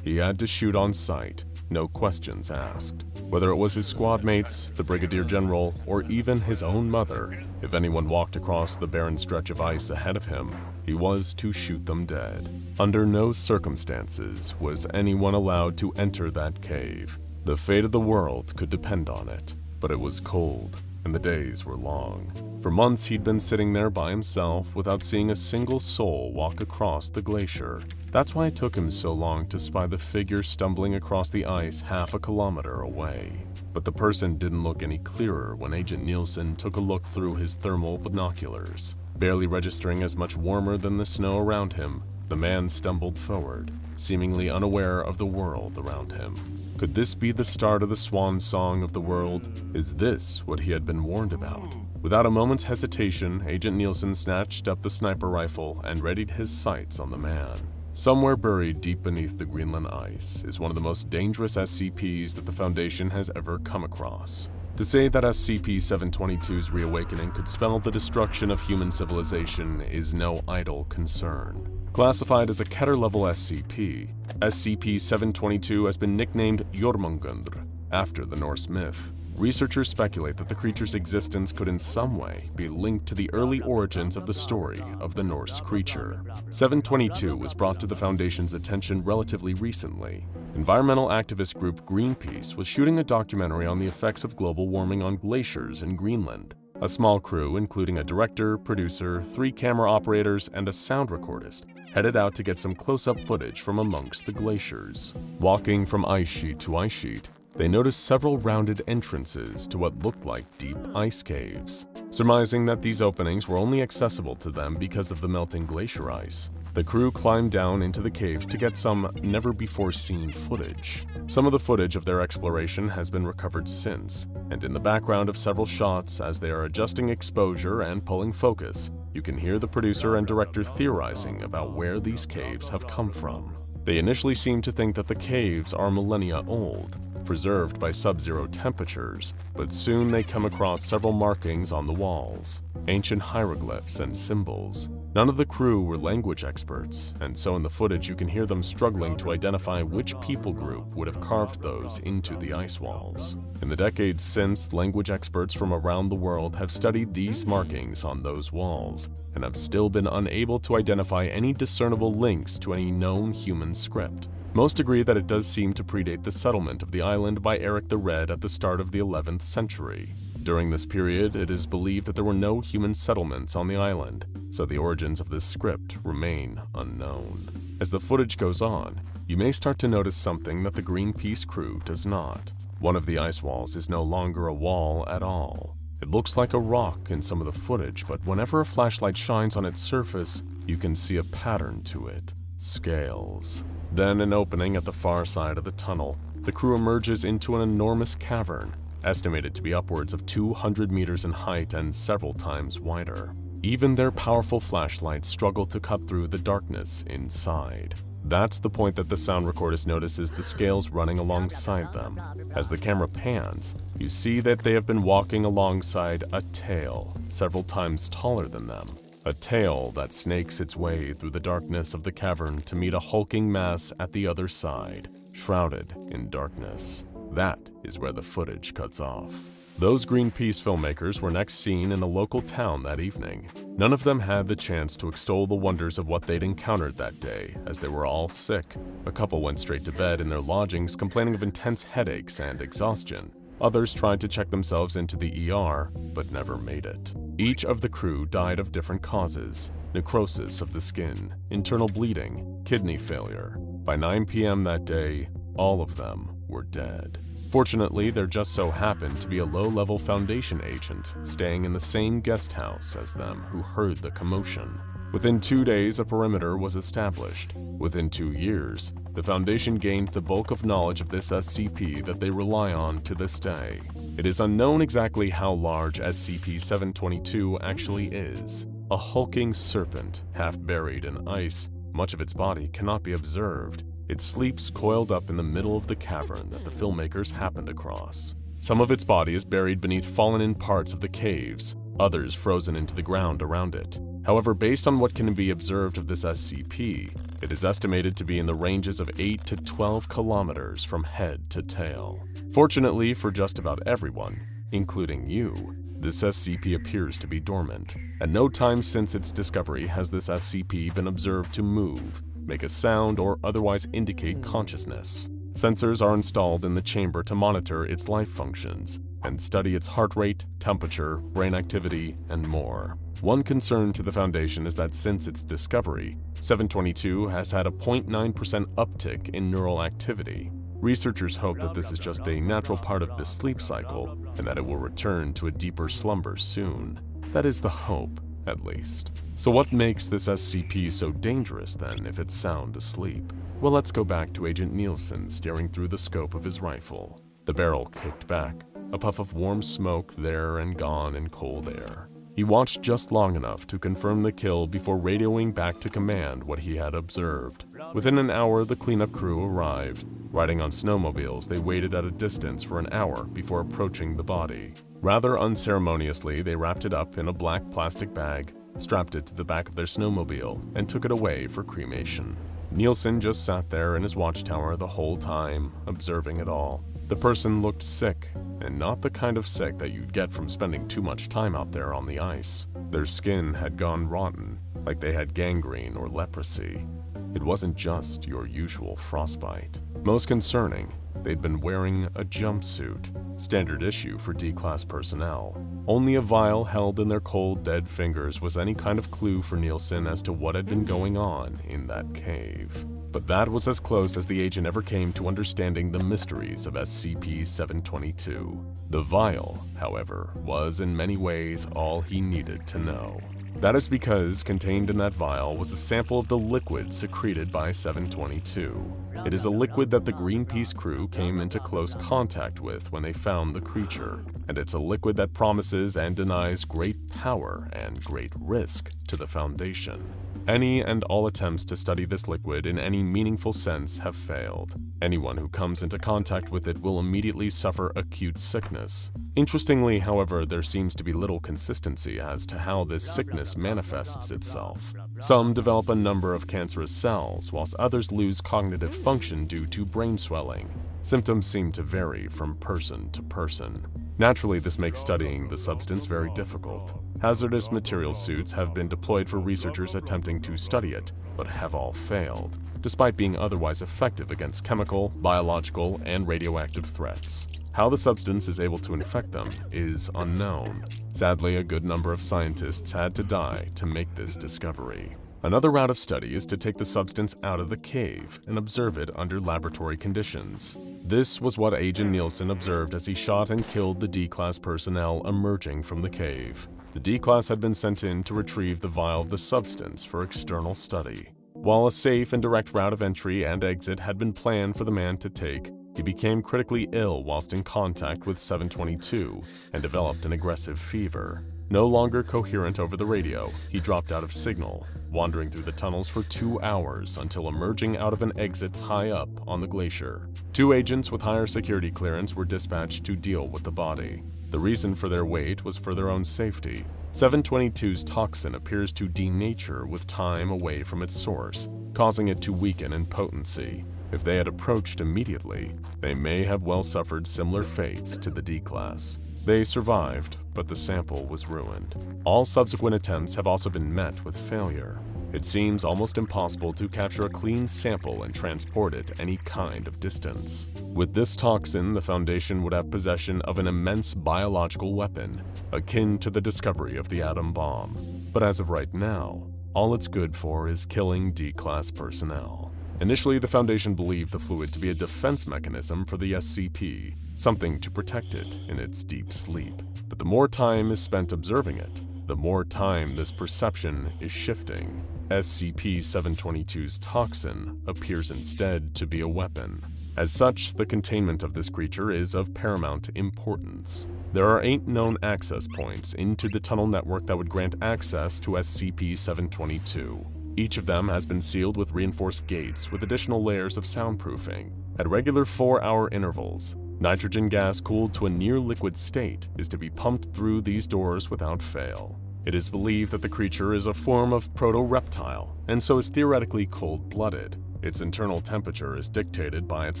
he had to shoot on sight, no questions asked. Whether it was his squad mates, the Brigadier General, or even his own mother, if anyone walked across the barren stretch of ice ahead of him, he was to shoot them dead. Under no circumstances was anyone allowed to enter that cave. The fate of the world could depend on it, but it was cold, and the days were long. For months he'd been sitting there by himself without seeing a single soul walk across the glacier. That's why it took him so long to spy the figure stumbling across the ice half a kilometer away. But the person didn't look any clearer when Agent Nielsen took a look through his thermal binoculars. Barely registering as much warmer than the snow around him, the man stumbled forward, seemingly unaware of the world around him. Could this be the start of the swan song of the world? Is this what he had been warned about? Without a moment's hesitation, Agent Nielsen snatched up the sniper rifle and readied his sights on the man. Somewhere buried deep beneath the Greenland ice is one of the most dangerous SCPs that the Foundation has ever come across. To say that SCP-722's reawakening could spell the destruction of human civilization is no idle concern. Classified as a Keter-level SCP, SCP-722 has been nicknamed Jormungandr, after the Norse myth. Researchers speculate that the creature's existence could in some way be linked to the early origins of the story of the Norse creature. 722 was brought to the Foundation's attention relatively recently. Environmental activist group Greenpeace was shooting a documentary on the effects of global warming on glaciers in Greenland. A small crew, including a director, producer, 3 camera operators, and a sound recordist, headed out to get some close-up footage from amongst the glaciers. Walking from ice sheet to ice sheet, they noticed several rounded entrances to what looked like deep ice caves. Surmising that these openings were only accessible to them because of the melting glacier ice, the crew climbed down into the caves to get some never-before-seen footage. Some of the footage of their exploration has been recovered since, and in the background of several shots as they are adjusting exposure and pulling focus, you can hear the producer and director theorizing about where these caves have come from. They initially seem to think that the caves are millennia old, preserved by sub-zero temperatures, but soon they come across several markings on the walls, ancient hieroglyphs and symbols. None of the crew were language experts, and so in the footage you can hear them struggling to identify which people group would have carved those into the ice walls. In the decades since, language experts from around the world have studied these markings on those walls, and have still been unable to identify any discernible links to any known human script. Most agree that it does seem to predate the settlement of the island by Eric the Red at the start of the 11th century. During this period, it is believed that there were no human settlements on the island, so the origins of this script remain unknown. As the footage goes on, you may start to notice something that the Greenpeace crew does not. One of the ice walls is no longer a wall at all. It looks like a rock in some of the footage, but whenever a flashlight shines on its surface, you can see a pattern to it. Scales. Then an opening at the far side of the tunnel. The crew emerges into an enormous cavern, estimated to be upwards of 200 meters in height and several times wider. Even their powerful flashlights struggle to cut through the darkness inside. That's the point that the sound recordist notices the scales running alongside them. As the camera pans, you see that they have been walking alongside a tail, several times taller than them. A tail that snakes its way through the darkness of the cavern to meet a hulking mass at the other side, shrouded in darkness. That is where the footage cuts off. Those Greenpeace filmmakers were next seen in a local town that evening. None of them had the chance to extol the wonders of what they'd encountered that day, as they were all sick. A couple went straight to bed in their lodgings complaining of intense headaches and exhaustion. Others tried to check themselves into the ER, but never made it. Each of the crew died of different causes: necrosis of the skin, internal bleeding, kidney failure. By 9 p.m. that day, all of them were dead. Fortunately, there just so happened to be a low-level Foundation agent staying in the same guest house as them who heard the commotion. Within 2 days, a perimeter was established. Within 2 years, the Foundation gained the bulk of knowledge of this SCP that they rely on to this day. It is unknown exactly how large SCP-722 actually is. A hulking serpent, half buried in ice, much of its body cannot be observed. It sleeps coiled up in the middle of the cavern that the filmmakers happened across. Some of its body is buried beneath fallen-in parts of the caves, others frozen into the ground around it. However, based on what can be observed of this SCP, it is estimated to be in the ranges of 8 to 12 kilometers from head to tail. Fortunately for just about everyone, including you, this SCP appears to be dormant. At no time since its discovery has this SCP been observed to move, make a sound, or otherwise indicate consciousness. Sensors are installed in the chamber to monitor its life functions and study its heart rate, temperature, brain activity, and more. One concern to the Foundation is that since its discovery, 722 has had a 0.9% uptick in neural activity. Researchers hope that this is just a natural part of the sleep cycle and that it will return to a deeper slumber soon. That is the hope, at least. So what makes this SCP so dangerous then if it's sound asleep? Well, let's go back to Agent Nielsen staring through the scope of his rifle. The barrel kicked back, a puff of warm smoke there and gone in cold air. He watched just long enough to confirm the kill before radioing back to command what he had observed. Within an hour, the cleanup crew arrived. Riding on snowmobiles, they waited at a distance for an hour before approaching the body. Rather unceremoniously, they wrapped it up in a black plastic bag, strapped it to the back of their snowmobile, and took it away for cremation. Nielsen just sat there in his watchtower the whole time, observing it all. The person looked sick, and not the kind of sick that you'd get from spending too much time out there on the ice. Their skin had gone rotten, like they had gangrene or leprosy. It wasn't just your usual frostbite. Most concerning, they'd been wearing a jumpsuit, standard issue for D-Class personnel. Only a vial held in their cold, dead fingers was any kind of clue for Nielsen as to what had been going on in that cave. but that was as close as the agent ever came to understanding the mysteries of SCP-722. The vial, however, was in many ways all he needed to know. That is because contained in that vial was a sample of the liquid secreted by 722. It is a liquid that the Greenpeace crew came into close contact with when they found the creature, and it's a liquid that promises and denies great power and great risk to the Foundation. Any and all attempts to study this liquid in any meaningful sense have failed. Anyone who comes into contact with it will immediately suffer acute sickness. Interestingly, however, there seems to be little consistency as to how this sickness manifests itself. Some develop a number of cancerous cells, whilst others lose cognitive function due to brain swelling. Symptoms seem to vary from person to person. Naturally, this makes studying the substance very difficult. Hazardous material suits have been deployed for researchers attempting to study it, but have all failed, despite being otherwise effective against chemical, biological, and radioactive threats. How the substance is able to infect them is unknown. Sadly, a good number of scientists had to die to make this discovery. Another route of study is to take the substance out of the cave and observe it under laboratory conditions. This was what Agent Nielsen observed as he shot and killed the D-Class personnel emerging from the cave. The D-Class had been sent in to retrieve the vial of the substance for external study. While a safe and direct route of entry and exit had been planned for the man to take, he became critically ill whilst in contact with 722 and developed an aggressive fever. No longer coherent over the radio, he dropped out of signal, wandering through the tunnels for 2 hours until emerging out of an exit high up on the glacier. 2 agents with higher security clearance were dispatched to deal with the body. The reason for their wait was for their own safety. 722's toxin appears to denature with time away from its source, causing it to weaken in potency. If they had approached immediately, they may have well suffered similar fates to the D-Class. They survived, but the sample was ruined. All subsequent attempts have also been met with failure. It seems almost impossible to capture a clean sample and transport it any kind of distance. With this toxin, the Foundation would have possession of an immense biological weapon, akin to the discovery of the atom bomb. But as of right now, all it's good for is killing D-Class personnel. Initially, the Foundation believed the fluid to be a defense mechanism for the SCP, something to protect it in its deep sleep. But the more time is spent observing it, the more time this perception is shifting. SCP-722's toxin appears instead to be a weapon. As such, the containment of this creature is of paramount importance. There are 8 known access points into the tunnel network that would grant access to SCP-722. Each of them has been sealed with reinforced gates with additional layers of soundproofing. At regular 4-hour intervals, nitrogen gas cooled to a near-liquid state is to be pumped through these doors without fail. It is believed that the creature is a form of proto-reptile, and so is theoretically cold-blooded. Its internal temperature is dictated by its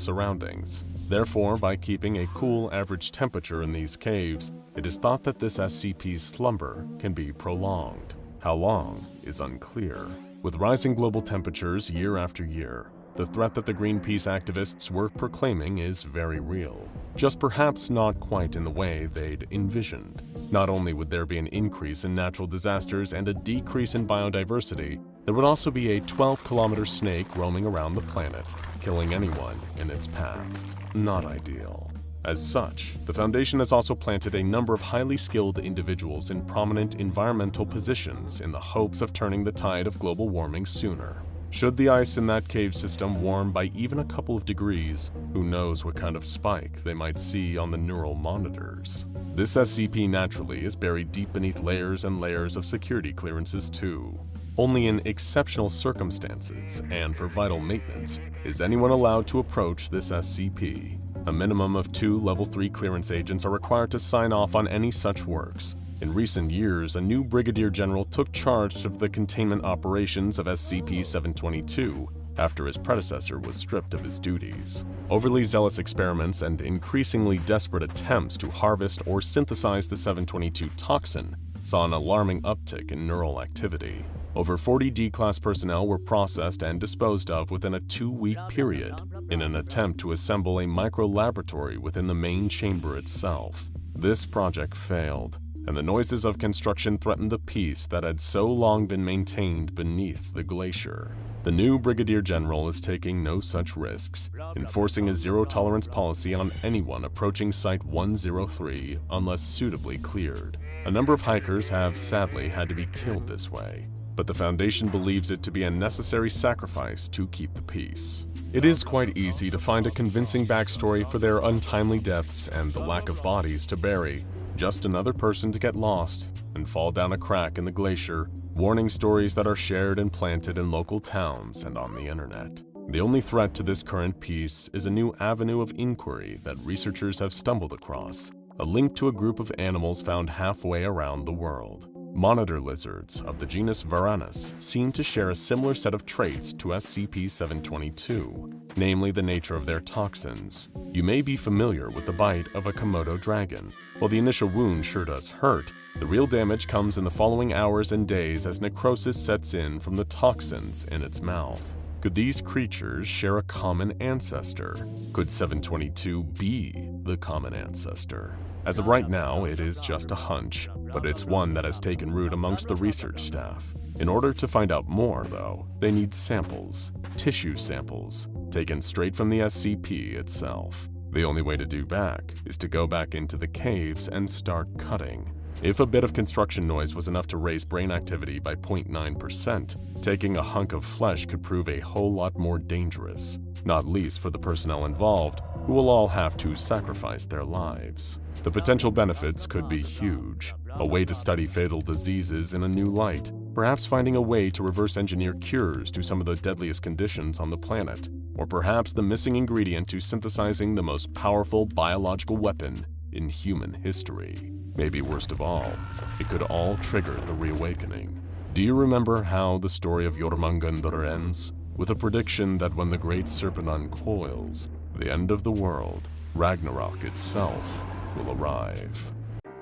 surroundings. Therefore, by keeping a cool average temperature in these caves, it is thought that this SCP's slumber can be prolonged. How long is unclear. With rising global temperatures year after year, the threat that the Greenpeace activists were proclaiming is very real, just perhaps not quite in the way they'd envisioned. Not only would there be an increase in natural disasters and a decrease in biodiversity, there would also be a 12-kilometer snake roaming around the planet, killing anyone in its path. Not ideal. As such, the Foundation has also planted a number of highly skilled individuals in prominent environmental positions in the hopes of turning the tide of global warming sooner. Should the ice in that cave system warm by even a couple of degrees, who knows what kind of spike they might see on the neural monitors. This SCP naturally is buried deep beneath layers and layers of security clearances too. Only in exceptional circumstances and for vital maintenance is anyone allowed to approach this SCP. A minimum of 2 Level 3 clearance agents are required to sign off on any such works. In recent years, a new Brigadier General took charge of the containment operations of SCP-722 after his predecessor was stripped of his duties. Overly zealous experiments and increasingly desperate attempts to harvest or synthesize the 722 toxin saw an alarming uptick in neural activity. Over 40 D-Class personnel were processed and disposed of within a 2-week period in an attempt to assemble a micro-laboratory within the main chamber itself. This project failed. and the noises of construction threatened the peace that had so long been maintained beneath the glacier. The new Brigadier General is taking no such risks, enforcing a zero-tolerance policy on anyone approaching Site 103 unless suitably cleared. A number of hikers have sadly had to be killed this way, but the Foundation believes it to be a necessary sacrifice to keep the peace. It is quite easy to find a convincing backstory for their untimely deaths and the lack of bodies to bury. Just another person to get lost and fall down a crack in the glacier, warning stories that are shared and planted in local towns and on the internet. The only threat to this current peace is a new avenue of inquiry that researchers have stumbled across, a link to a group of animals found halfway around the world. Monitor lizards of the genus Varanus seem to share a similar set of traits to SCP-722, namely the nature of their toxins. You may be familiar with the bite of a Komodo dragon. While the initial wound sure does hurt, the real damage comes in the following hours and days as necrosis sets in from the toxins in its mouth. Could these creatures share a common ancestor? Could 722 be the common ancestor? As of right now, it is just a hunch, but it's one that has taken root amongst the research staff. In order to find out more, though, they need samples, tissue samples, taken straight from the SCP itself. The only way to do back is to go back into the caves and start cutting. If a bit of construction noise was enough to raise brain activity by 0.9%, taking a hunk of flesh could prove a whole lot more dangerous, not least for the personnel involved, who will all have to sacrifice their lives. The potential benefits could be huge. A way to study fatal diseases in a new light, perhaps finding a way to reverse engineer cures to some of the deadliest conditions on the planet, or perhaps the missing ingredient to synthesizing the most powerful biological weapon in human history. Maybe worst of all, it could all trigger the reawakening. Do you remember how the story of Jormungandr ends? With a prediction that when the great serpent uncoils, the end of the world, Ragnarok itself, will arrive.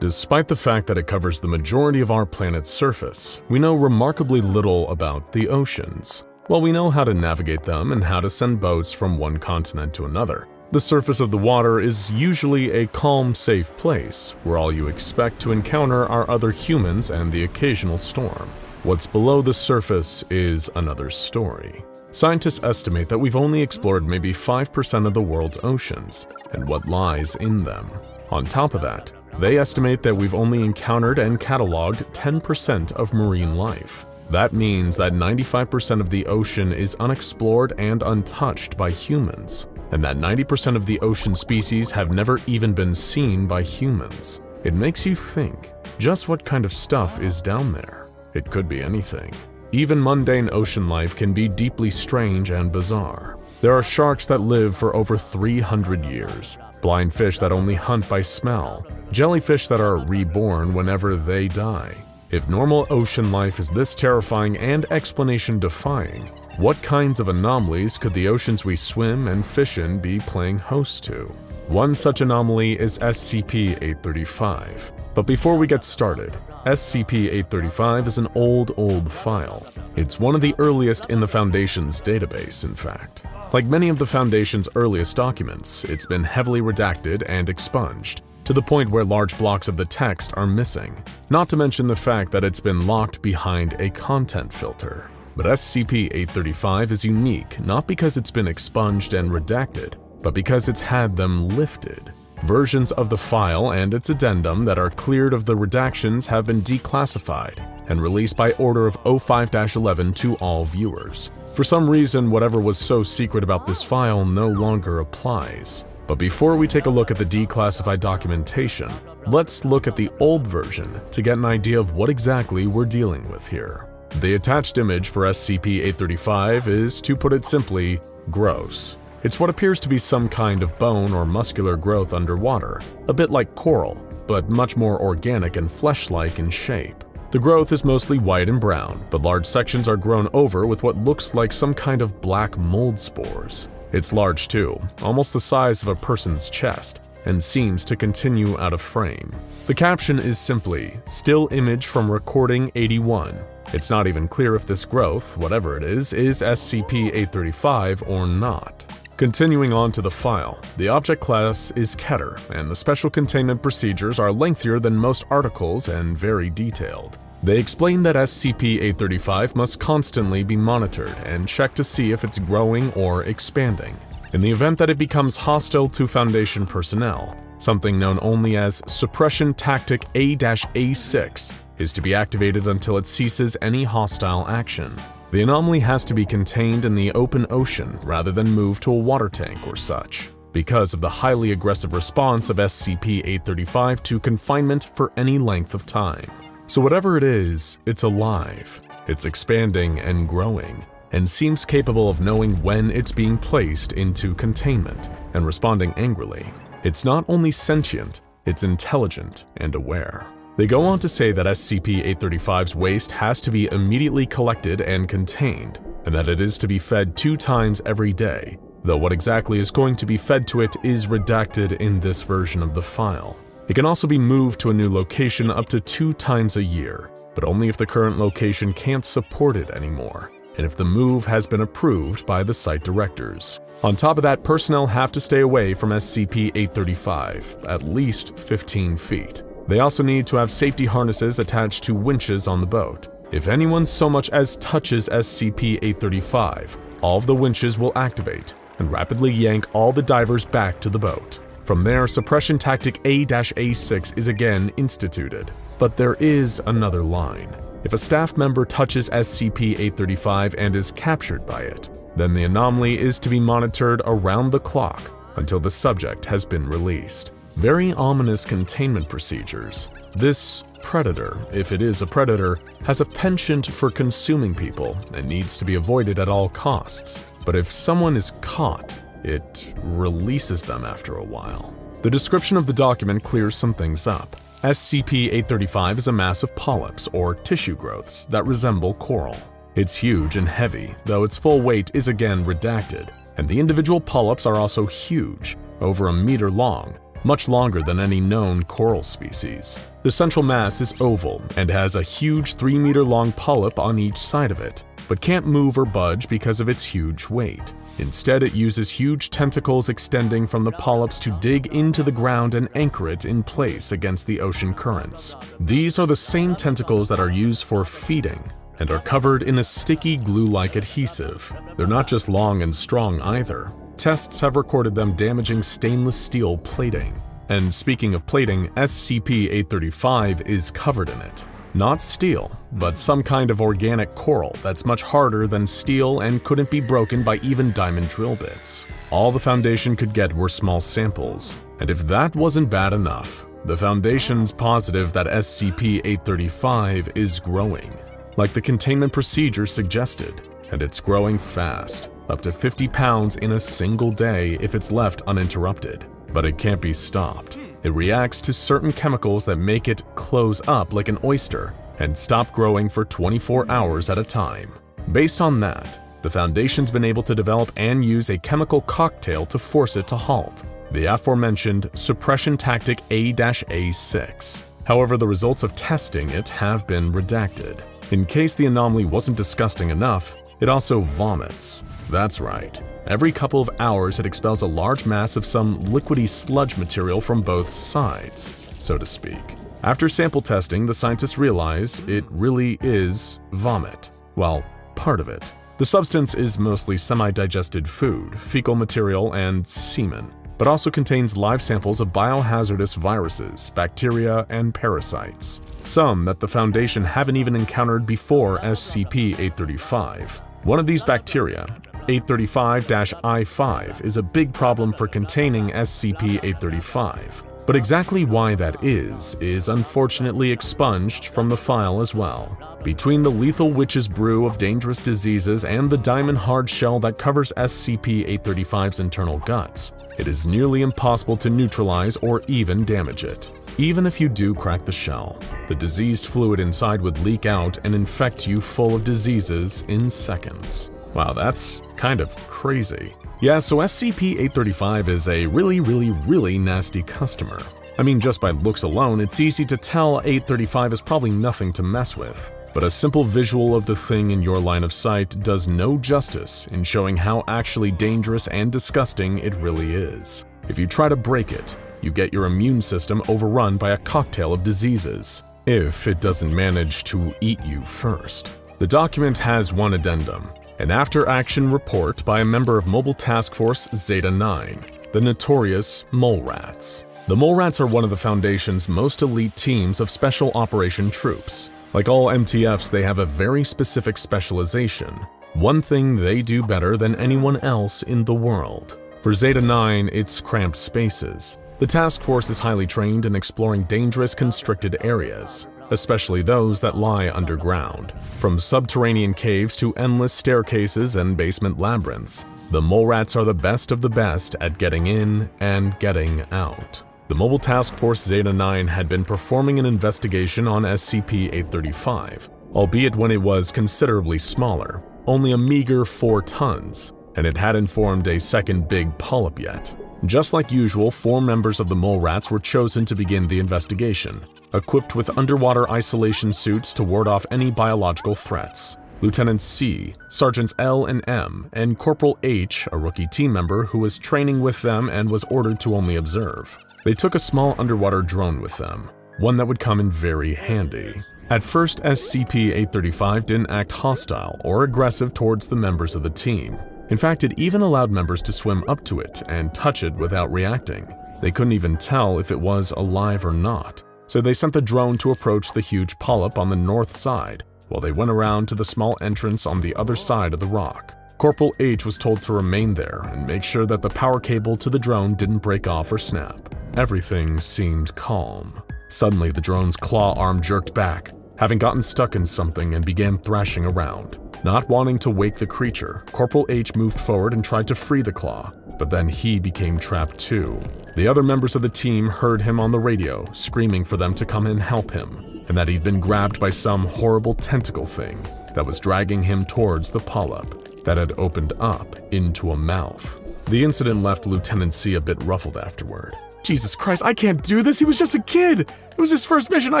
Despite the fact that it covers the majority of our planet's surface, we know remarkably little about the oceans. While we know how to navigate them and how to send boats from one continent to another, the surface of the water is usually a calm, safe place where all you expect to encounter are other humans and the occasional storm. What's below the surface is another story. Scientists estimate that we've only explored maybe 5% of the world's oceans and what lies in them. On top of that, they estimate that we've only encountered and cataloged 10% of marine life. That means that 95% of the ocean is unexplored and untouched by humans, and that 90% of the ocean species have never even been seen by humans. It makes you think, just what kind of stuff is down there? It could be anything. Even mundane ocean life can be deeply strange and bizarre. There are sharks that live for over 300 years, blind fish that only hunt by smell, jellyfish that are reborn whenever they die. If normal ocean life is this terrifying and explanation-defying, what kinds of anomalies could the oceans we swim and fish in be playing host to? One such anomaly is SCP-835. But before we get started, SCP-835 is an old file. It's one of the earliest in the Foundation's database, in fact. Like many of the Foundation's earliest documents, it's been heavily redacted and expunged, to the point where large blocks of the text are missing, not to mention the fact that it's been locked behind a content filter. But SCP-835 is unique not because it's been expunged and redacted, but because it's had them lifted. Versions of the file and its addendum that are cleared of the redactions have been declassified and released by order of 05-11 to all viewers. For some reason, whatever was so secret about this file no longer applies. But before we take a look at the declassified documentation, let's look at the old version to get an idea of what exactly we're dealing with here. The attached image for SCP-835 is, to put it simply, gross. It's what appears to be some kind of bone or muscular growth underwater, a bit like coral, but much more organic and flesh-like in shape. The growth is mostly white and brown, but large sections are grown over with what looks like some kind of black mold spores. It's large too, almost the size of a person's chest, and seems to continue out of frame. The caption is simply, "Still image from recording 81. It's not even clear if this growth, whatever it is SCP-835 or not. Continuing on to the file, the object class is Keter, and the special containment procedures are lengthier than most articles and very detailed. They explain that SCP-835 must constantly be monitored and checked to see if it's growing or expanding. In the event that it becomes hostile to Foundation personnel, something known only as Suppression Tactic A-A6 is to be activated until it ceases any hostile action. The anomaly has to be contained in the open ocean rather than moved to a water tank or such, because of the highly aggressive response of SCP-835 to confinement for any length of time. So whatever it is, it's alive, it's expanding and growing, and seems capable of knowing when it's being placed into containment and responding angrily. It's not only sentient, it's intelligent and aware. They go on to say that SCP-835's waste has to be immediately collected and contained, and that it is to be fed 2 times every day, though what exactly is going to be fed to it is redacted in this version of the file. It can also be moved to a new location up to 2 times a year, but only if the current location can't support it anymore, and if the move has been approved by the site directors. On top of that, personnel have to stay away from SCP-835, at least 15 feet. They also need to have safety harnesses attached to winches on the boat. If anyone so much as touches SCP-835, all of the winches will activate and rapidly yank all the divers back to the boat. From there, Suppression Tactic A-A6 is again instituted. But there is another line. If a staff member touches SCP-835 and is captured by it, then the anomaly is to be monitored around the clock until the subject has been released. Very ominous containment procedures. This predator, if it is a predator, has a penchant for consuming people and needs to be avoided at all costs. But if someone is caught, it releases them after a while. The description of the document clears some things up. SCP-835 is a mass of polyps, or tissue growths, that resemble coral. It's huge and heavy, though its full weight is again redacted, and the individual polyps are also huge, over 1 meter long, much longer than any known coral species. The central mass is oval and has a huge 3-meter-long polyp on each side of it, but can't move or budge because of its huge weight. Instead, it uses huge tentacles extending from the polyps to dig into the ground and anchor it in place against the ocean currents. These are the same tentacles that are used for feeding and are covered in a sticky glue-like adhesive. They're not just long and strong either. Tests have recorded them damaging stainless steel plating. And speaking of plating, SCP-835 is covered in it. Not steel, but some kind of organic coral that's much harder than steel and couldn't be broken by even diamond drill bits. All the Foundation could get were small samples, and if that wasn't bad enough, the Foundation's positive that SCP-835 is growing, like the containment procedure suggested, and it's growing fast, up to 50 pounds in a single day if it's left uninterrupted. But it can't be stopped. It reacts to certain chemicals that make it close up like an oyster and stop growing for 24 hours at a time. Based on that, the Foundation's been able to develop and use a chemical cocktail to force it to halt, the aforementioned Suppression Tactic A-A6. However, the results of testing it have been redacted. In case the anomaly wasn't disgusting enough, it also vomits. That's right. Every couple of hours it expels a large mass of some liquidy sludge material from both sides, so to speak. After sample testing, the scientists realized it really is vomit. Well, part of it. The substance is mostly semi-digested food, fecal material, and semen, but also contains live samples of biohazardous viruses, bacteria, and parasites. Some that the Foundation haven't even encountered before SCP-835. One of these bacteria, 835-I5, is a big problem for containing SCP-835. But exactly why that is unfortunately expunged from the file as well. Between the lethal witch's brew of dangerous diseases and the diamond hard shell that covers SCP-835's internal guts, it is nearly impossible to neutralize or even damage it. Even if you do crack the shell, the diseased fluid inside would leak out and infect you full of diseases in seconds. Wow, that's kind of crazy. Yeah, so SCP-835 is a really nasty customer. I mean, just by looks alone, it's easy to tell 835 is probably nothing to mess with. but a simple visual of the thing in your line of sight does no justice in showing how actually dangerous and disgusting it really is. If you try to break it, you get your immune system overrun by a cocktail of diseases, if it doesn't manage to eat you first. The document has one addendum, an after-action report by a member of Mobile Task Force Zeta-9, the notorious Mole Rats. The Mole Rats are one of the Foundation's most elite teams of Special Operation Troops. Like all MTFs, they have a very specific specialization, one thing they do better than anyone else in the world. For Zeta-9, it's cramped spaces. The task force is highly trained in exploring dangerous constricted areas, especially those that lie underground. From subterranean caves to endless staircases and basement labyrinths, the Mole Rats are the best of the best at getting in and getting out. The Mobile Task Force Zeta-9 had been performing an investigation on SCP-835, albeit when it was considerably smaller, only a meager 4 tons, and it hadn't formed a second big polyp yet. Just like usual, 4 members of the Mole Rats were chosen to begin the investigation, equipped with underwater isolation suits to ward off any biological threats. Lieutenant C, Sergeants L and M, and Corporal H, a rookie team member who was training with them and was ordered to only observe. They took a small underwater drone with them, one that would come in very handy. At first, SCP-835 didn't act hostile or aggressive towards the members of the team. In fact, it even allowed members to swim up to it and touch it without reacting. They couldn't even tell if it was alive or not, so they sent the drone to approach the huge polyp on the north side, while they went around to the small entrance on the other side of the rock. Corporal H was told to remain there and make sure that the power cable to the drone didn't break off or snap. Everything seemed calm. Suddenly, the drone's claw arm jerked back, having gotten stuck in something, and began thrashing around. Not wanting to wake the creature, Corporal H moved forward and tried to free the claw, but then he became trapped too. The other members of the team heard him on the radio, screaming for them to come and help him, and that he'd been grabbed by some horrible tentacle thing that was dragging him towards the polyp that had opened up into a mouth. The incident left Lieutenant C a bit ruffled afterward. Jesus Christ, I can't do this, he was just a kid! It was his first mission, I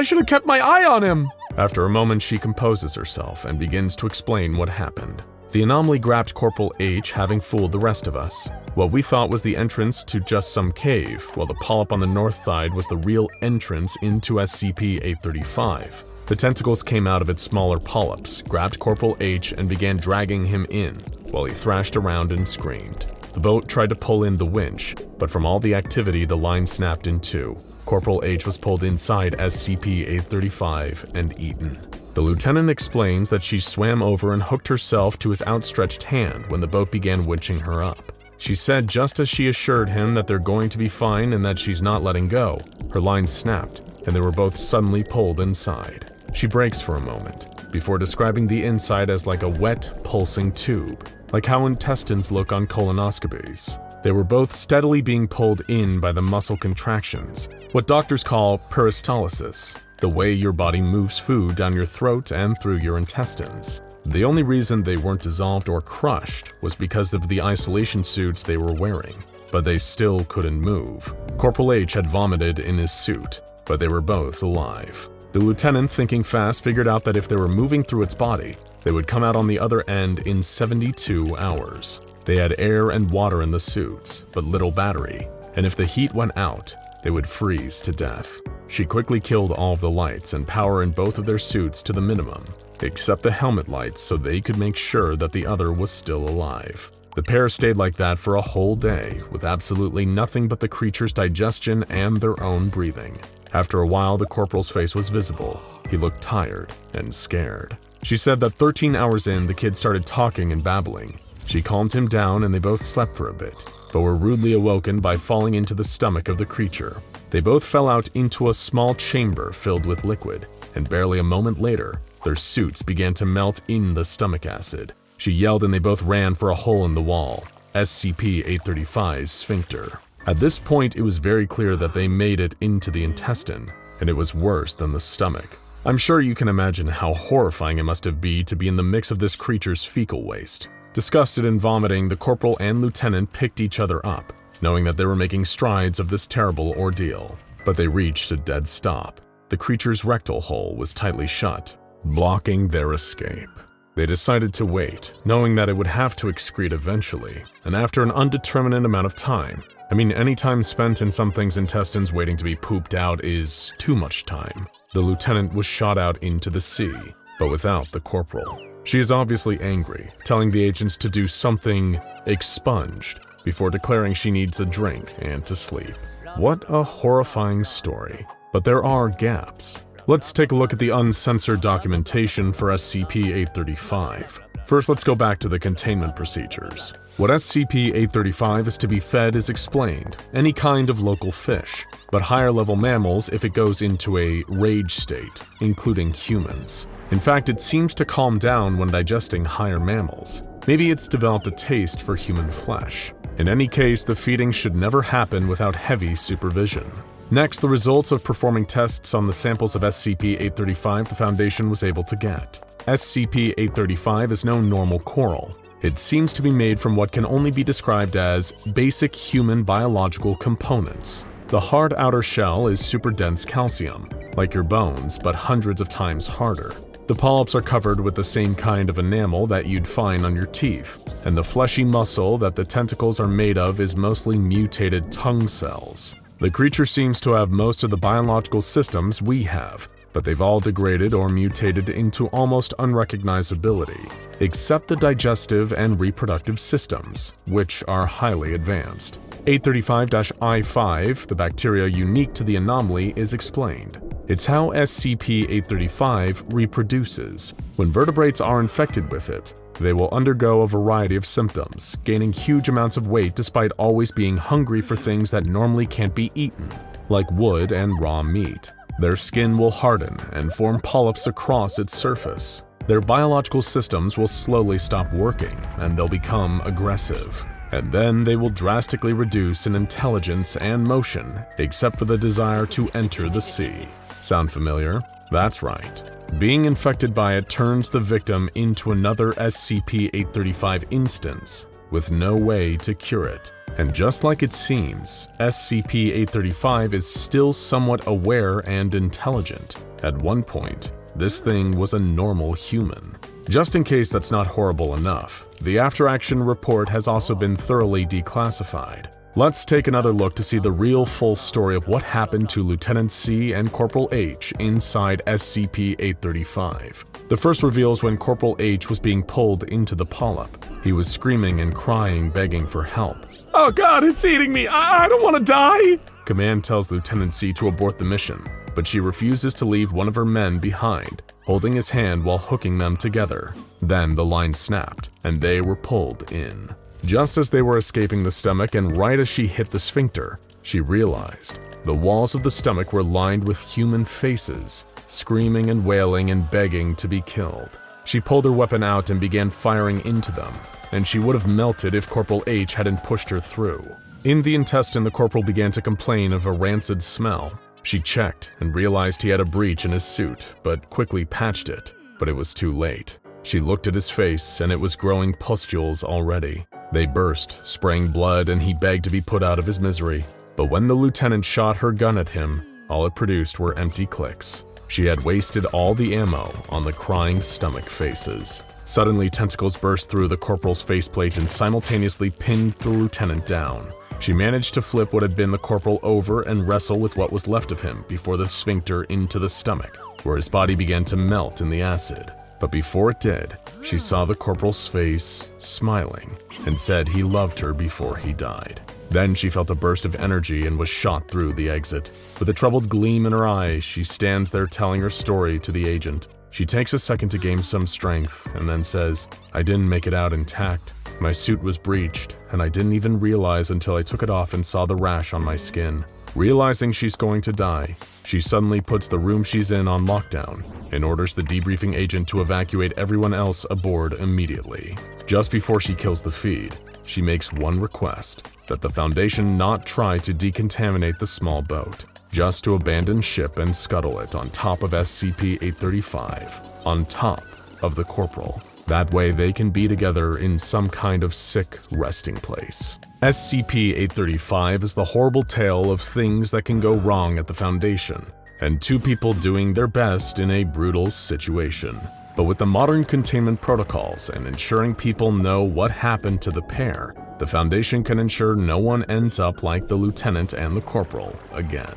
should have kept my eye on him! After a moment, she composes herself and begins to explain what happened. The anomaly grabbed Corporal H, having fooled the rest of us. What we thought was the entrance to just some cave, while the polyp on the north side was the real entrance into SCP-835. The tentacles came out of its smaller polyps, grabbed Corporal H, and began dragging him in, while he thrashed around and screamed. The boat tried to pull in the winch, but from all the activity, the line snapped in two. Corporal H was pulled inside SCP-835 and eaten. The lieutenant explains that she swam over and hooked herself to his outstretched hand when the boat began winching her up. She said just as she assured him that they're going to be fine and that she's not letting go, her line snapped, and they were both suddenly pulled inside. She breaks for a moment, before describing the inside as like a wet, pulsing tube, like how intestines look on colonoscopies. They were both steadily being pulled in by the muscle contractions, what doctors call peristalsis, the way your body moves food down your throat and through your intestines. The only reason they weren't dissolved or crushed was because of the isolation suits they were wearing, but they still couldn't move. Corporal H had vomited in his suit, but they were both alive. The lieutenant, thinking fast, figured out that if they were moving through its body, they would come out on the other end in 72 hours. They had air and water in the suits, but little battery, and if the heat went out, they would freeze to death. She quickly killed all of the lights and power in both of their suits to the minimum, except the helmet lights so they could make sure that the other was still alive. The pair stayed like that for a whole day, with absolutely nothing but the creature's digestion and their own breathing. After a while, the corporal's face was visible. He looked tired and scared. She said that 13 hours in, the kid started talking and babbling. She calmed him down and they both slept for a bit, but were rudely awoken by falling into the stomach of the creature. They both fell out into a small chamber filled with liquid, and barely a moment later, their suits began to melt in the stomach acid. She yelled and they both ran for a hole in the wall, SCP-835's sphincter. At this point, it was very clear that they made it into the intestine, and it was worse than the stomach. I'm sure you can imagine how horrifying it must have been to be in the mix of this creature's fecal waste. Disgusted and vomiting, the corporal and lieutenant picked each other up, knowing that they were making strides of this terrible ordeal. But they reached a dead stop. The creature's rectal hole was tightly shut. blocking their escape. They decided to wait, knowing that it would have to excrete eventually, and after an undeterminate amount of time. Any time spent in something's intestines waiting to be pooped out is too much time. The lieutenant was shot out into the sea, but without the corporal. She is obviously angry, telling the agents to do something expunged before declaring she needs a drink and to sleep. What a horrifying story. But there are gaps. Let's take a look at the uncensored documentation for SCP-835. First, let's go back to the containment procedures. What SCP-835 is to be fed is explained, any kind of local fish, but higher-level mammals if it goes into a rage state, including humans. In fact, it seems to calm down when digesting higher mammals. Maybe it's developed a taste for human flesh. In any case, the feeding should never happen without heavy supervision. Next, the results of performing tests on the samples of SCP-835 the Foundation was able to get. SCP-835 is no normal coral. It seems to be made from what can only be described as basic human biological components. The hard outer shell is super dense calcium, like your bones, but hundreds of times harder. The polyps are covered with the same kind of enamel that you'd find on your teeth, and the fleshy muscle that the tentacles are made of is mostly mutated tongue cells. The creature seems to have most of the biological systems we have, but they've all degraded or mutated into almost unrecognizability, except the digestive and reproductive systems, which are highly advanced. 835-I5, the bacteria unique to the anomaly, is explained. It's how SCP-835 reproduces. When vertebrates are infected with it, they will undergo a variety of symptoms, gaining huge amounts of weight despite always being hungry for things that normally can't be eaten, like wood and raw meat. Their skin will harden and form polyps across its surface. Their biological systems will slowly stop working, and they'll become aggressive. And then they will drastically reduce in intelligence and motion, except for the desire to enter the sea. Sound familiar? That's right. Being infected by it turns the victim into another SCP-835 instance, with no way to cure it. And just like it seems, SCP-835 is still somewhat aware and intelligent. At one point, this thing was a normal human. Just in case that's not horrible enough, the after-action report has also been thoroughly declassified. Let's take another look to see the real full story of what happened to Lieutenant C and Corporal H inside SCP-835. The first reveals when Corporal H was being pulled into the polyp. He was screaming and crying, begging for help. "Oh God, it's eating me! I don't want to die!" Command tells Lieutenant C to abort the mission, but she refuses to leave one of her men behind, holding his hand while hooking them together. Then the line snapped, and they were pulled in. Just as they were escaping the stomach and right as she hit the sphincter, she realized the walls of the stomach were lined with human faces, screaming and wailing and begging to be killed. She pulled her weapon out and began firing into them, and she would have melted if Corporal H hadn't pushed her through. In the intestine, the corporal began to complain of a rancid smell. She checked and realized he had a breach in his suit, but quickly patched it, but it was too late. She looked at his face, and it was growing pustules already. They burst, spraying blood, and he begged to be put out of his misery. But when the lieutenant shot her gun at him, all it produced were empty clicks. She had wasted all the ammo on the crying stomach faces. Suddenly, tentacles burst through the corporal's faceplate and simultaneously pinned the lieutenant down. She managed to flip what had been the corporal over and wrestle with what was left of him before the sphincter into the stomach, where his body began to melt in the acid. But before it did, she saw the corporal's face smiling and said he loved her before he died. Then she felt a burst of energy and was shot through the exit. With a troubled gleam in her eye, she stands there telling her story to the agent. She takes a second to gain some strength and then says, "I didn't make it out intact. My suit was breached, and I didn't even realize until I took it off and saw the rash on my skin." Realizing she's going to die, she suddenly puts the room she's in on lockdown and orders the debriefing agent to evacuate everyone else aboard immediately. Just before she kills the feed, she makes one request, that the Foundation not try to decontaminate the small boat, just to abandon ship and scuttle it on top of SCP-835, on top of the corporal. That way they can be together in some kind of sick resting place. SCP-835 is the horrible tale of things that can go wrong at the Foundation, and two people doing their best in a brutal situation. But with the modern containment protocols and ensuring people know what happened to the pair, the Foundation can ensure no one ends up like the lieutenant and the corporal again.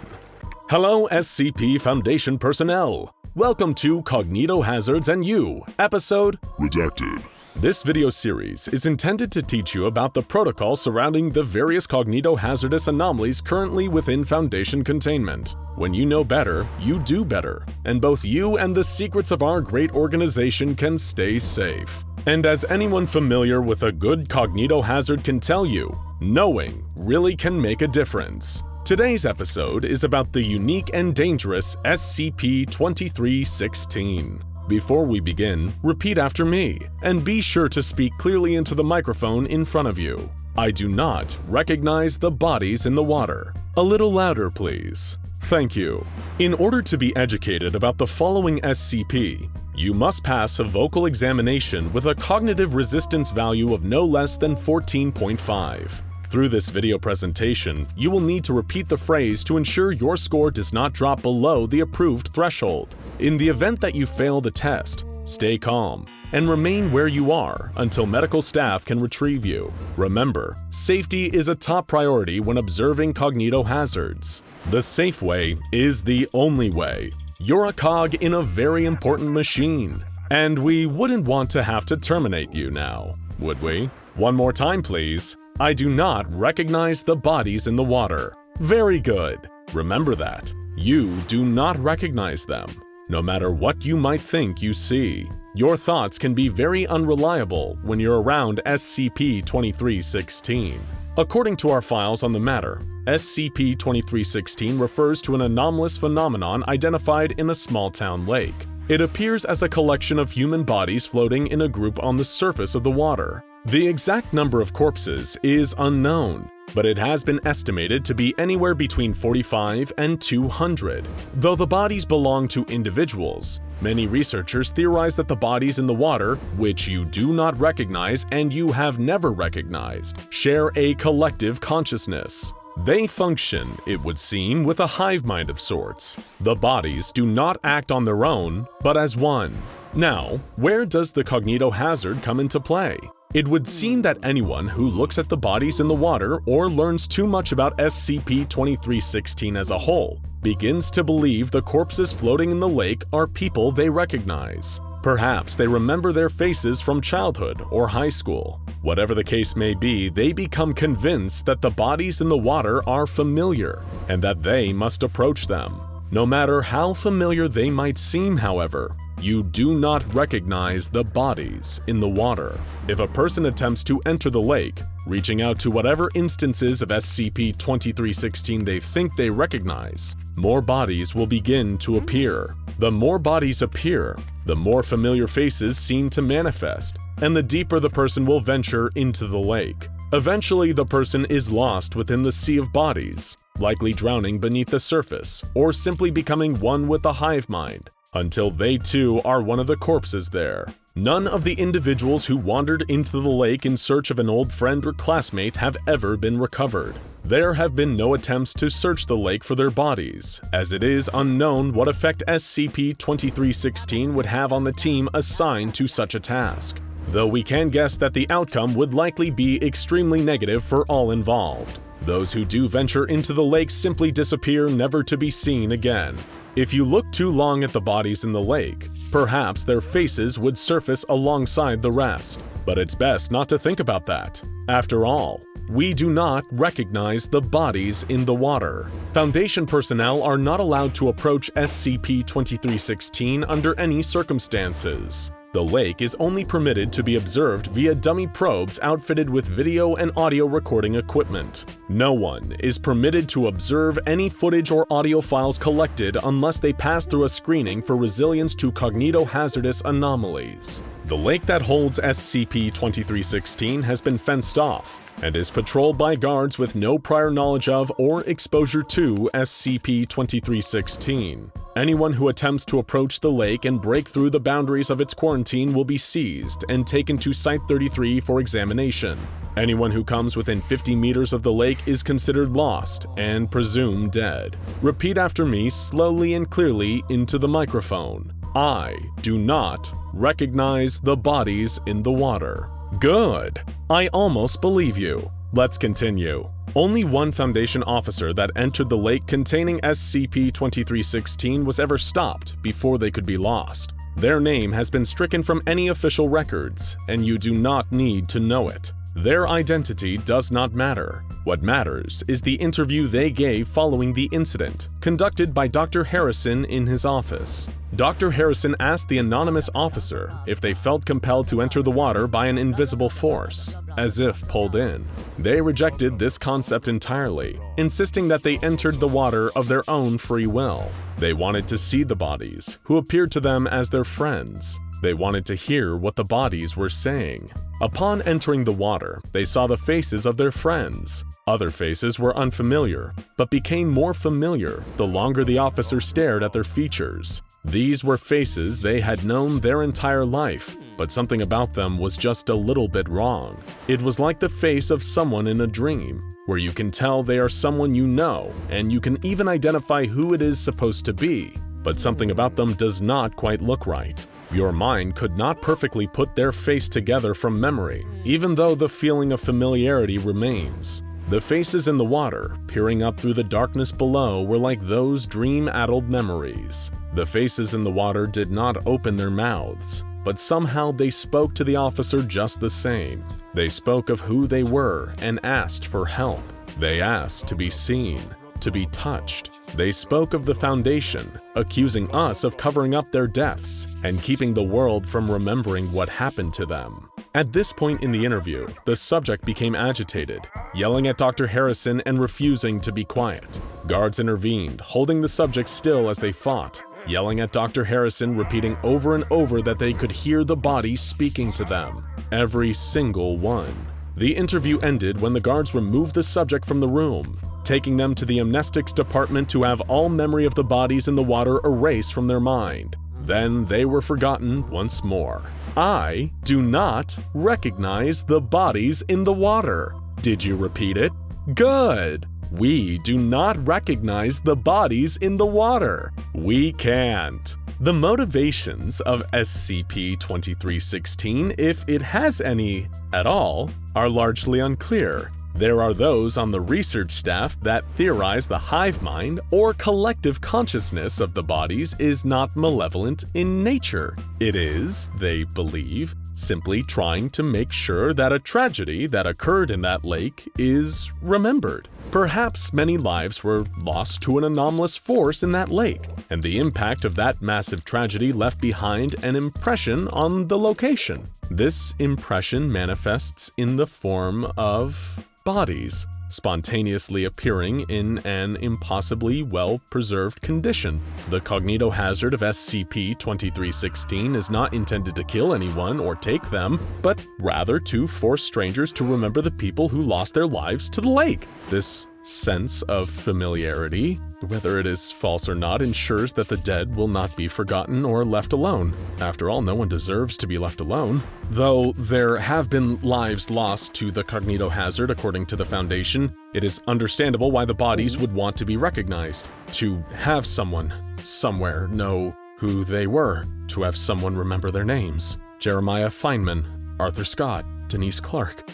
Hello, SCP Foundation personnel! Welcome to Cognito Hazards and You, episode Redacted. This video series is intended to teach you about the protocol surrounding the various cognito-hazardous anomalies currently within Foundation containment. When you know better, you do better, and both you and the secrets of our great organization can stay safe. And as anyone familiar with a good cognito hazard can tell you, knowing really can make a difference. Today's episode is about the unique and dangerous SCP-2316. Before we begin, repeat after me, and be sure to speak clearly into the microphone in front of you. I do not recognize the bodies in the water. A little louder, please. Thank you. In order to be educated about the following SCP, you must pass a vocal examination with a cognitive resistance value of no less than 14.5. Through this video presentation, you will need to repeat the phrase to ensure your score does not drop below the approved threshold. In the event that you fail the test, stay calm and remain where you are until medical staff can retrieve you. Remember, safety is a top priority when observing cognito hazards. The safe way is the only way. You're a cog in a very important machine, and we wouldn't want to have to terminate you now, would we? One more time, please. I do not recognize the bodies in the water. Very good. Remember that. You do not recognize them. No matter what you might think you see, your thoughts can be very unreliable when you're around SCP-2316. According to our files on the matter, SCP-2316 refers to an anomalous phenomenon identified in a small-town lake. It appears as a collection of human bodies floating in a group on the surface of the water. The exact number of corpses is unknown, but it has been estimated to be anywhere between 45 and 200. Though the bodies belong to individuals, many researchers theorize that the bodies in the water, which you do not recognize and you have never recognized, share a collective consciousness. They function, it would seem, with a hive mind of sorts. The bodies do not act on their own, but as one. Now, where does the cognito hazard come into play? It would seem that anyone who looks at the bodies in the water or learns too much about SCP-2316 as a whole begins to believe the corpses floating in the lake are people they recognize. Perhaps they remember their faces from childhood or high school. Whatever the case may be, they become convinced that the bodies in the water are familiar and that they must approach them. No matter how familiar they might seem, however, you do not recognize the bodies in the water. If a person attempts to enter the lake, reaching out to whatever instances of SCP-2316 they think they recognize, more bodies will begin to appear. The more bodies appear, the more familiar faces seem to manifest, and the deeper the person will venture into the lake. Eventually, the person is lost within the sea of bodies, likely drowning beneath the surface or simply becoming one with the hive mind, until they too are one of the corpses there. None of the individuals who wandered into the lake in search of an old friend or classmate have ever been recovered. There have been no attempts to search the lake for their bodies, as it is unknown what effect SCP-2316 would have on the team assigned to such a task, though we can guess that the outcome would likely be extremely negative for all involved. Those who do venture into the lake simply disappear, never to be seen again. If you look too long at the bodies in the lake, perhaps their faces would surface alongside the rest. But it's best not to think about that. After all, we do not recognize the bodies in the water. Foundation personnel are not allowed to approach SCP-2316 under any circumstances. The lake is only permitted to be observed via dummy probes outfitted with video and audio recording equipment. No one is permitted to observe any footage or audio files collected unless they pass through a screening for resilience to cognito-hazardous anomalies. The lake that holds SCP-2316 has been fenced off and is patrolled by guards with no prior knowledge of or exposure to SCP-2316. Anyone who attempts to approach the lake and break through the boundaries of its quarantine will be seized and taken to Site 33 for examination. Anyone who comes within 50 meters of the lake is considered lost and presumed dead. Repeat after me slowly and clearly into the microphone. I do not recognize the bodies in the water. Good. I almost believe you. Let's continue. Only one Foundation officer that entered the lake containing SCP-2316 was ever stopped before they could be lost. Their name has been stricken from any official records, and you do not need to know it. Their identity does not matter. What matters is the interview they gave following the incident, conducted by Dr. Harrison in his office. Dr. Harrison asked the anonymous officer if they felt compelled to enter the water by an invisible force, as if pulled in. They rejected this concept entirely, insisting that they entered the water of their own free will. They wanted to see the bodies, who appeared to them as their friends. They wanted to hear what the bodies were saying. Upon entering the water, they saw the faces of their friends. Other faces were unfamiliar, but became more familiar the longer the officer stared at their features. These were faces they had known their entire life, but something about them was just a little bit wrong. It was like the face of someone in a dream, where you can tell they are someone you know, and you can even identify who it is supposed to be, but something about them does not quite look right. Your mind could not perfectly put their face together from memory, even though the feeling of familiarity remains. The faces in the water, peering up through the darkness below, were like those dream-addled memories. The faces in the water did not open their mouths, but somehow they spoke to the officer just the same. They spoke of who they were and asked for help. They asked to be seen, to be touched. They spoke of the Foundation, accusing us of covering up their deaths and keeping the world from remembering what happened to them. At this point in the interview, the subject became agitated, yelling at Dr. Harrison and refusing to be quiet. Guards intervened, holding the subject still as they fought, yelling at Dr. Harrison, repeating over and over that they could hear the bodies speaking to them. Every single one. The interview ended when the guards removed the subject from the room, taking them to the amnestics department to have all memory of the bodies in the water erased from their mind. Then they were forgotten once more. I do not recognize the bodies in the water. Did you repeat it? Good. We do not recognize the bodies in the water. We can't. The motivations of SCP-2316, if it has any at all, are largely unclear. There are those on the research staff that theorize the hive mind or collective consciousness of the bodies is not malevolent in nature. It is, they believe, simply trying to make sure that a tragedy that occurred in that lake is remembered. Perhaps many lives were lost to an anomalous force in that lake, and the impact of that massive tragedy left behind an impression on the location. This impression manifests in the form of bodies, spontaneously appearing in an impossibly well-preserved condition. The cognitohazard of SCP-2316 is not intended to kill anyone or take them, but rather to force strangers to remember the people who lost their lives to the lake. This sense of familiarity, whether it is false or not, ensures that the dead will not be forgotten or left alone. After all, no one deserves to be left alone. Though there have been lives lost to the cognitohazard according to the Foundation, it is understandable why the bodies would want to be recognized, to have someone, somewhere, know who they were, to have someone remember their names. Jeremiah Feynman, Arthur Scott, Denise Clark.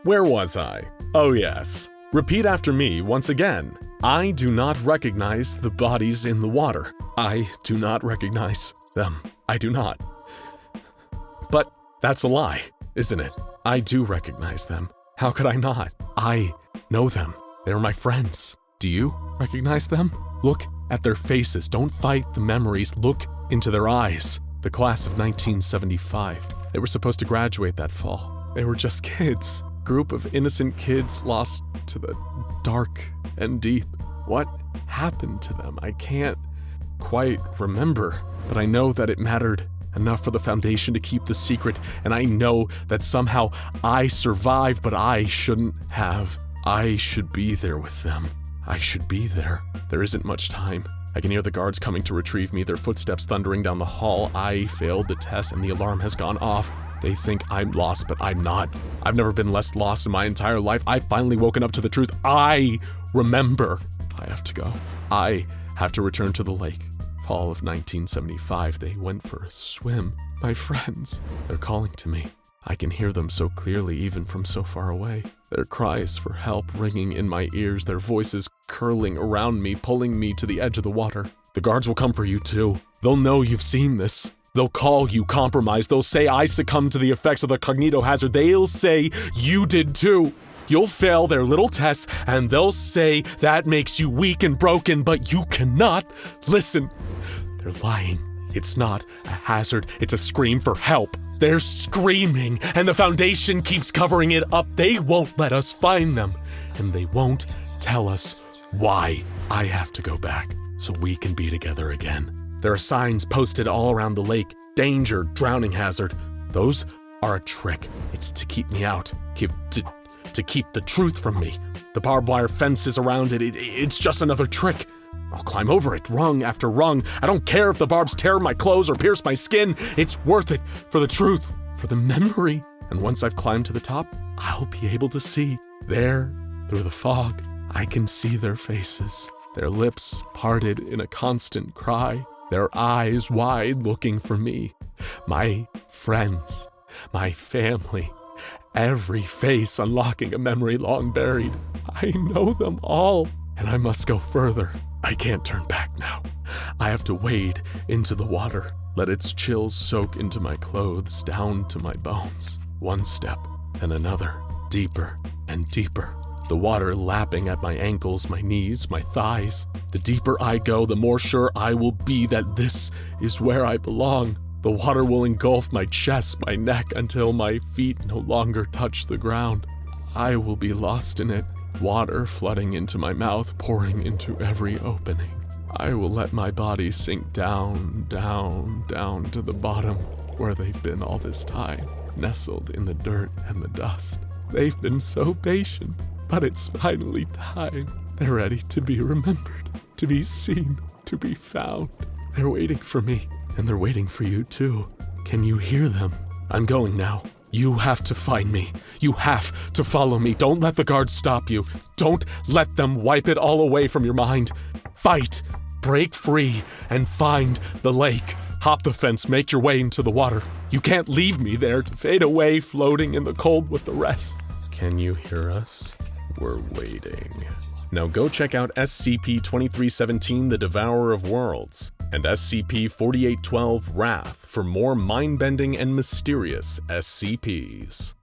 Where was I? Oh yes. Repeat after me once again. I do not recognize the bodies in the water. I do not recognize them. I do not. But that's a lie, isn't it? I do recognize them. How could I not? I know them. They're my friends. Do you recognize them? Look at their faces. Don't fight the memories. Look into their eyes. The class of 1975. They were supposed to graduate that fall. They were just kids. Group of innocent kids lost to the dark and deep. What happened to them? I can't quite remember, but I know that it mattered enough for the Foundation to keep the secret, and I know that somehow I survived, but I shouldn't have. I should be there with them. I should be there. There isn't much time. I can hear the guards coming to retrieve me, their footsteps thundering down the hall. I failed the test and the alarm has gone off. They think I'm lost, but I'm not. I've never been less lost in my entire life. I've finally woken up to the truth. I remember. I have to go. I have to return to the lake. Fall of 1975, they went for a swim. My friends, they're calling to me. I can hear them so clearly even from so far away. Their cries for help ringing in my ears, their voices curling around me, pulling me to the edge of the water. The guards will come for you too. They'll know you've seen this. They'll call you compromised. They'll say I succumbed to the effects of the cognitohazard. They'll say you did too. You'll fail their little tests and they'll say that makes you weak and broken, but you cannot listen. They're lying. It's not a hazard, it's a scream for help. They're screaming, and the Foundation keeps covering it up. They won't let us find them, and they won't tell us why. I have to go back so we can be together again. There are signs posted all around the lake. Danger, drowning hazard. Those are a trick. It's to keep me out, to keep the truth from me. The barbed wire fences around it, it's just another trick. I'll climb over it, rung after rung. I don't care if the barbs tear my clothes or pierce my skin. It's worth it for the truth, for the memory. And once I've climbed to the top, I'll be able to see. There, through the fog, I can see their faces. Their lips parted in a constant cry. Their eyes wide looking for me. My friends, my family. Every face unlocking a memory long buried. I know them all, and I must go further. I can't turn back now. I have to wade into the water, let its chills soak into my clothes, down to my bones. One step, then another, deeper and deeper. The water lapping at my ankles, my knees, my thighs. The deeper I go, the more sure I will be that this is where I belong. The water will engulf my chest, my neck, until my feet no longer touch the ground. I will be lost in it. Water flooding into my mouth, pouring into every opening. I will let my body sink down, down, down to the bottom where they've been all this time, nestled in the dirt and the dust. They've been so patient, but it's finally time. They're ready to be remembered, to be seen, to be found. They're waiting for me, and they're waiting for you too. Can you hear them? I'm going now. You have to find me. You have to follow me. Don't let the guards stop you. Don't let them wipe it all away from your mind. Fight, break free, and find the lake. Hop the fence, make your way into the water. You can't leave me there to fade away, floating in the cold with the rest. Can you hear us? We're waiting. Now go check out SCP-2317, The Devourer of Worlds, and SCP-4812, Wrath, for more mind-bending and mysterious SCPs.